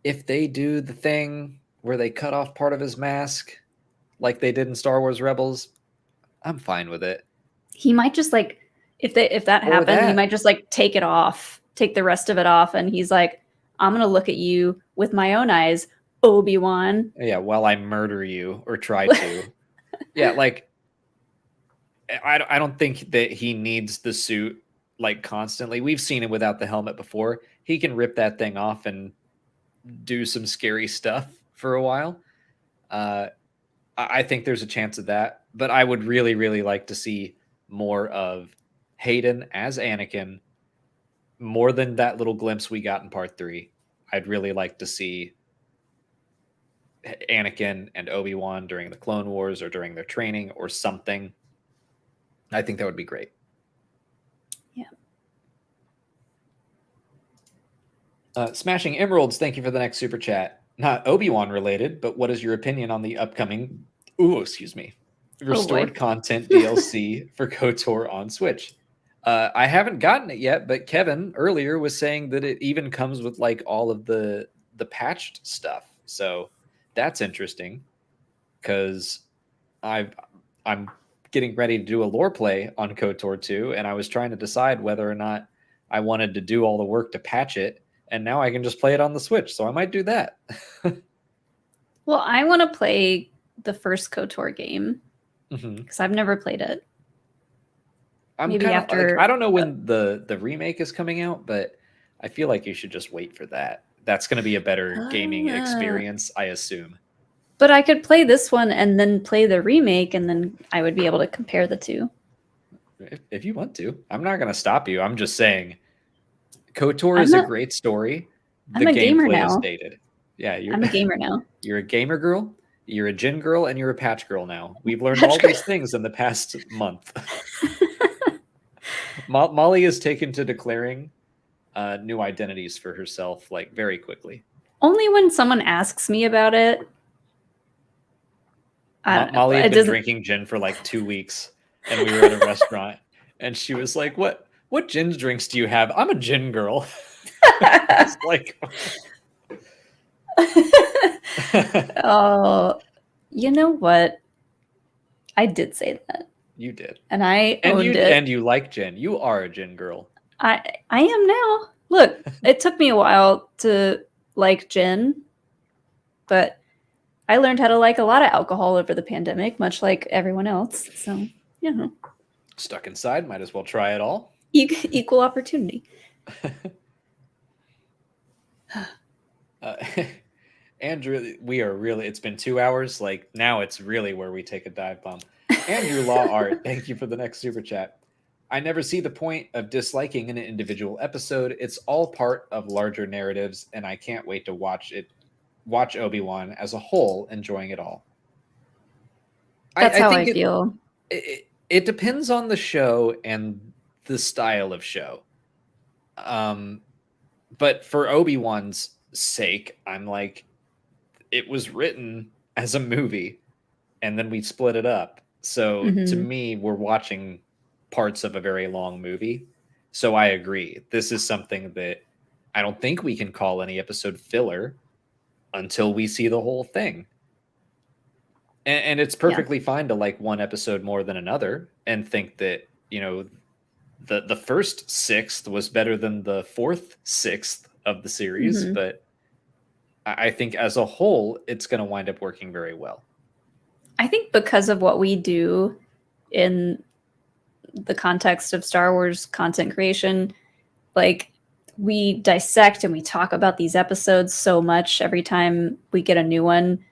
if they do the thing where they cut off part of his mask like they did in Star Wars Rebels, I'm fine with it. He might just like if that happened, he might just like take it off, take the rest of it off, and he's like, I'm gonna look at you with my own eyes, Obi-Wan. Yeah, while I murder you or try to. Yeah, like I don't think that he needs the suit like constantly. We've seen him without the helmet before. He can rip that thing off and do some scary stuff for a while. I think there's a chance of that, but I would really, really like to see more of Hayden as Anakin, more than that little glimpse we got in Part 3. I'd really like to see Anakin and Obi-Wan during the Clone Wars or during their training or something. I think that would be great. Yeah. Smashing Emeralds, thank you for the next super chat. Not Obi-Wan related, but what is your opinion on the upcoming restored content DLC for KOTOR on Switch? I haven't gotten it yet, but Kevin earlier was saying that it even comes with like all of the patched stuff. So that's interesting because I'm getting ready to do a lore play on KOTOR 2, and I was trying to decide whether or not I wanted to do all the work to patch it, and now I can just play it on the Switch, so I might do that. Well, I want to play the first KOTOR game because I've never played it. Maybe after I don't know when the remake is coming out, but I feel like you should just wait for that. That's going to be a better gaming experience, I assume. But I could play this one and then play the remake, and then I would be able to compare the two. If you want to. I'm not going to stop you. I'm just saying KOTOR is a great story. I'm a gamer now. Is dated. Yeah, I'm a gamer now. You're a gamer girl, you're a Jin girl, and you're a patch girl now. We've learned all these things in the past month. Molly is taken to declaring new identities for herself like very quickly. Only when someone asks me about it. Molly had been drinking gin for like 2 weeks, and we were at a restaurant, and she was like, "What gin drinks do you have?" I'm a gin girl. It's like, oh, you know what? I did say that. You did, and I owned it. And you like gin. You are a gin girl. I am now. Look, it took me a while to like gin, but I learned how to like a lot of alcohol over the pandemic, much like everyone else. So, you know. Stuck inside, might as well try it all. Equal opportunity. Andrew, it's been 2 hours. Like, now it's really where we take a dive bomb. Andrew Law Art, thank you for the next super chat. I never see the point of disliking an individual episode. It's all part of larger narratives, and I can't wait to watch Obi-Wan as a whole, enjoying it all. That's how I feel. It depends on the show and the style of show. But for Obi-Wan's sake, I'm like, it was written as a movie, and then we split it up. So to me, we're watching parts of a very long movie. So I agree. This is something that I don't think we can call any episode filler until we see the whole thing. And it's perfectly fine to like one episode more than another and think that, you know, the first sixth was better than the fourth sixth of the series. But I think as a whole, it's going to wind up working very well. I think because of what we do in the context of Star Wars content creation, like we dissect and we talk about these episodes so much every time we get a new one.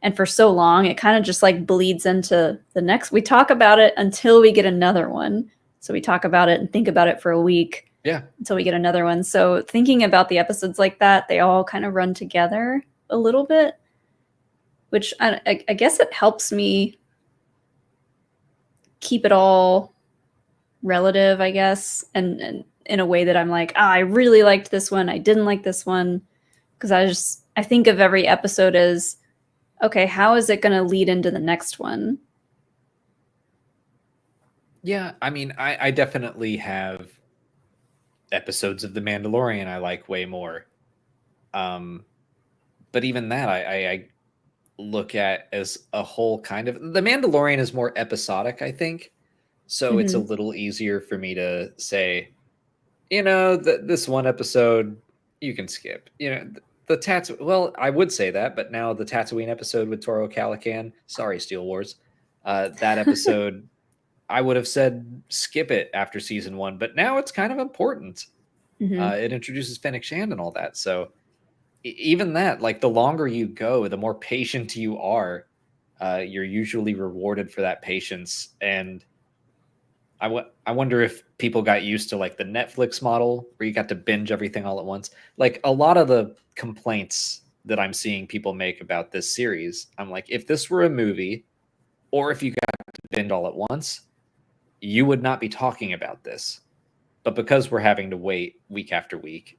And for so long, it kind of just like bleeds into the next. We talk about it until we get another one. So we talk about it and think about it for a week. Yeah. Until we get another one. So thinking about the episodes like that, they all kind of run together a little bit, which I guess it helps me keep it all relative, I guess. And in a way that I'm like, I really liked this one. I didn't like this one. Because I think of every episode as okay, how is it going to lead into the next one? Yeah, I mean, I definitely have episodes of The Mandalorian I like way more. But even that, I look at as a whole kind of. The Mandalorian is more episodic, I think. So it's a Mhm. little easier for me to say, this one episode you can skip. The Well, I would say that, but now the Tatooine episode with Toro Calican. Sorry, Steel Wars. That episode, I would have said skip it after season one, but now it's kind of important. Mhm. It introduces Fennec Shand and all that. So even that, like the longer you go, the more patient you are. You're usually rewarded for that patience. And I wonder if people got used to like the Netflix model where you got to binge everything all at once. Like a lot of the complaints that I'm seeing people make about this series, I'm like, if this were a movie or if you got to binge all at once, you would not be talking about this. But because we're having to wait week after week,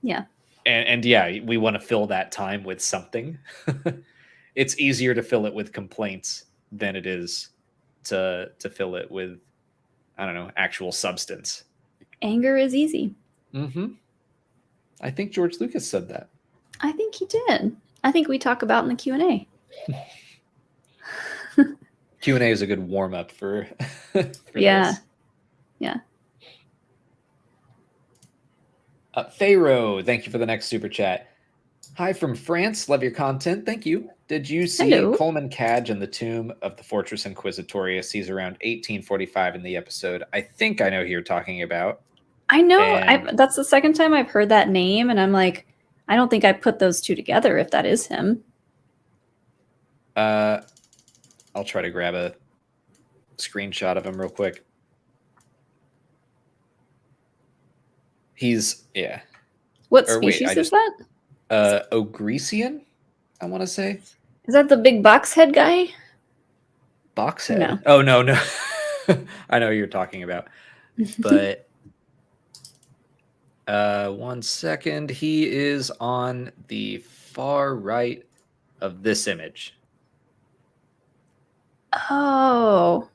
Yeah. and yeah, we want to fill that time with something. It's easier to fill it with complaints than it is to fill it with, I don't know, actual substance. Anger is easy. Mm-hmm. I think George Lucas said that. I think he did. I think we talk about in the Q&A. Q&A is a good warm up for Yeah. this. Yeah. Pharaoh, thank you for the next super chat. Hi from France. Love your content. Thank you. Did you see Hello. Coleman Cadge in the tomb of the Fortress Inquisitorius? He's around 1845 in the episode. I think I know who you're talking about. I know. And That's the second time I've heard that name, and I'm like, I don't think I put those two together if that is him. I'll try to grab a screenshot of him real quick. He's, yeah. What Or wait, species is that? Ogresian, I want to say. Is that the big box head guy? Boxhead. No. Oh, no. I know who you're talking about. But 1 second. He is on the far right of this image. Oh.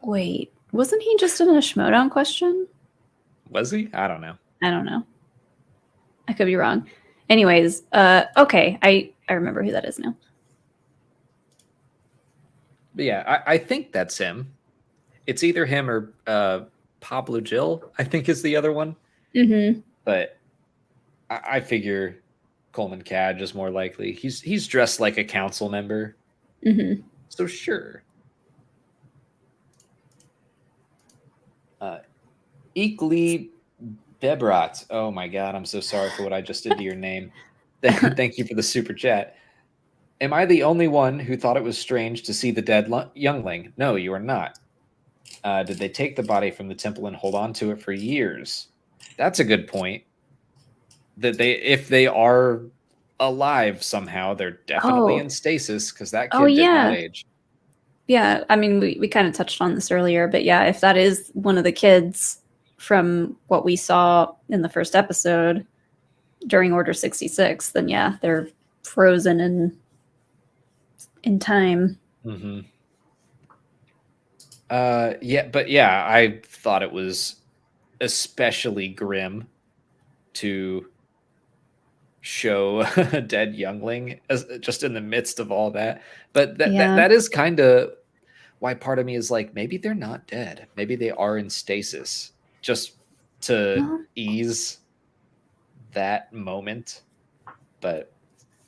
Wait. Wasn't he just in a Schmodown question? Was he? I don't know. I don't know. I could be wrong. Anyways, okay. I remember who that is now. But yeah, I think that's him. It's either him or Pablo Jill, I think is the other one. Mm-hmm. But I figure Coleman Cadge is more likely. He's dressed like a council member. Mm-hmm. So sure. Eekly Bebrat. Oh my god, I'm so sorry for what I just did to your name. Thank you for the super chat. Am I the only one who thought it was strange to see the dead youngling? No, you are not. Did they take the body from the temple and hold on to it for years? That's a good point. That if they are alive somehow, they're definitely in stasis because that kid did not age. Yeah, I mean, we kind of touched on this earlier, but yeah, if that is one of the kids from what we saw in the first episode during Order 66, then yeah, they're frozen in time. Mm-hmm. Yeah, I thought it was especially grim to show a dead youngling as just in the midst of all that. But that is kind of why part of me is like, maybe they're not dead. Maybe they are in stasis just to ease that moment. But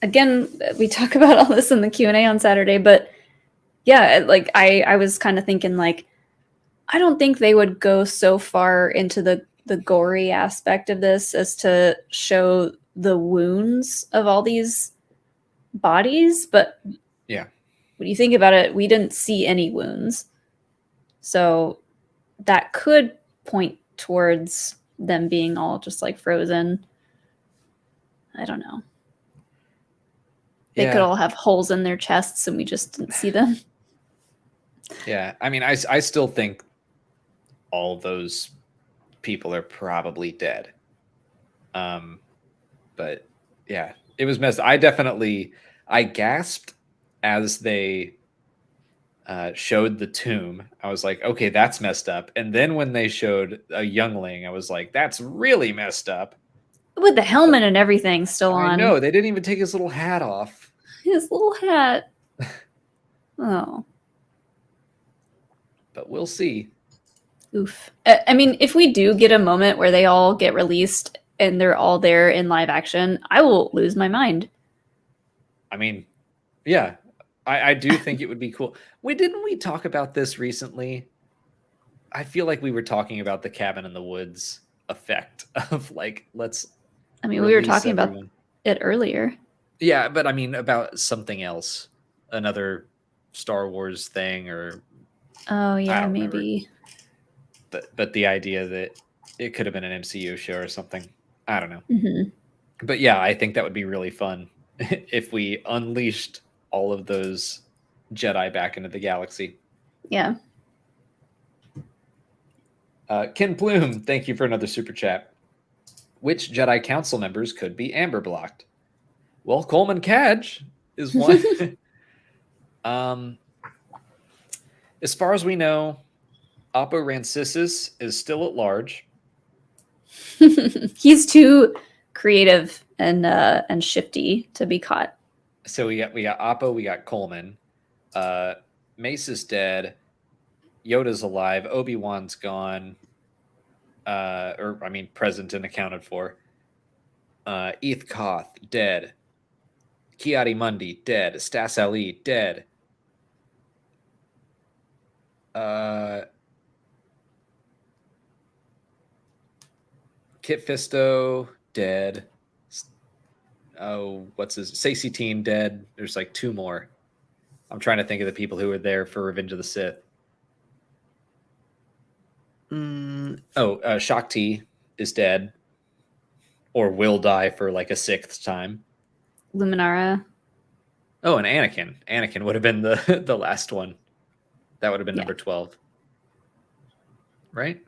again, we talk about all this in the Q&A on Saturday, but yeah, like I was kind of thinking like, I don't think they would go so far into the gory aspect of this as to show the wounds of all these bodies, but yeah, when you think about it, we didn't see any wounds. So that could point towards them being all just like frozen. I don't know. They could all have holes in their chests and we just didn't see them. Yeah, I mean, I still think all those people are probably dead. But yeah, It was messed. I gasped as they showed the tomb. I was like, okay, that's messed up. And then when they showed a youngling, I was like, that's really messed up. With the helmet and everything still on. I know, they didn't even take his little hat off. His little hat. Oh. But we'll see. Oof. I mean, if we do get a moment where they all get released and they're all there in live action, I will lose my mind. I mean, yeah, I do think it would be cool. Didn't we talk about this recently? I feel like we were talking about the cabin in the woods effect of like, let's. I mean, we were talking everyone. about it earlier. Yeah, but I mean about something else, another Star Wars thing, or oh yeah, maybe. But the idea that it could have been an MCU show or something, I don't know. Mm-hmm. But yeah, I think that would be really fun if we unleashed all of those Jedi back into the galaxy. Yeah. Ken Bloom, thank you for another super chat. Which Jedi Council members could be amber blocked? Well, Coleman Cadge is one. As far as we know, Oppo Rancisis is still at large. He's too creative and shifty to be caught. So we got Oppo, we got Coleman. Mace is dead. Yoda's alive. Obi-Wan's gone. Present and accounted for. Eth Koth, dead. Ki-Adi-Mundi, dead. Stas Ali, dead. Kit Fisto, dead. Oh, what's his? Sacy-Teen, dead. There's like 2 more. I'm trying to think of the people who were there for Revenge of the Sith. Shakti is dead. Or will die for like a 6th time. Luminara. Oh, and Anakin. Anakin would have been the last one. That would have been number 12. Right?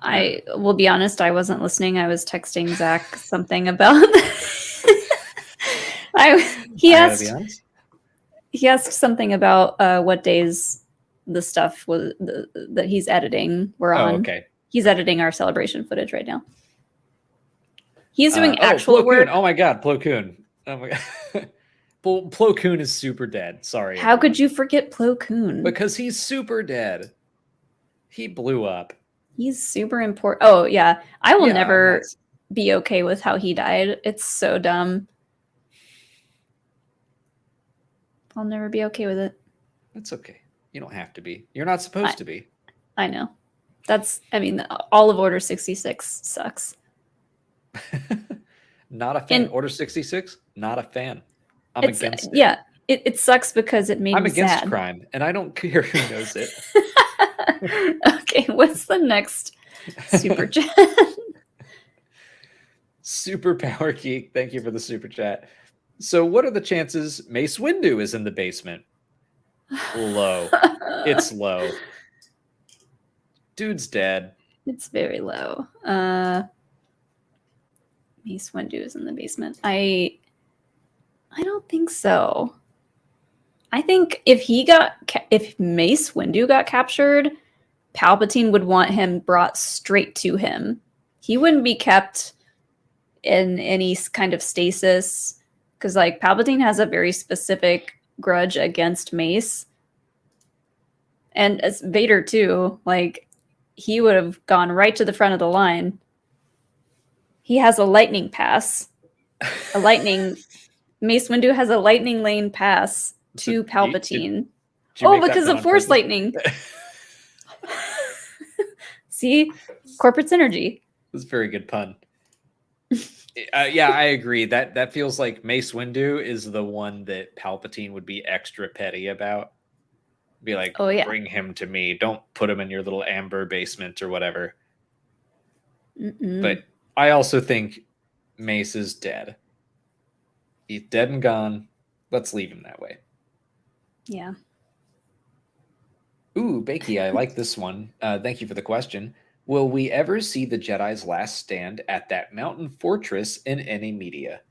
I will be honest, I wasn't listening. I was texting Zach something about he asked something about what days the stuff was that he's editing were on. Oh, okay. He's editing our celebration footage right now. He's doing actual Plo work. Koon. Oh my god, Plo Koon. Oh my god. Plo Koon is super dead. Sorry. How could you forget Plo Koon? Because he's super dead. He blew up. He's super important. Oh yeah, I will never be okay with how he died. It's so dumb. I'll never be okay with it. That's okay. You don't have to be. You're not supposed to be. I know. All of Order 66 sucks. Not a fan. Order 66? Not a fan. I'm against it. Yeah, it sucks because it made me sad. I'm against crime, and I don't care who knows it. Okay, what's the next super chat? Super Power Geek, thank you for the super chat. So what are the chances Mace Windu is in the basement? Low. It's low. Dude's dead. It's very low. Mace Windu is in the basement. I don't think so. I think if Mace Windu got captured, Palpatine would want him brought straight to him. He wouldn't be kept in any kind of stasis because like Palpatine has a very specific grudge against Mace. And as Vader too, like he would have gone right to the front of the line. He has a lightning pass. Mace Windu has a lightning lane pass to Palpatine. Because of Force lightning. See? Corporate synergy. That's a very good pun. Yeah, I agree. That feels like Mace Windu is the one that Palpatine would be extra petty about. Be like, oh, yeah. Bring him to me. Don't put him in your little amber basement or whatever. Mm-mm. But I also think Mace is dead. He's dead and gone. Let's leave him that way. Yeah. Ooh, Bakey, I like this one. Thank you for the question. Will we ever see the Jedi's last stand at that mountain fortress in any media?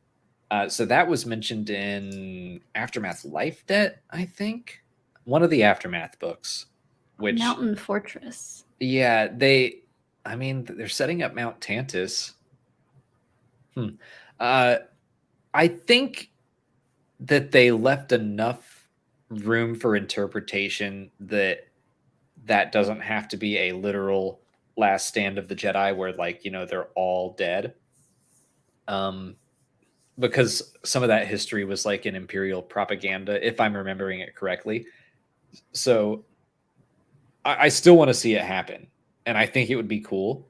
So that was mentioned in Aftermath Life Debt, I think. One of the Aftermath books. Which Mountain Fortress. yeah, I mean, they're setting up Mount Tantus. I think that they left enough room for interpretation that doesn't have to be a literal last stand of the Jedi where, like, they're all dead. Because some of that history was like in Imperial propaganda, if I'm remembering it correctly. So I still want to see it happen, and I think it would be cool.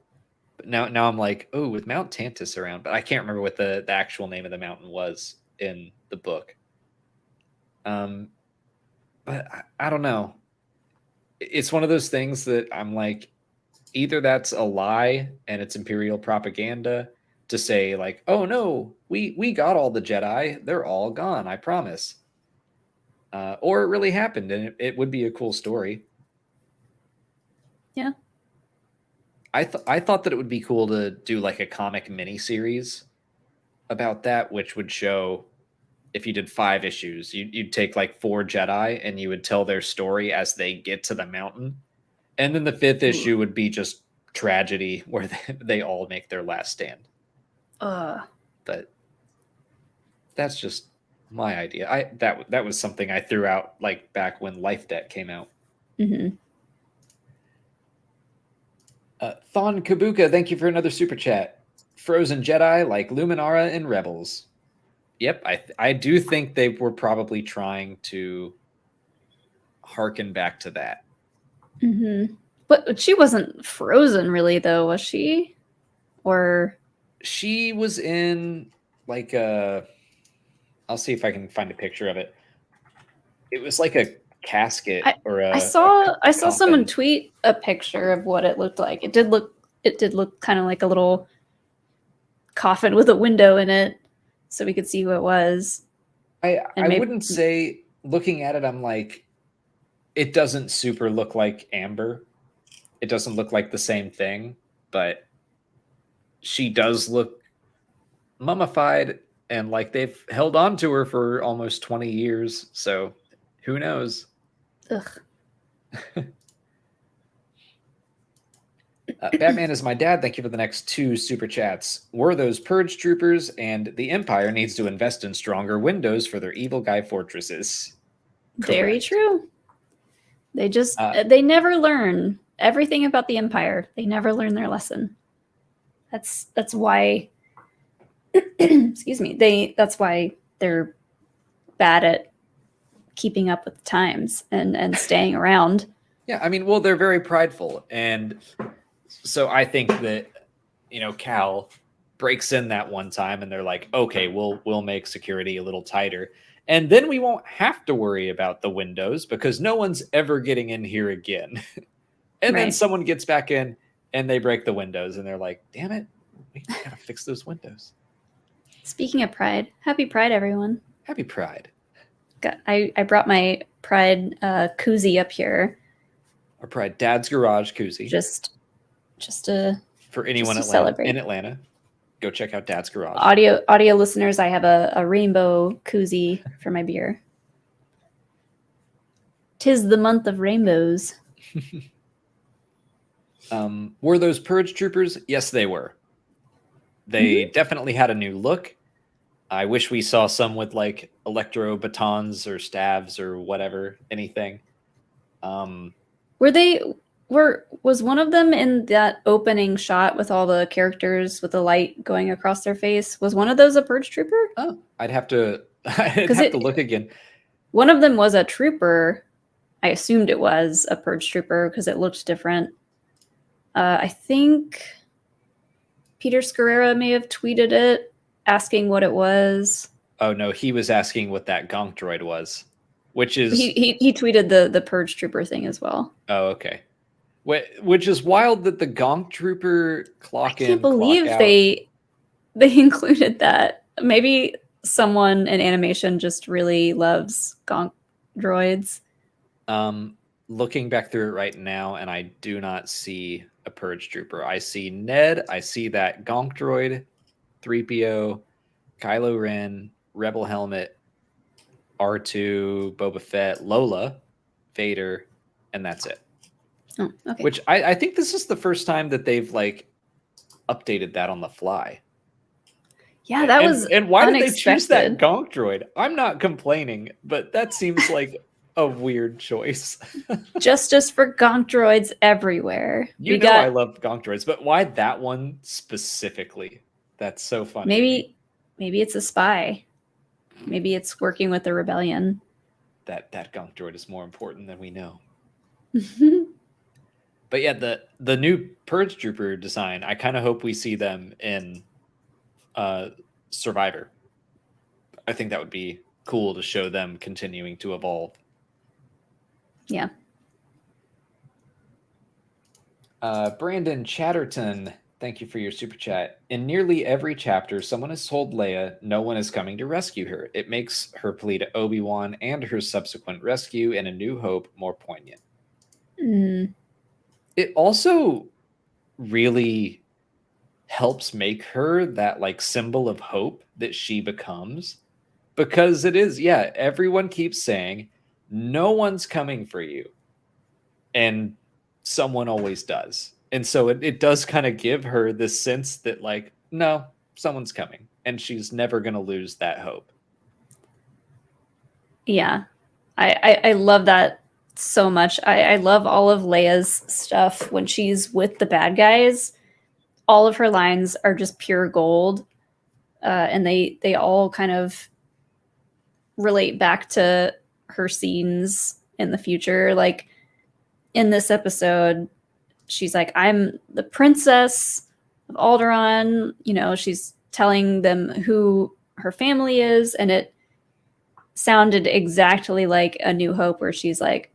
But now I'm like, oh, with Mount Tantus around, but I can't remember what the actual name of the mountain was in the book. But I don't know. It's one of those things that I'm like, either that's a lie and it's Imperial propaganda to say like, oh no, we got all the Jedi, they're all gone, I promise. Or it really happened, and it would be a cool story. Yeah. I thought that it would be cool to do like a comic miniseries about that, which would show, if you did 5 issues, you'd take like 4 Jedi and you would tell their story as they get to the mountain. And then the 5th issue would be just tragedy where they all make their last stand. But that's just my idea. That was something I threw out like back when Life Debt came out. Mm-hmm. Thon Kabuka, thank you for another super chat. Frozen Jedi like Luminara and Rebels. Yep, I do think they were probably trying to harken back to that. Mm-hmm. But she wasn't frozen, really, though, was she? Or she was in like I'll see if I can find a picture of it. It was like a casket I saw someone tweet a picture of what it looked like. It did look kind of like a little coffin with a window in it, so we could see who it was. I wouldn't say, looking at it, I'm like, it doesn't super look like Amber. It doesn't look like the same thing, but she does look mummified, and like they've held on to her for almost 20 years. So who knows? Ugh. Batman is my dad. Thank you for the next 2 super chats. Were those purge troopers, and the Empire needs to invest in stronger windows for their evil guy fortresses. Very Correct. true. They just they never learn everything about the Empire. They never learn their lesson. That's why excuse me. That's why they're bad at keeping up with the times and staying around. Yeah, I mean, well, they're very prideful, and so I think that Cal breaks in that one time, and they're like, okay, we'll make security a little tighter, and then we won't have to worry about the windows because no one's ever getting in here again. And then someone gets back in and they break the windows, and they're like, damn it, we gotta fix those windows. Speaking of Pride, happy Pride, everyone. Happy Pride. I brought my Pride koozie up here. Our Pride Dad's Garage koozie. Just for anyone in Atlanta, go check out Dad's Garage. Audio listeners, I have a rainbow koozie for my beer. 'Tis the month of rainbows. Were those purge troopers? Yes, they were. They definitely had a new look. I wish we saw some with like electro batons or staves or whatever, anything. Was one of them in that opening shot with all the characters with the light going across their face? Was one of those a purge trooper? Oh, I'd have to look again. One of them was a trooper. I assumed it was a purge trooper because it looked different. I think Peter Scarrera may have tweeted it, asking what it was. Oh no, he was asking what that gonk droid was, which is he tweeted the purge trooper thing as well. Oh, okay. Which is wild that the gonk trooper clock in. I can't believe they included that. Maybe someone in animation just really loves gonk droids. Looking back through it right now, and I do not see a Purge Trooper. I see Ned. I see that Gonk droid, 3PO, Kylo Ren, Rebel Helmet, R2, Boba Fett, Lola, Vader, and that's it. Oh, okay. Which I think this is the first time that they've like updated that on the fly. Yeah, that was and why did they choose that unexpected. Gonk droid? I'm not complaining, but that seems like a weird choice. Just for gonk droids everywhere. You know I love Gonk droids, but why that one specifically? That's so funny. to me. Maybe it's a spy. Maybe it's working with the rebellion. That Gonk droid is more important than we know. But yeah, the new Purge Trooper design, I kind of hope we see them in Survivor. I think that would be cool to show them continuing to evolve. Yeah. Brandon Chatterton, thank you for your super chat. In nearly every chapter, someone has told Leia no one is coming to rescue her. It makes her plea to Obi-Wan and her subsequent rescue in A New Hope more poignant. Mm. It also really helps make her that like symbol of hope that she becomes, because it is, yeah, everyone keeps saying no one's coming for you, and someone always does. And so it does kind of give her this sense that like, no, someone's coming, and she's never going to lose that hope. Yeah. I love that so much. I love all of Leia's stuff when she's with the bad guys. All of her lines are just pure gold. And they all kind of relate back to her scenes in the future. Like in this episode, she's like, I'm the princess of Alderaan. You know, she's telling them who her family is, and it sounded exactly like A New Hope, where she's like,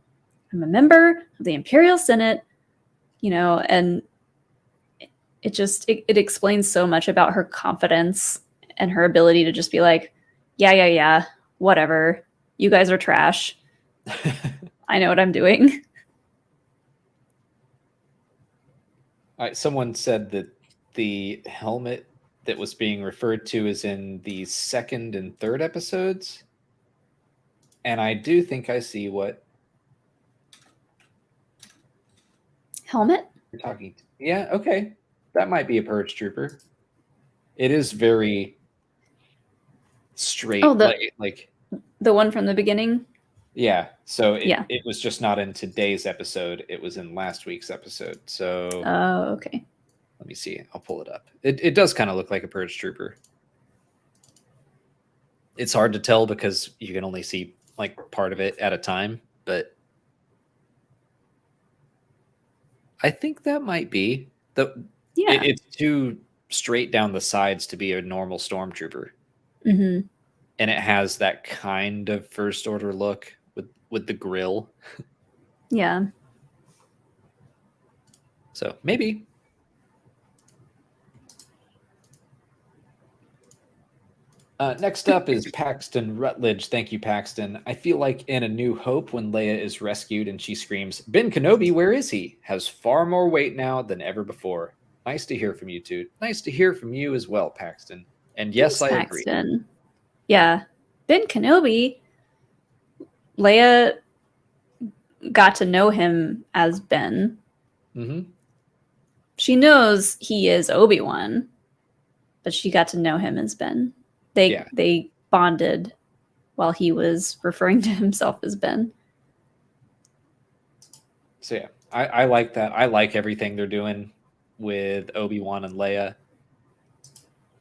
I'm a member of the Imperial Senate, you know, and it explains so much about her confidence and her ability to just be like, yeah, whatever. You guys are trash. I know what I'm doing. All right, someone said that the helmet that was being referred to is in the second and third episodes. And I do think I see what Helmet? you're talking to. Yeah, okay. That might be a Purge Trooper. It is very straight. Oh, like the one from the beginning? yeah. So Yeah. it was just not in today's episode. It was in last week's episode. So Oh, okay. let me see. I'll pull it up. It does kind of look like a Purge Trooper. It's hard to tell because you can only see like part of it at a time, but I think that might be Yeah. it's too straight down the sides to be a normal stormtrooper, Mm-hmm. and it has that kind of first order look with the grill. Yeah. So maybe. Next up is Paxton Rutledge. Thank you, Paxton. I feel like in A New Hope, when Leia is rescued and she screams, Ben Kenobi, where is he? Has far more weight now than ever before. Nice to hear from you, too. Nice to hear from you as well, Paxton. And yes, Thanks, I agree. Paxton. Yeah. Ben Kenobi, Leia got to know him as Ben. Mm-hmm. She knows he is Obi-Wan, but she got to know him as Ben. They bonded while he was referring to himself as Ben. So yeah, I like that. I like everything they're doing with Obi-Wan and Leia.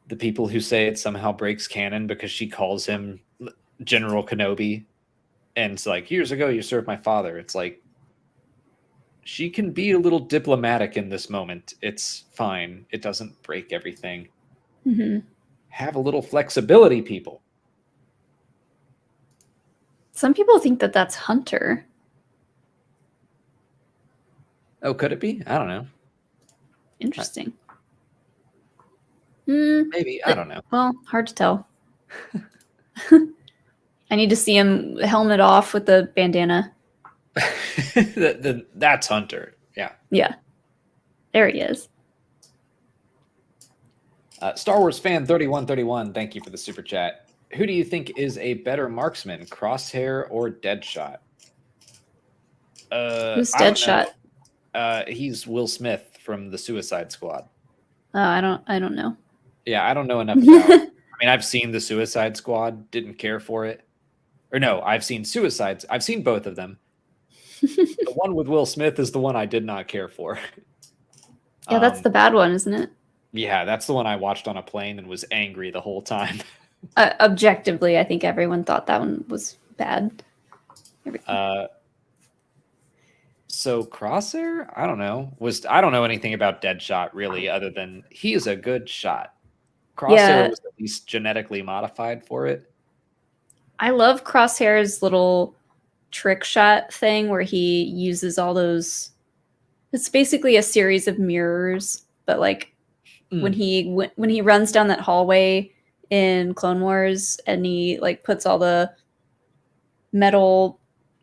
The people who say it somehow breaks canon because she calls him General Kenobi, and it's like, years ago you served my father. It's like, she can be a little diplomatic in this moment. It's fine. It doesn't break everything. Mm-hmm. Have a little flexibility, people. Some people think that that's Hunter. Oh, could it be? I don't know. Interesting. Maybe. I don't know. Well, hard to tell. I need to see him helmet off with the bandana. That's Hunter. Yeah. Yeah. There he is. Star Wars fan 3131, thank you for the super chat. Who do you think is a better marksman, Crosshair or Deadshot? Who's I don't Deadshot? know. He's Will Smith from the Suicide Squad. Oh, I don't know. Yeah, I don't know enough about it. I mean, I've seen the Suicide Squad, didn't care for it. Or no, I've seen Suicides. I've seen both of them. The one with Will Smith is the one I did not care for. Yeah, that's the bad one, isn't it? Yeah, that's the one I watched on a plane and was angry the whole time. Objectively, I think everyone thought that one was bad. So Crosshair, I don't know. I don't know anything about Deadshot really, other than he is a good shot. Crosshair was at least genetically modified for it. I love Crosshair's little trick shot thing where he uses all those. It's basically a series of mirrors, but like when he runs down that hallway in Clone Wars and he like puts all the metal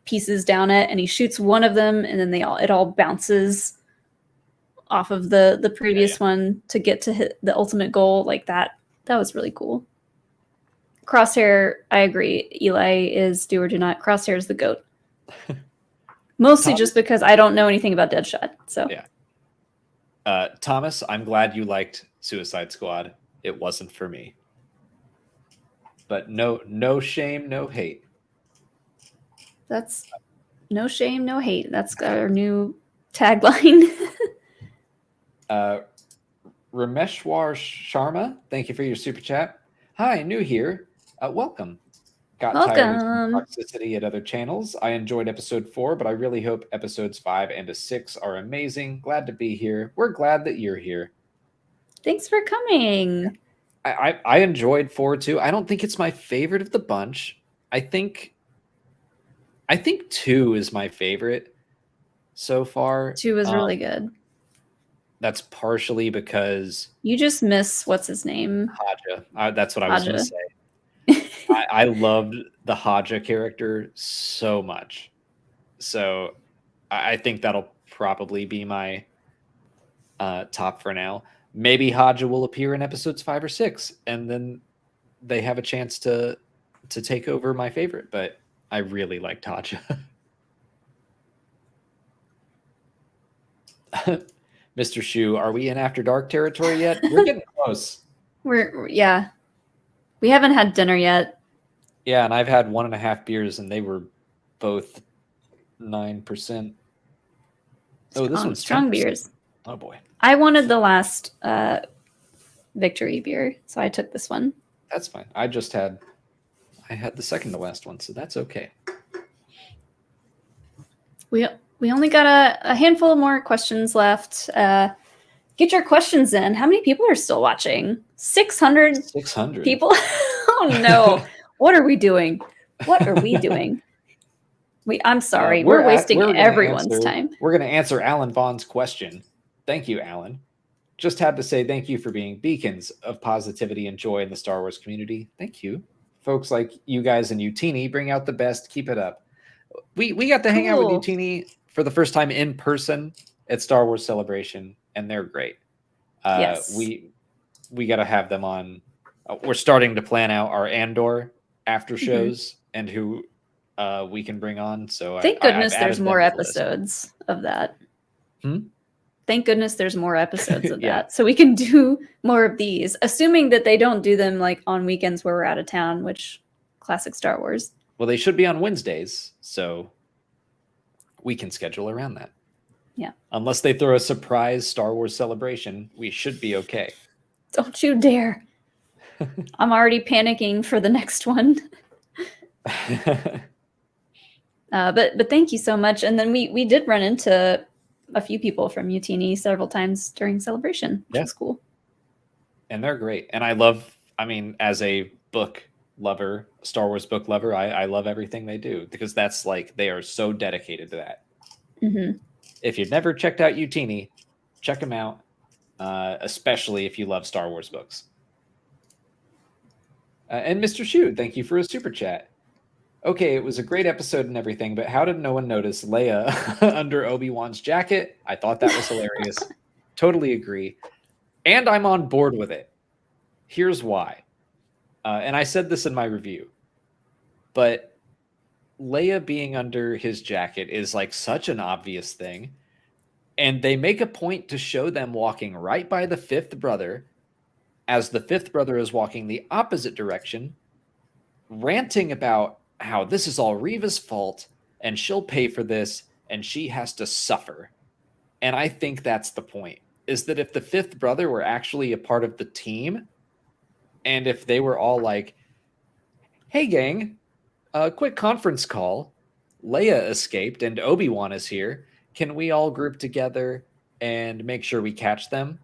pieces down it and he shoots one of them and then it all bounces off of the previous one to get to hit the ultimate goal. Like that was really cool. Crosshair, I agree. Eli is do or do not. Crosshair is the GOAT. Mostly just because I don't know anything about Deadshot. So yeah. Thomas, I'm glad you liked Suicide Squad. It wasn't for me. But no shame, no hate. That's no shame, no hate. That's our new tagline. Rameshwar Sharma, thank you for your super chat. Hi, new here. Welcome. Got tired of some toxicity at other channels. I enjoyed episode 4, but I really hope episodes 5 and 6 are amazing. Glad to be here. We're glad that you're here. Thanks for coming. I enjoyed 4 too. I don't think it's my favorite of the bunch. I think 2 is my favorite so far. 2 is really good. That's partially because you just miss what's his name? Haja. That's what I was going to say. I loved the Haja character so much. So I think that'll probably be my top for now. Maybe Haja will appear in episodes 5 or 6, and then they have a chance to take over my favorite. But I really liked Haja. Mr. Shu, are we in After Dark territory yet? We're getting close. We haven't had dinner yet. Yeah, and I've had 1.5 beers, and they were both 9%. Oh, this one's strong 10%. Beers. Oh boy, I wanted the last victory beer, so I took this one. That's fine. I had the second to last one, so that's okay. We only got a handful of more questions left. Get your questions in. How many people are still watching? 600 people? Oh no. What are we doing? What are we doing? I'm sorry. We're wasting everyone's time. We're going to answer Alan Vaughn's question. Thank you, Alan. Just had to say thank you for being beacons of positivity and joy in the Star Wars community. Thank you. Folks like you guys and Utini bring out the best. Keep it up. We got to hang out with Utini for the first time in person at Star Wars Celebration, and they're great. Yes. We got to have them on. We're starting to plan out our Andor after shows and who we can bring on. So thank goodness there's more episodes of that. Thank goodness there's more episodes of that. So we can do more of these, assuming that they don't do them like on weekends where we're out of town, which classic Star Wars. Well, they should be on Wednesdays, so we can schedule around that. Yeah. Unless they throw a surprise Star Wars Celebration, we should be okay. Don't you dare. I'm already panicking for the next one. But thank you so much. And then we did run into a few people from Utini several times during Celebration, which was cool. And they're great. And as a book lover, Star Wars book lover, I love everything they do because that's like they are so dedicated to that. Mm-hmm. If you've never checked out Utini, check them out, especially if you love Star Wars books. And Mr. Shu, thank you for a super chat. Okay, it was a great episode and everything, but how did no one notice Leia under Obi-Wan's jacket? I thought that was hilarious. Totally agree. And I'm on board with it. Here's why. And I said this in my review, but Leia being under his jacket is like such an obvious thing. And they make a point to show them walking right by the fifth brother as the fifth brother is walking the opposite direction, ranting about how this is all Reva's fault and she'll pay for this and she has to suffer. And I think that's the point, is that if the fifth brother were actually a part of the team, and if they were all like, hey gang, a quick conference call, Leia escaped and Obi-Wan is here, can we all group together and make sure we catch them?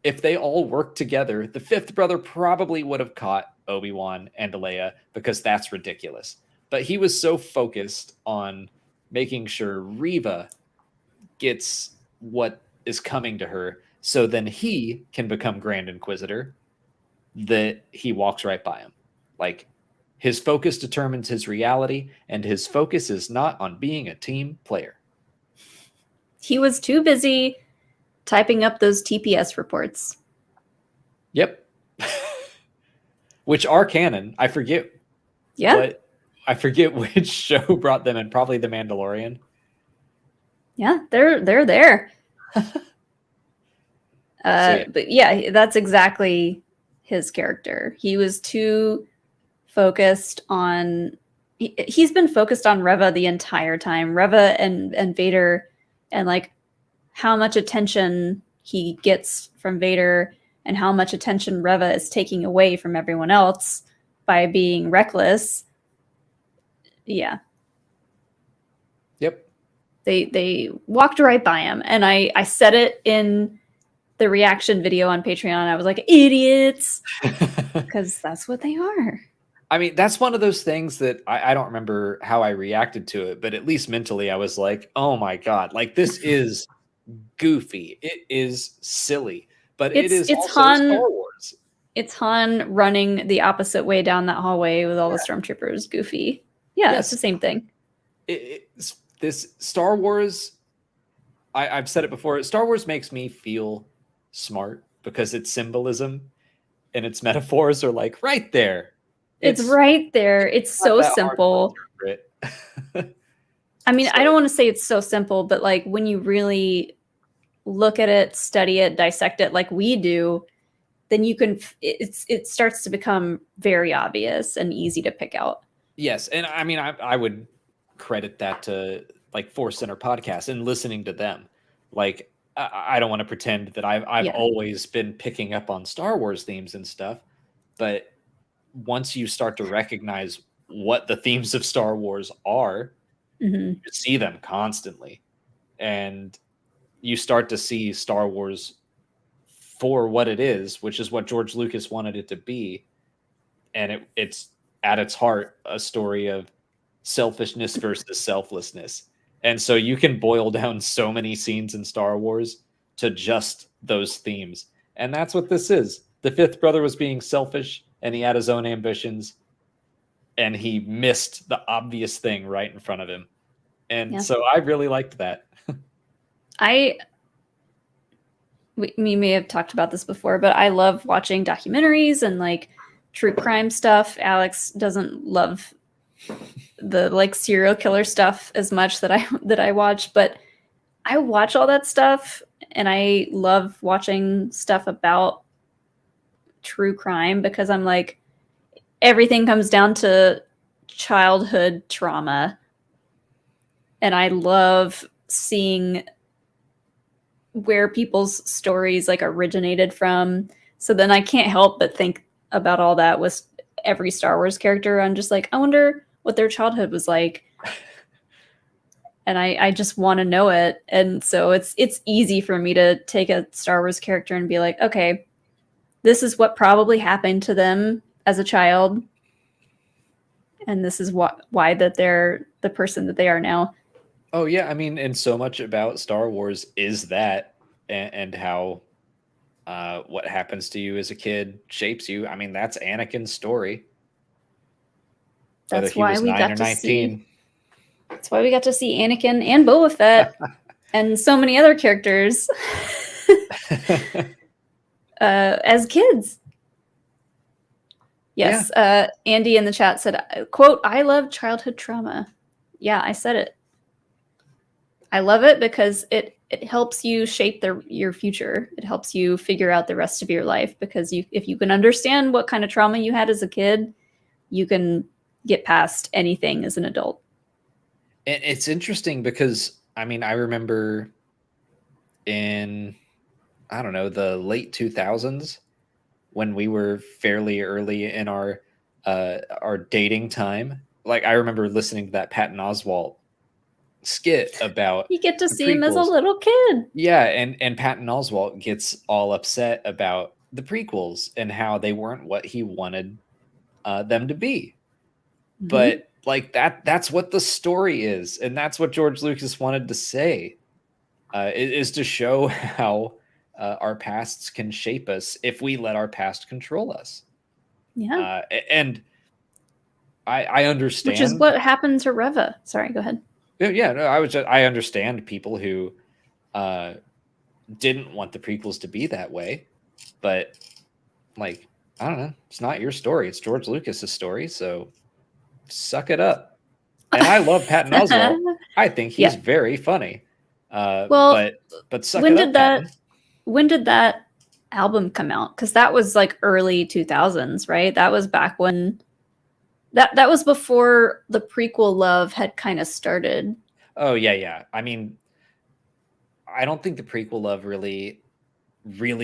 If they all worked together, the fifth brother probably would have caught Obi-Wan and Leia, because that's ridiculous. But he was so focused on making sure Reva gets what is coming to her, so then he can become Grand Inquisitor, that he walks right by him. Like, his focus determines his reality, and his focus is not on being a team player. He was too busy typing up those TPS reports. Yep. Which are canon. I forget. Yeah. But I forget which show brought them in. Probably The Mandalorian. Yeah, they're there. But yeah, that's exactly his character. He was too focused on. He's been focused on Reva the entire time. Reva and Vader, and like how much attention he gets from Vader, and how much attention Reva is taking away from everyone else by being reckless. Yeah. Yep. They walked right by him, and I said it in the reaction video on Patreon. I was like, idiots, because that's what they are. I mean, that's one of those things that I don't remember how I reacted to it, but at least mentally I was like, oh my God, like this is goofy. It is silly, but it's also Han, Star Wars. It's Han running the opposite way down that hallway with all the stormtroopers. Goofy. Yeah, Yes. It's the same thing. This Star Wars, I've said it before, Star Wars makes me feel smart because its symbolism and its metaphors are like right there. It's right there. It's so simple. I mean, I don't want to say it's so simple, but like when you really look at it, study it, dissect it like we do, then you can, it starts to become very obvious and easy to pick out. Yes. And I mean, I would credit that to like Force Center podcast and listening to them. Like, I don't want to pretend that I've always been picking up on Star Wars themes and stuff, but once you start to recognize what the themes of Star Wars are, you see them constantly, and you start to see Star Wars for what it is, which is what George Lucas wanted it to be. And it's at its heart a story of selfishness versus selflessness. And so you can boil down so many scenes in Star Wars to just those themes. And that's what this is. The fifth brother was being selfish, and he had his own ambitions, and he missed the obvious thing right in front of him. And so I really liked that. We may have talked about this before, but I love watching documentaries and like true crime stuff. Alex doesn't love the like serial killer stuff as much that I watch, but I watch all that stuff, and I love watching stuff about true crime because I'm like, everything comes down to childhood trauma, and I love seeing where people's stories like originated from. So then I can't help but think about all that with every Star Wars character. I'm just like, I wonder what their childhood was like. And I just want to know it. And so it's easy for me to take a Star Wars character and be like, okay, this is what probably happened to them as a child. And this is why that they're the person that they are now. Oh yeah, I mean, and so much about Star Wars is that, and how what happens to you as a kid shapes you. I mean, that's Anakin's story. That's why we got to see. That's why we got to see Anakin and Boba Fett and so many other characters. as kids. Yes. Andy in the chat said, quote, "I love childhood trauma." Yeah, I said it. I love it because it helps you shape your future. It helps you figure out the rest of your life, because if you can understand what kind of trauma you had as a kid, you can get past anything as an adult. It's interesting because, I mean, I remember in, I don't know, the late 2000s, when we were fairly early in our dating time. Like, I remember listening to that Patton Oswalt skit about You get to the see him as a prequels. little kid. Yeah, and Patton Oswalt gets all upset about the prequels and how they weren't what he wanted them to be. Mhm. But like that's what the story is, and that's what George Lucas wanted to say, is to show how our pasts can shape us if we let our past control us. Yeah. And I understand, Which is what happened to Reva. Sorry, go ahead. Yeah, no, I understand people who didn't want the prequels to be that way, but like, I don't know, it's not your story, it's George Lucas's story, so suck it up. And I love Patton Oswalt. I think he's very funny. Well, but suck it up, Patton. When did that album come out? Because that was like early 2000s, right? That was back when that was before the prequel love had kind of started. Oh yeah. I mean, I don't think the prequel love really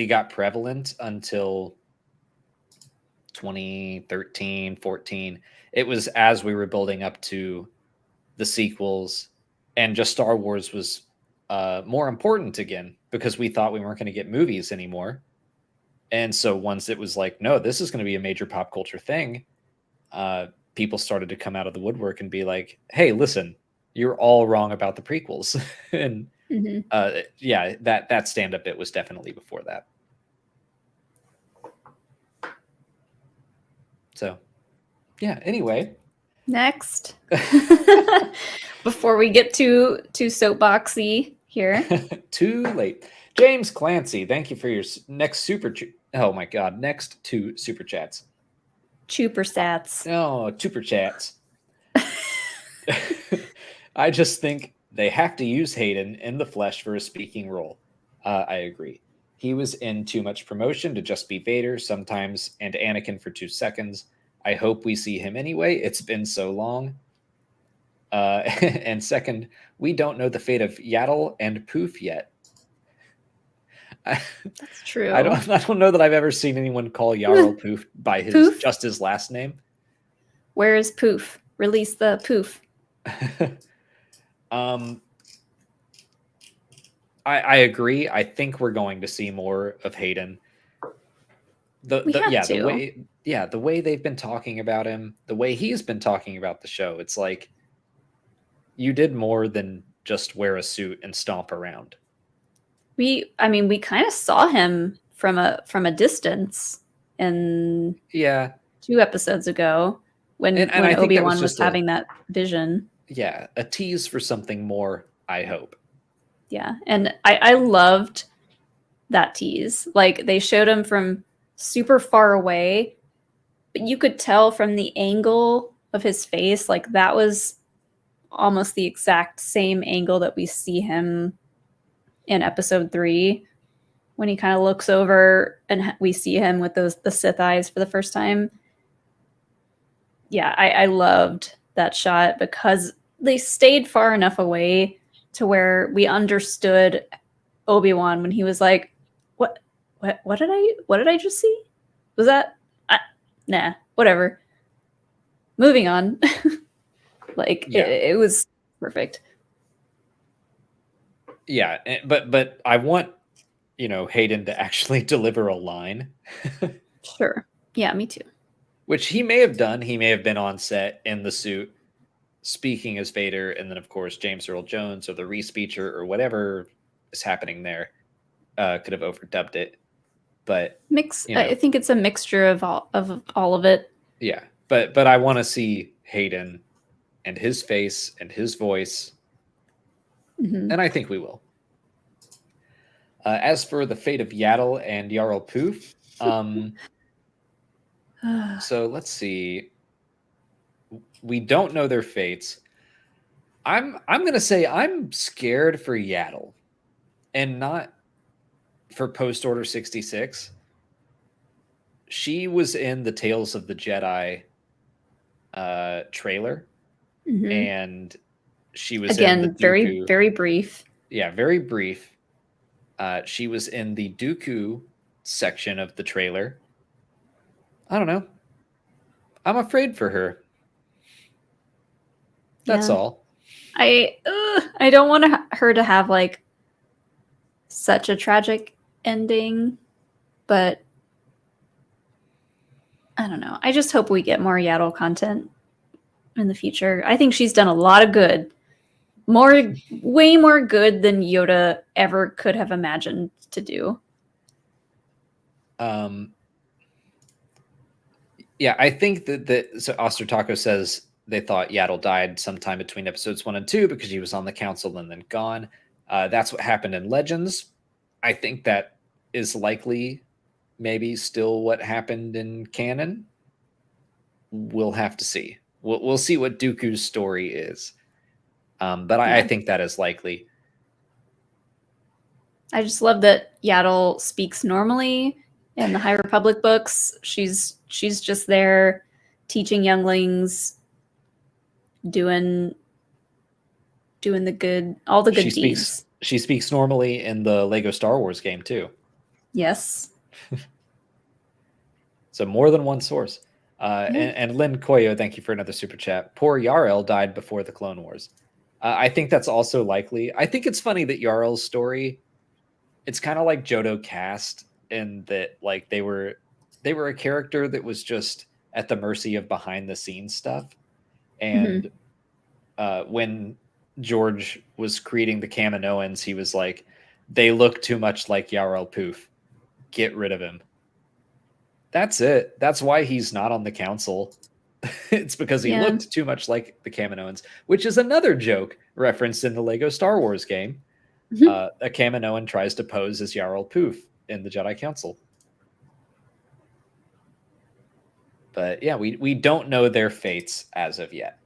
got prevalent until 2013, 14. It was as we were building up to the sequels, and just Star Wars was more important again, because we thought we weren't going to get movies anymore. And so once it was like, no, this is going to be a major pop culture thing, people started to come out of the woodwork and be like, hey, listen, you're all wrong about the prequels. And yeah, that stand-up bit was definitely before that. So yeah, anyway. Next. Before we get too soapboxy here. Too late. James Clancy, thank you for your next oh my god, next 2 super chats. Super sats. Oh, super chats. I just think they have to use Hayden in the flesh for a speaking role. I agree. He was in too much promotion to just be Vader sometimes, and Anakin for 2 seconds. I hope we see him anyway. It's been so long. And second, we don't know the fate of Yaddle and Poof yet. That's true. I don't know that I've ever seen anyone call Yarl Poof by just his last name. Where is Poof? Release the Poof. I agree. I think we're going to see more of Hayden. The way they've been talking about him, the way he's been talking about the show, it's like, you did more than just wear a suit and stomp around. We kind of saw him from a distance in 2 episodes ago when Obi-Wan was having that vision. Yeah, a tease for something more, I hope. Yeah, and I loved that tease. Like, they showed him from super far away, but you could tell from the angle of his face, like that was almost the exact same angle that we see him in episode 3, when he kind of looks over and we see him with the Sith eyes for the first time. Yeah, I loved that shot because they stayed far enough away to where we understood Obi-Wan when he was like, what did I just see? Was that nah, whatever. Moving on. It was perfect. Yeah, but I want, Hayden to actually deliver a line. Sure. Yeah, me too. Which he may have done. He may have been on set in the suit speaking as Vader, and then of course James Earl Jones or the re-speecher or whatever is happening there could have overdubbed it. But I think it's a mixture of all of it. Yeah, but I want to see Hayden and his face and his voice, and I think we will. As for the fate of Yaddle and Jarl Poof, so let's see. We don't know their fates. I'm gonna say I'm scared for Yaddle, and not for Post Order 66. She was in the Tales of the Jedi trailer, and she was in the again very Dooku. very brief. Yeah, very brief. She was in the Dooku section of the trailer. I don't know. I'm afraid for her. That's all. I don't want her to have like such a tragic ending, but I don't know. I just hope we get more Yaddle content in the future. I think she's done a lot of good. Way more good than Yoda ever could have imagined to do. Yeah, I think that so Oster Taco says they thought Yaddle died sometime between episodes 1 and 2 because he was on the council and then gone. That's what happened in Legends. I think that is likely maybe still what happened in canon. We'll have to see. We'll see what Dooku's story is. But I think that is likely. I just love that Yaddle speaks normally in the High Republic books. She's just there teaching younglings, doing the good, all the good deeds. She speaks normally in the Lego Star Wars game too. Yes. So more than one source. And Lynn Koyo, thank you for another super chat. Poor Yarl died before the Clone Wars. I think that's also likely. I think it's funny that Yarl's story, it's kind of like Jodo cast in that like they were a character that was just at the mercy of behind the scenes stuff. And when George was creating the Kaminoans, he was like, they look too much like Yarl Poof. Get rid of him. That's it. That's why he's not on the council. It's because he looked too much like the Kaminoans, which is another joke referenced in the Lego Star Wars game. A Kaminoan tries to pose as Jarl Poof in the Jedi Council. But yeah, we don't know their fates as of yet.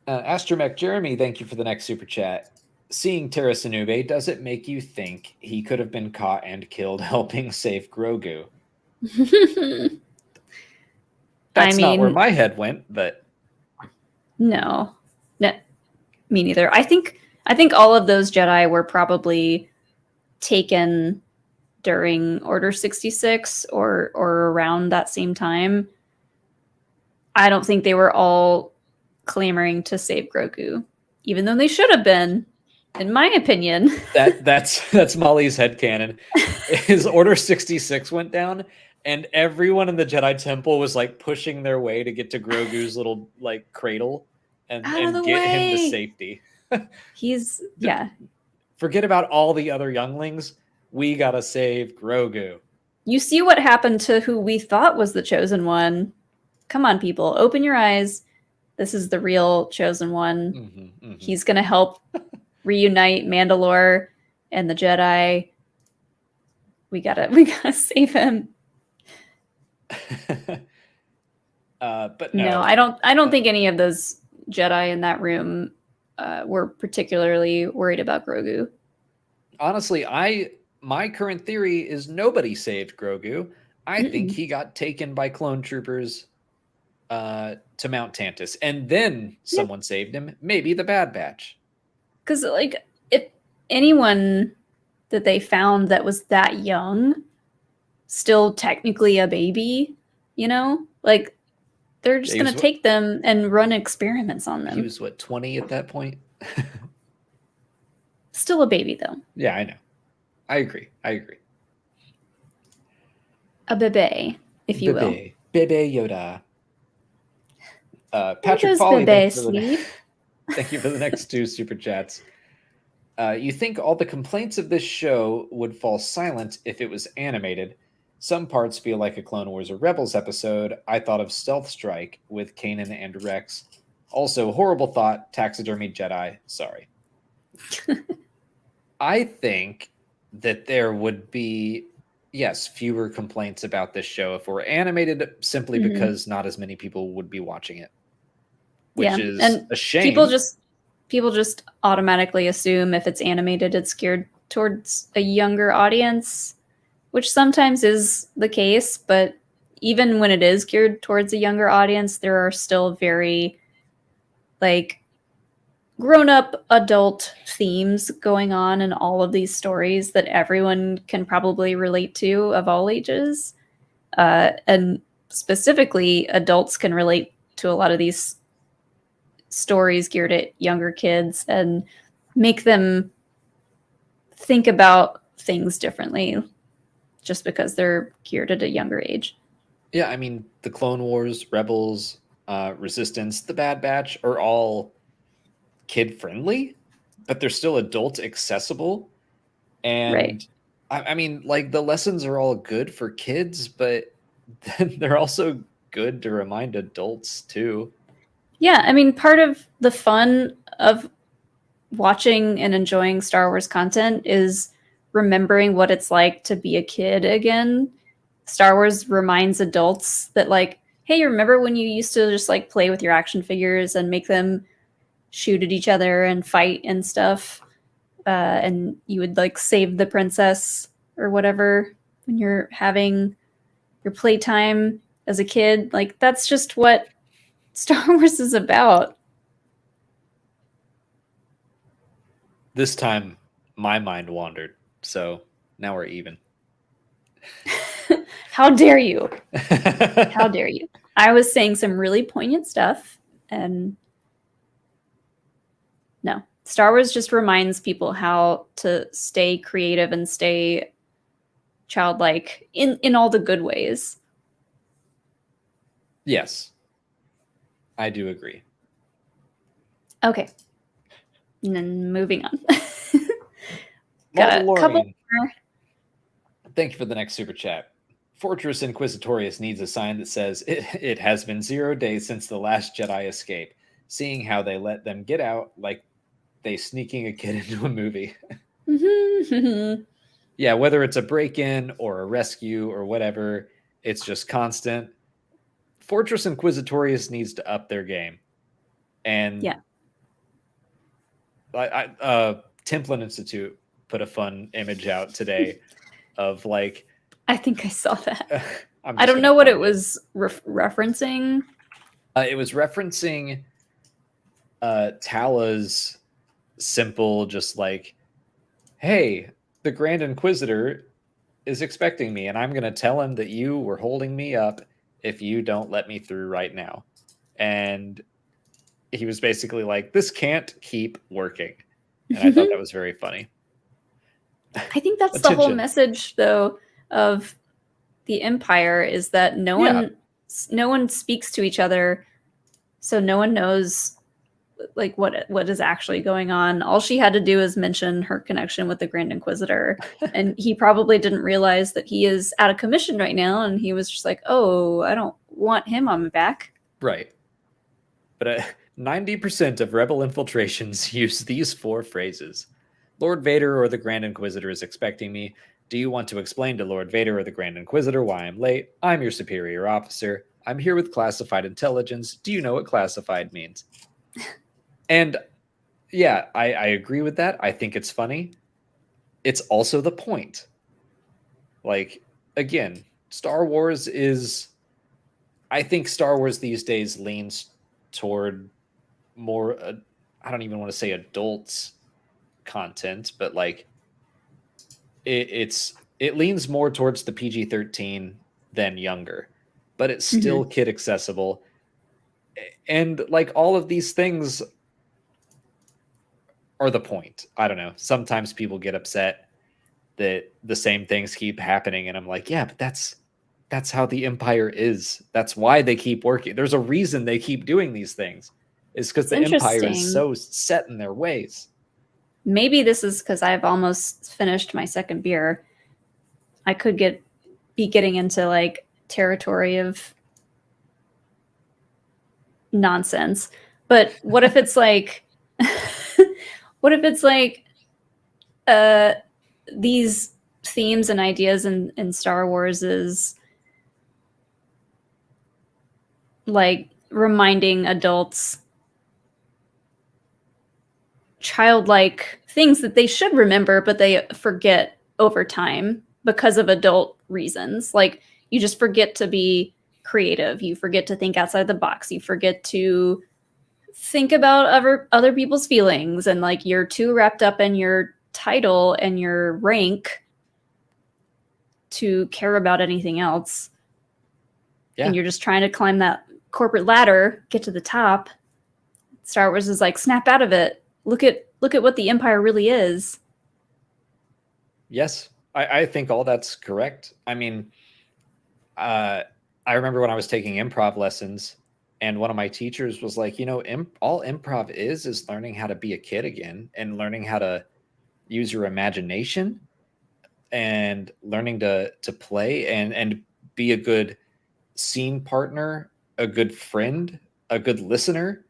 Astromech Jeremy, thank you for the next super chat. Seeing Terra Sinube, does it make you think he could have been caught and killed helping save Grogu? That's not where my head went, but no, me neither. I think all of those Jedi were probably taken during Order 66 or around that same time. I don't think they were all clamoring to save Grogu, even though they should have been, in my opinion. That's Molly's headcanon. His Order 66 went down, and everyone in the Jedi Temple was like pushing their way to get to Grogu's little like cradle and get him to safety. He's Forget about all the other younglings. We gotta save Grogu. You see what happened to who we thought was the chosen one. Come on, people, open your eyes. This is the real chosen one. He's gonna help reunite Mandalore and the Jedi. We gotta save him. But no, I don't think any of those Jedi in that room were particularly worried about Grogu. Honestly, my current theory is nobody saved Grogu. I think he got taken by clone troopers to Mount Tantus, and then someone saved him. Maybe the Bad Batch. Because like, if anyone that they found that was that young, still technically a baby, like they're just gonna take them and run experiments on them. He was 20 at that point. Still a baby though. Yeah, I know. I agree. A bebe, if you will. Bebe Yoda. Patrick Foley, thank you for the next two super chats. You think all the complaints of this show would fall silent if it was animated? Some parts feel like a Clone Wars or Rebels episode. I thought of Stealth Strike with Kanan and Rex. Also, horrible thought, taxidermy Jedi. Sorry. I think that there would be, yes, fewer complaints about this show if it were animated, simply because not as many people would be watching it, which is and a shame. People just automatically assume if it's animated, it's geared towards a younger audience, which sometimes is the case. But even when it is geared towards a younger audience, there are still very like grown-up adult themes going on in all of these stories that everyone can probably relate to, of all ages. And specifically, adults can relate to a lot of these stories geared at younger kids and make them think about things differently just because they're geared at a younger age. Yeah, I mean, the Clone Wars, Rebels, Resistance, the Bad Batch are all kid-friendly, but they're still adult accessible. And Right. I mean, like, the lessons are all good for kids, but they're also good to remind adults too. Yeah, I mean, part of the fun of watching and enjoying Star Wars content is remembering what it's like to be a kid again. Star Wars reminds adults that, like, hey, remember when you used to just like play with your action figures and make them shoot at each other and fight and stuff, and you would like save the princess or whatever when you're having your playtime as a kid. Like, that's just what Star Wars is about. This time, my mind wandered, so now we're even. How dare you? How dare you? I was saying some really poignant stuff, and no. Star Wars just reminds people how to stay creative and stay childlike in all the good ways. Yes, I do agree. Okay. And then moving on. Got a couple more. Thank you for the next super chat. Fortress Inquisitorius needs a sign that says it has been 0 days since the last Jedi escape, seeing how they let them get out like they sneaking a kid into a movie. Yeah, whether it's a break-in or a rescue or whatever, it's just constant. Fortress Inquisitorius needs to up their game. And yeah. Templin Institute put a fun image out today of like, I think I saw that. I don't know what it was referencing. It was referencing Tala's simple, just like, hey, the Grand Inquisitor is expecting me, and I'm going to tell him that you were holding me up if you don't let me through right now. And he was basically like, this can't keep working. And I thought that was very funny. I think that's the whole message, though, of the Empire, is that no one speaks to each other, so no one knows like what is actually going on. All she had to do is mention her connection with the Grand Inquisitor, and he probably didn't realize that he is out of commission right now, and he was just like, oh, I don't want him on my back. Right. But 90% of rebel infiltrations use these 4 phrases. Lord Vader or the Grand Inquisitor is expecting me. Do you want to explain to Lord Vader or the Grand Inquisitor why I'm late? I'm your superior officer. I'm here with classified intelligence. Do you know what classified means? And yeah, I agree with that. I think it's funny. It's also the point. Like, again, Star Wars is... I think Star Wars these days leans toward more... I don't even want to say adults content, but like it leans more towards the PG-13 than younger, but it's still kid accessible. And like all of these things are the point. I don't know. Sometimes people get upset that the same things keep happening, and I'm like, yeah, but that's how the Empire is. That's why they keep working. There's a reason they keep doing these things. It's because the Empire is so set in their ways. Maybe this is because I've almost finished my second beer. I could be getting into like territory of nonsense. But what if it's like What if it's like these themes and ideas in Star Wars is like reminding adults childlike things that they should remember, but they forget over time because of adult reasons. Like you just forget to be creative. You forget to think outside the box. You forget to think about other people's feelings, and like you're too wrapped up in your title and your rank to care about anything else. Yeah. And you're just trying to climb that corporate ladder, get to the top. Star Wars is like, snap out of it. Look at what the Empire really is. Yes, I think all that's correct. I mean, I remember when I was taking improv lessons, and one of my teachers was like, all improv is learning how to be a kid again, and learning how to use your imagination, and learning to play and be a good scene partner, a good friend, a good listener.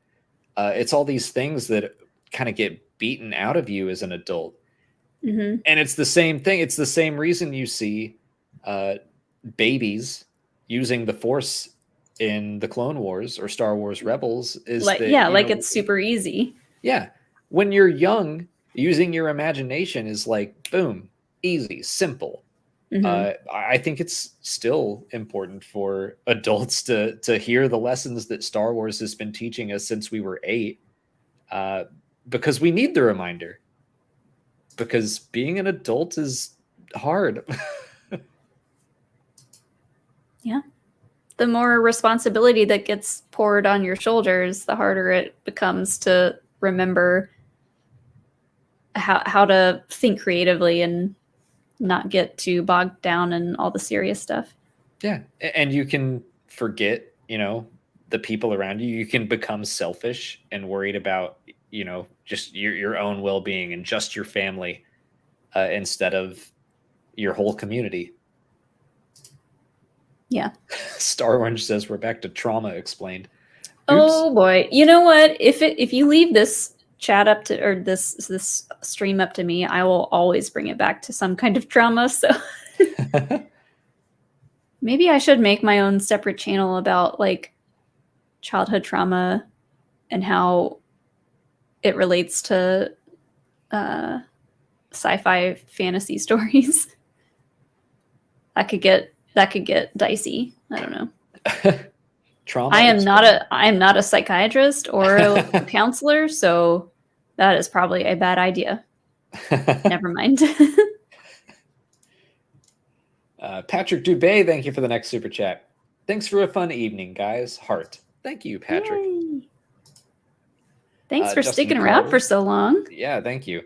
It's all these things that kind of get beaten out of you as an adult. Mm-hmm. And it's the same thing. It's the same reason you see babies using the Force in the Clone Wars or Star Wars Rebels. Is like, that, yeah, like it's super easy. Yeah. When you're young, using your imagination is like, boom, easy, simple. Mm-hmm. I think it's still important for adults to hear the lessons that Star Wars has been teaching us since we were 8, because we need the reminder. Because being an adult is hard. Yeah. The more responsibility that gets poured on your shoulders, the harder it becomes to remember how to think creatively and not get too bogged down in all the serious stuff. Yeah. And you can forget, the people around you. You can become selfish and worried about, just your own well-being and just your family, instead of your whole community. Yeah. Star Orange says we're back to trauma explained. Oops. Oh boy. You know what? If you leave this chat up to, or this stream up to me, I will always bring it back to some kind of trauma. So maybe I should make my own separate channel about like childhood trauma and how it relates to sci-fi fantasy stories. That could get dicey. I don't know. Trauma. I am not a psychiatrist or a counselor, so that is probably a bad idea. Never mind. Patrick Dubé, thank you for the next super chat. Thanks for a fun evening, guys. Heart. Thank you, Patrick. Yay. Thanks for Justin sticking Carter. around for so long. Yeah, thank you.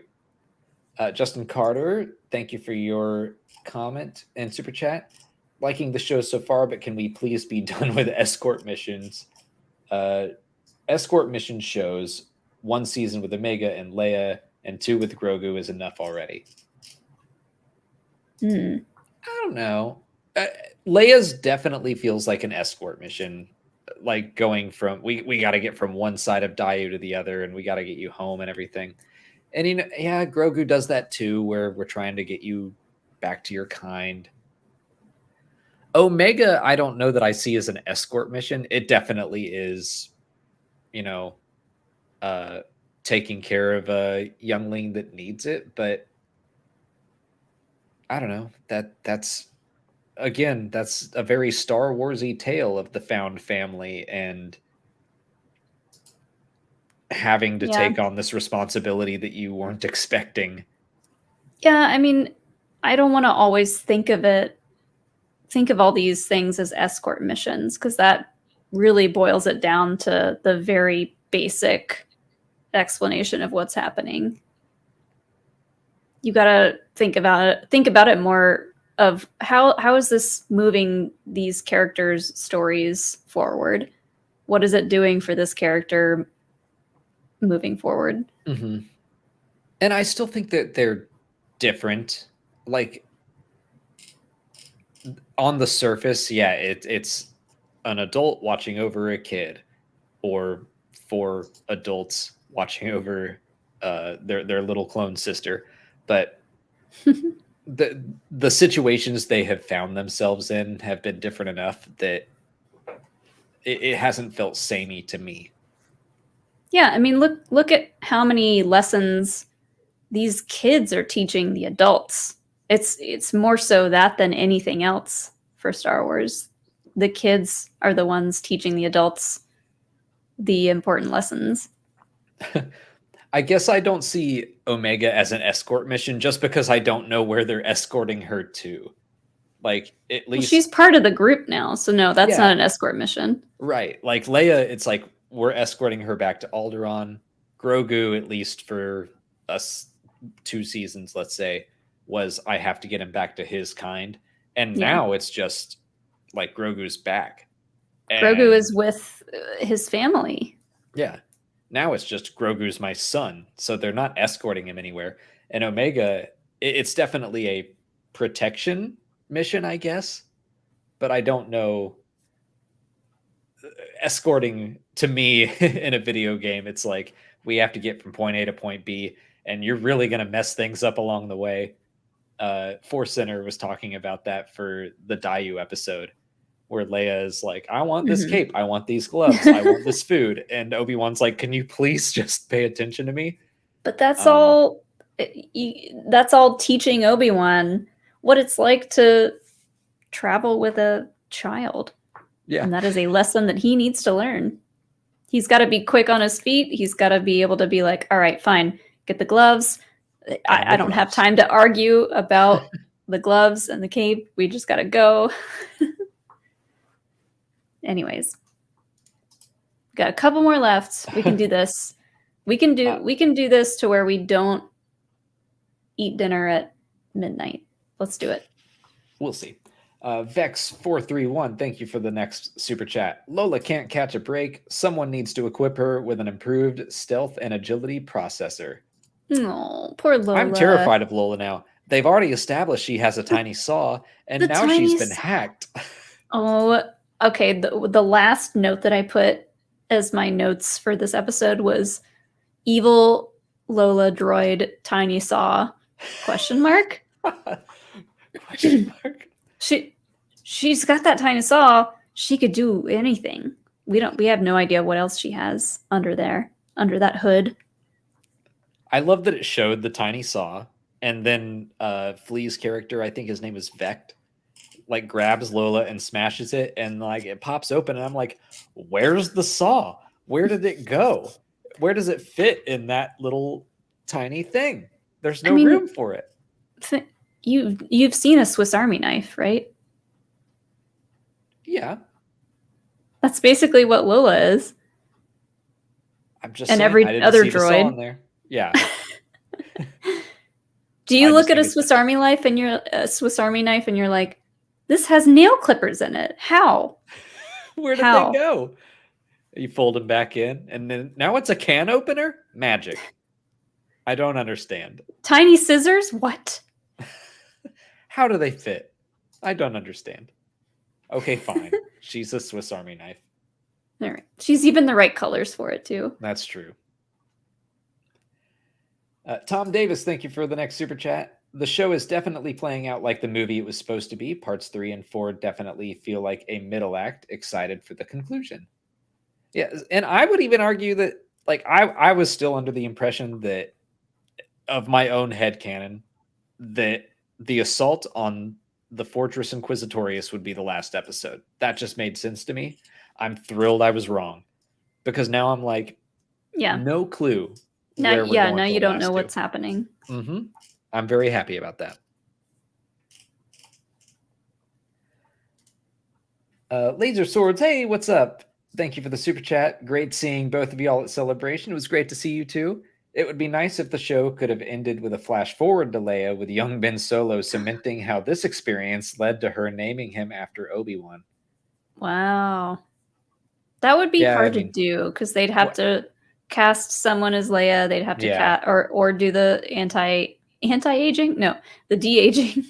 Justin Carter, thank you for your comment and super chat. Liking the show so far, but can we please be done with escort missions? Escort mission shows, 1 season with Omega and Leia, and 2 with Grogu is enough already. I don't know. Leia's definitely feels like an escort mission, like going from we got to get from one side of Daiyu to the other, and we got to get you home and everything. And yeah, Grogu does that too, where we're trying to get you back to your kind. Omega, I don't know that I see as an escort mission. It definitely is, taking care of a youngling that needs it, but I don't know. That's a very Star Wars-y tale of the found family and having to take on this responsibility that you weren't expecting. Yeah, I mean, I don't want to always think of all these things as escort missions, because that really boils it down to the very basic explanation of what's happening. You got to think about it more of how is this moving these characters' stories forward? What is it doing for this character moving forward? Mm-hmm. And I still think that they're different. Like, on the surface, yeah, it's an adult watching over a kid, or 4 adults watching over their little clone sister, but the situations they have found themselves in have been different enough that it hasn't felt samey to me. Yeah, I mean, look at how many lessons these kids are teaching the adults. It's more so that than anything else for Star Wars. The kids are the ones teaching the adults the important lessons. I guess I don't see Omega as an escort mission just because I don't know where they're escorting her to. Like, at least She's part of the group now, so no, that's not an escort mission. Right. Like Leia, it's like we're escorting her back to Alderaan. Grogu, at least for us 2 seasons, let's say, was I have to get him back to his kind. And now it's just like Grogu's back. Grogu is with his family. Yeah. Now it's just Grogu's my son. So they're not escorting him anywhere. And Omega, it's definitely a protection mission, I guess. But I don't know. Escorting to me in a video game, it's like we have to get from point A to point B, and you're really going to mess things up along the way. Force Center was talking about that for the Dayu episode, where Leia is like, I want this cape, I want these gloves, I want this food. And Obi-Wan's like, can you please just pay attention to me? But that's all teaching Obi-Wan what it's like to travel with a child. Yeah. And that is a lesson that he needs to learn. He's got to be quick on his feet. He's got to be able to be like, all right, fine, get the gloves. I don't have time to argue about the gloves and the cape. We just got to go. Anyways, got a couple more left. We can do this. We can do this to where we don't eat dinner at midnight. Let's do it. We'll see. Vex431, thank you for the next super chat. Lola can't catch a break. Someone needs to equip her with an improved stealth and agility processor. Oh, poor Lola. I'm terrified of Lola now. They've already established she has a tiny saw, and now she's been hacked. Oh, okay. The last note that I put as my notes for this episode was evil Lola droid tiny saw ? Question mark. She's got that tiny saw. She could do anything. We have no idea what else she has under there, under that hood. I love that it showed the tiny saw, and then Flea's character, I think his name is Vect, like grabs Lola and smashes it, and like it pops open, and I'm like, where's the saw? Where did it go? Where does it fit in that little tiny thing? There's no room for it. You've seen a Swiss Army knife, right? Yeah. That's basically what Lola is. I'm just and saying, every I didn't other see the saw droid. in there. Yeah. Do you I look just at a think Swiss Army knife and you're like, this has nail clippers in it. How? Where did they go? You fold them back in, and then now it's a can opener? Magic. I don't understand. Tiny scissors? What? How do they fit? I don't understand. Okay, fine. She's a Swiss Army knife. All right. She's even the right colors for it, too. That's true. Tom Davis, thank you for the next super chat. The show is definitely playing out like the movie it was supposed to be. Parts 3 and 4 definitely feel like a middle act. Excited for the conclusion. Yeah, and I would even argue that, like, I was still under the impression that, of my own headcanon, that the assault on the Fortress Inquisitorius would be the last episode. That just made sense to me. I'm thrilled I was wrong, because now I'm like, no clue. Now you don't know what's happening. Mm-hmm. I'm very happy about that. Laser Swords, hey, what's up? Thank you for the super chat. Great seeing both of y'all at Celebration. It was great to see you too. It would be nice if the show could have ended with a flash forward to Leia, with young Ben Solo cementing how this experience led to her naming him after Obi-Wan. Wow. That would be hard to do, because they'd have to cast someone as Leia. They'd have to cast or do the anti-aging? No, the de-aging.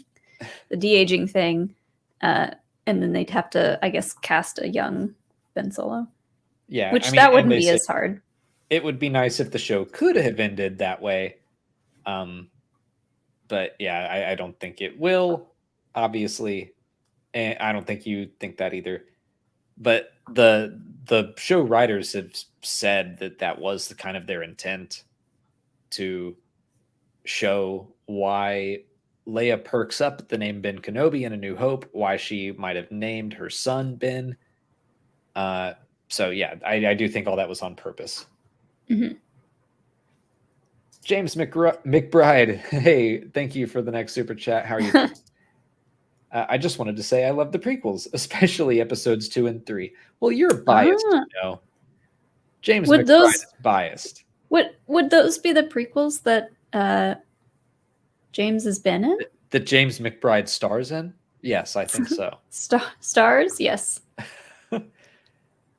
The de-aging thing. And then they'd have to, I guess, cast a young Ben Solo. Yeah. Which that wouldn't be as hard. it would be nice if the show could have ended that way. But yeah, I don't think it will, obviously. And I don't think you think that either. But the show writers have said that that was the kind of their intent, to show why Leia perks up the name Ben Kenobi in A New Hope, why she might have named her son Ben. So yeah, I do think all that was on purpose. Mhm. James McBride, hey, thank you for the next super chat. How are you? I just wanted to say I love the prequels, especially episodes 2 and 3. Well, you're biased, Ah. you know. James Would McBride those- is biased. Would those be the prequels that James has been in? That James McBride stars in? Yes, I think so. Stars? Yes.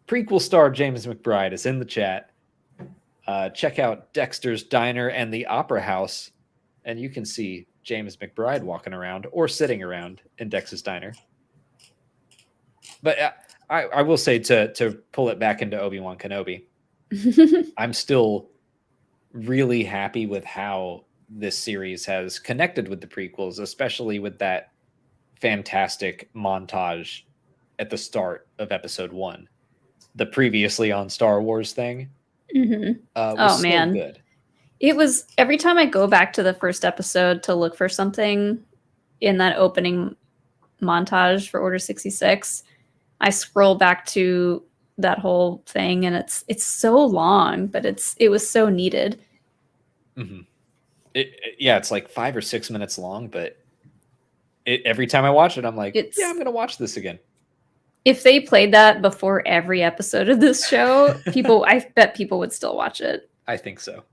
Prequel star James McBride is in the chat. Check out Dexter's Diner and the Opera House, and you can see James McBride walking around or sitting around in Dex's Diner. But I will say, to pull it back into Obi-Wan Kenobi, I'm still really happy with how this series has connected with the prequels, especially with that fantastic montage at the start of episode 1. The previously on Star Wars thing. Mhm. Was so man. good. It was, every time I go back to the first episode to look for something in that opening montage for Order 66, I scroll back to that whole thing, and it's so long, but it was so needed. Mm-hmm. Yeah, it's like 5 or 6 minutes long, but every time I watch it, I'm like, yeah, I'm gonna watch this again. If they played that before every episode of this show, I bet people would still watch it. I think so.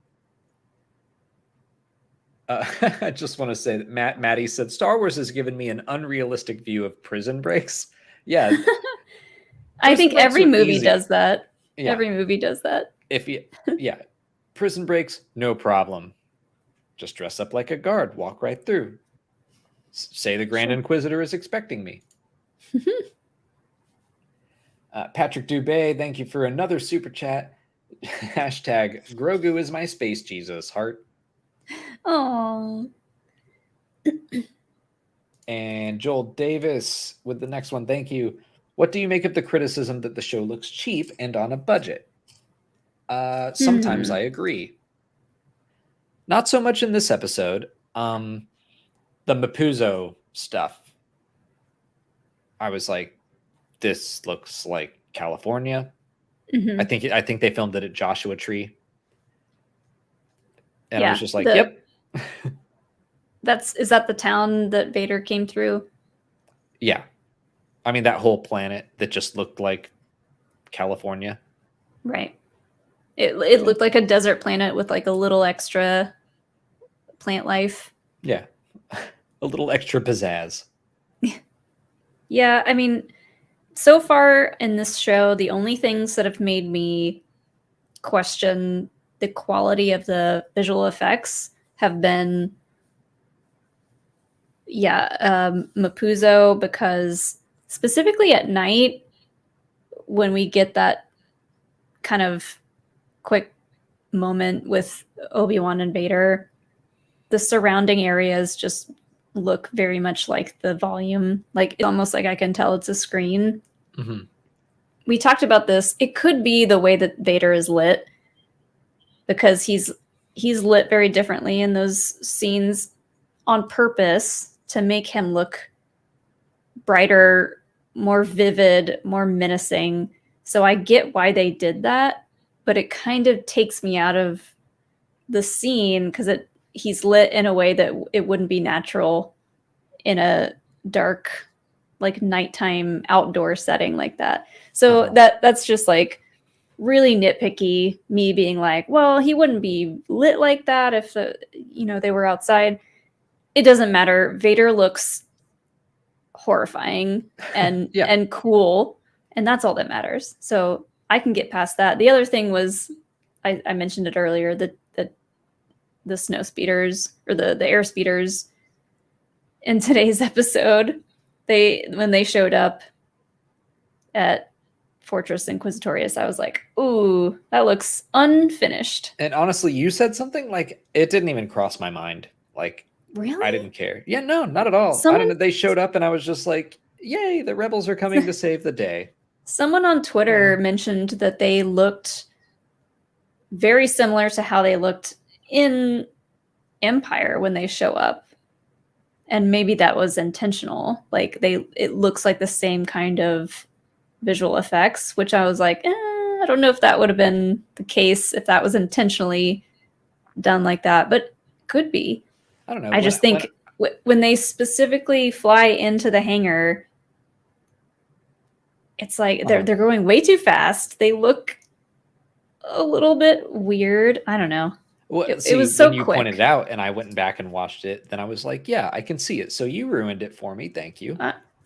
I just want to say that Maddie said Star Wars has given me an unrealistic view of prison breaks. Yeah, I think every movie easy. does that. Yeah. Every movie does that. Yeah, prison breaks, no problem. Just dress up like a guard, walk right through. Say the Grand Inquisitor is expecting me. Patrick Dubé, thank you for another super chat. Hashtag Grogu is my space Jesus, heart. Oh. And Joel Davis with the next one. Thank you. What do you make of the criticism that the show looks cheap and on a budget? Sometimes I agree. Not so much in this episode. The Mapuzo stuff, I was like, this looks like California. Mhm. I think they filmed it at Joshua Tree. And I was just like, yep. Is that the town that Vader came through? Yeah. I mean, that whole planet that just looked like California. Right. It looked like a desert planet with like a little extra plant life. Yeah. A little extra pizzazz. Yeah, I mean, so far in this show, the only things that have made me question the quality of the visual effects have been, Mapuzo, because specifically at night, when we get that kind of quick moment with Obi-Wan and Vader, the surrounding areas just look very much like the volume. Like, it's almost like I can tell it's a screen. Mm-hmm. We talked about this. It could be the way that Vader is lit, because he's lit very differently in those scenes on purpose to make him look brighter, more vivid, more menacing. So I get why they did that, but it kind of takes me out of the scene because he's lit in a way that it wouldn't be natural in a dark, like, nighttime outdoor setting like that. So that's just like really nitpicky, me being like, well, he wouldn't be lit like that if they were outside. It doesn't matter. Vader looks horrifying and and cool, and that's all that matters. So I can get past that. The other thing was, I mentioned it earlier, that the snow speeders, or the air speeders in today's episode, when they showed up at Fortress Inquisitorius, I was like, ooh, that looks unfinished. And honestly, you said something like it didn't even cross my mind. Like Really? I didn't care. Yeah, no, not at all. I Someone- don't know. They showed up and I was just like, yay, the rebels are coming to save the day. Someone on Twitter mentioned that they looked very similar to how they looked in Empire when they show up. And maybe that was intentional. Like it looks like the same kind of visual effects, which I was like, I don't know if that would have been the case if that was intentionally done like that, but could be. I don't know. I just think when they specifically fly into the hangar, it's like they're going way too fast. They look a little bit weird. I don't know. Well, it was so when you quick. pointed it out and I went back and watched it, then I was like, yeah, I can see it. So you ruined it for me. Thank you.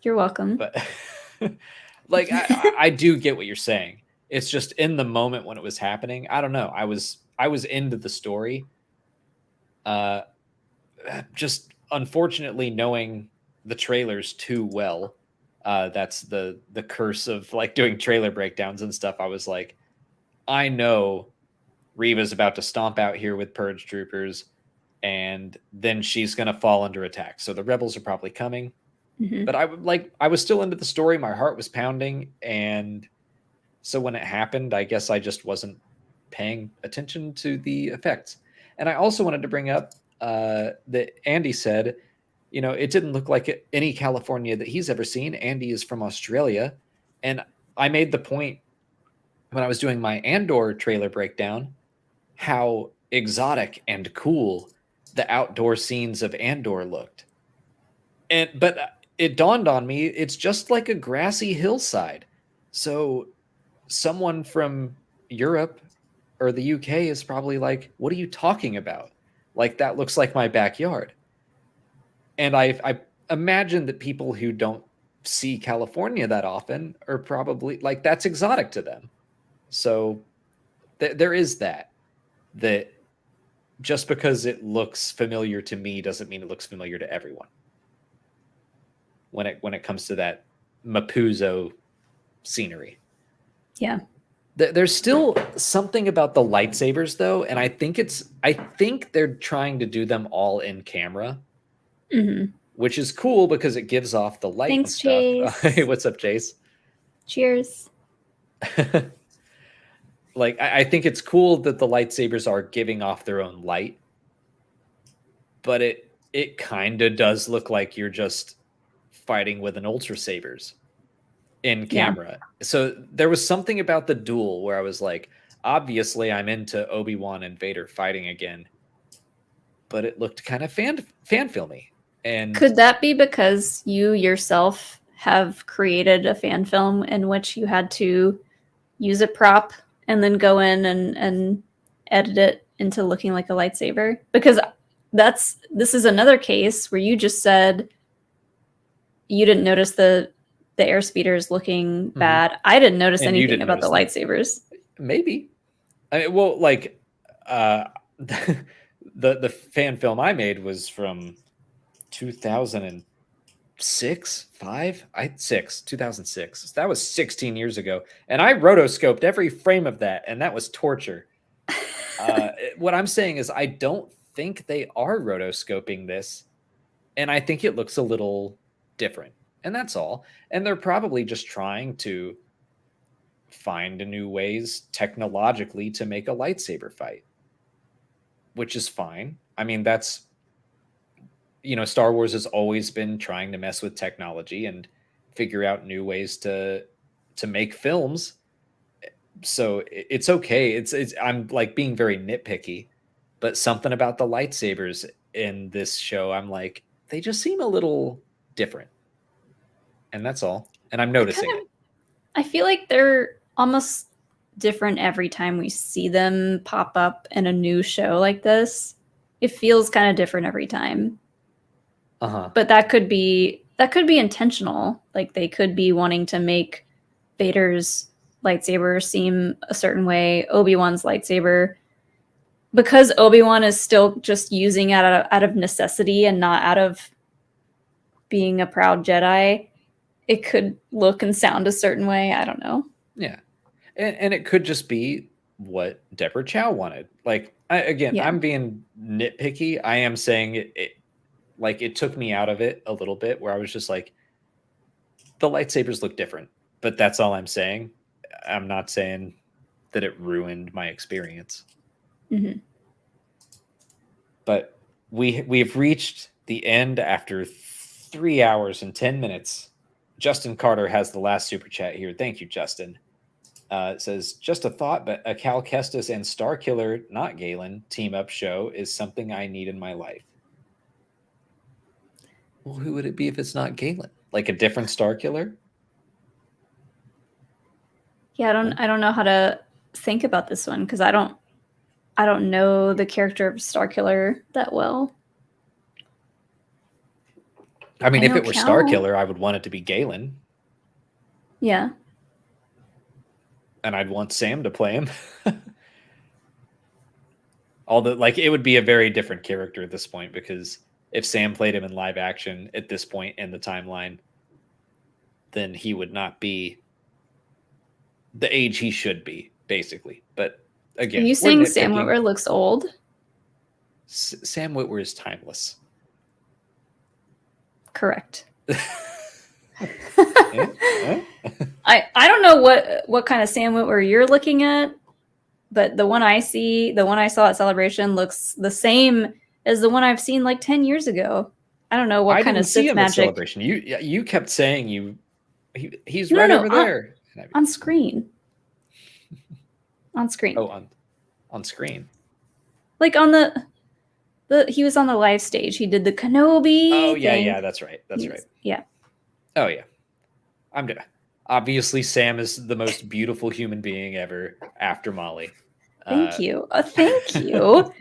You're welcome. But like, I do get what you're saying. It's just in the moment when it was happening. I don't know. I was into the story. Just unfortunately knowing the trailers too well. That's the curse of like doing trailer breakdowns and stuff. I was like, I know Reva's about to stomp out here with purge troopers, and then she's going to fall under attack. So the rebels are probably coming. Mm-hmm. But I was still into the story. My heart was pounding. And so when it happened, I guess I just wasn't paying attention to the effects. And I also wanted to bring up that Andy said, you know, it didn't look like any California that he's ever seen. Andy is from Australia. And I made the point when I was doing my Andor trailer breakdown, how exotic and cool the outdoor scenes of Andor looked. But it dawned on me, it's just like a grassy hillside. So someone from Europe or the UK is probably like, what are you talking about? Like, that looks like my backyard. And I imagine that people who don't see California that often are probably like, that's exotic to them. So there is that just because it looks familiar to me doesn't mean it looks familiar to everyone. When it comes to that Mapuzo scenery. Yeah. There's still something about the lightsabers though, and I think they're trying to do them all in camera. Mm-hmm. Which is cool because it gives off the light. Thanks, and stuff. Chase. Hey, what's up, Chase? Cheers. Like, I think it's cool that the lightsabers are giving off their own light, but it kind of does look like you're just fighting with an Ultra Sabers in camera. Yeah. So there was something about the duel where I was like, obviously I'm into Obi-Wan and Vader fighting again, but it looked kind of fan filmy. And could that be because you yourself have created a fan film in which you had to use a prop and then go in and edit it into looking like a lightsaber? Because this is another case where you just said you didn't notice the airspeeders looking bad. I didn't notice anything about the lightsabers. Maybe. I mean, well, like the fan film I made was from 2006. So that was 16 years ago. And I rotoscoped every frame of that, and that was torture. What I'm saying is I don't think they are rotoscoping this, and I think it looks a little different. And that's all. And they're probably just trying to find new ways technologically to make a lightsaber fight, which is fine. I mean, that's, you know, Star Wars has always been trying to mess with technology and figure out new ways to make films. So it's okay. It's I'm like being very nitpicky, but something about the lightsabers in this show, I'm like, they just seem a little different. And that's all. And I'm noticing it. I feel like they're almost different every time we see them pop up in a new show like this. It feels kind of different every time. Uh-huh. But that could be intentional. Like they could be wanting to make Vader's lightsaber seem a certain way, Obi-Wan's lightsaber, because Obi-Wan is still just using it out of necessity and not out of being a proud Jedi. It could look and sound a certain way. I don't know. Yeah. And it could just be what Deborah Chow wanted. Like, Yeah. I'm being nitpicky. I am saying it took me out of it a little bit where I was just like, the lightsabers look different, but that's all I'm saying. I'm not saying that it ruined my experience. Mm-hmm. But we've reached the end after 3 hours and 10 minutes. Justin Carter has the last super chat here. Thank you, Justin. It says, just a thought, but a Cal Kestis and Starkiller, not Galen, team-up show is something I need in my life. Well, who would it be if it's not Galen? Like a different Starkiller? Yeah, I don't know how to think about this one because I don't know the character of Starkiller that well. I mean, I if know it were Cal. Starkiller, I would want it to be Galen. Yeah. And I'd want Sam to play him. Although, like, it would be a very different character at this point because if Sam played him in live action at this point in the timeline, then he would not be the age he should be, basically. But again, Are you saying Sam Witwer looks old? Sam Witwer is timeless. Correct. Yeah? I don't know what kind of Sam Witwer you're looking at, but the one I saw at Celebration looks the same as the one I've seen like 10 years ago. I don't know what kind of Sith magic. At Celebration. You kept saying he's No, right no, over there. On screen. On screen. Oh, on screen. Like on the he was on the live stage. He did the Kenobi. Oh yeah, thing. yeah, that's right. That's right. Yeah. Oh yeah. Obviously Sam is the most beautiful human being ever after Molly. Thank you. Thank you.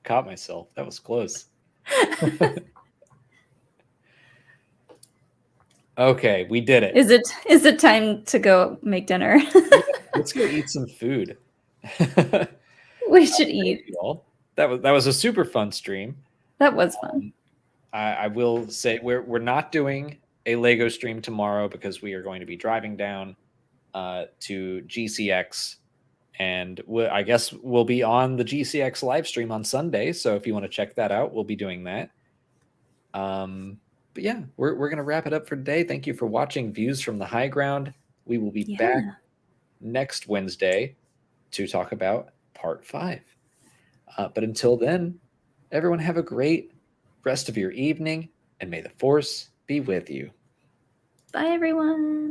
Caught myself. That was close. Okay, we did it. Is it time to go make dinner? Let's go eat some food. We should eat. That was a super fun stream. That was fun. I will say we're not doing a Lego stream tomorrow because we are going to be driving down to GCX, and I guess we'll be on the GCX live stream on Sunday. So if you want to check that out, we'll be doing that. But yeah, we're gonna wrap it up for today. Thank you for watching Views from the High Ground. We will be back next Wednesday to talk about Part 5. But until then, everyone have a great rest of your evening, and may the Force be with you. Bye, everyone.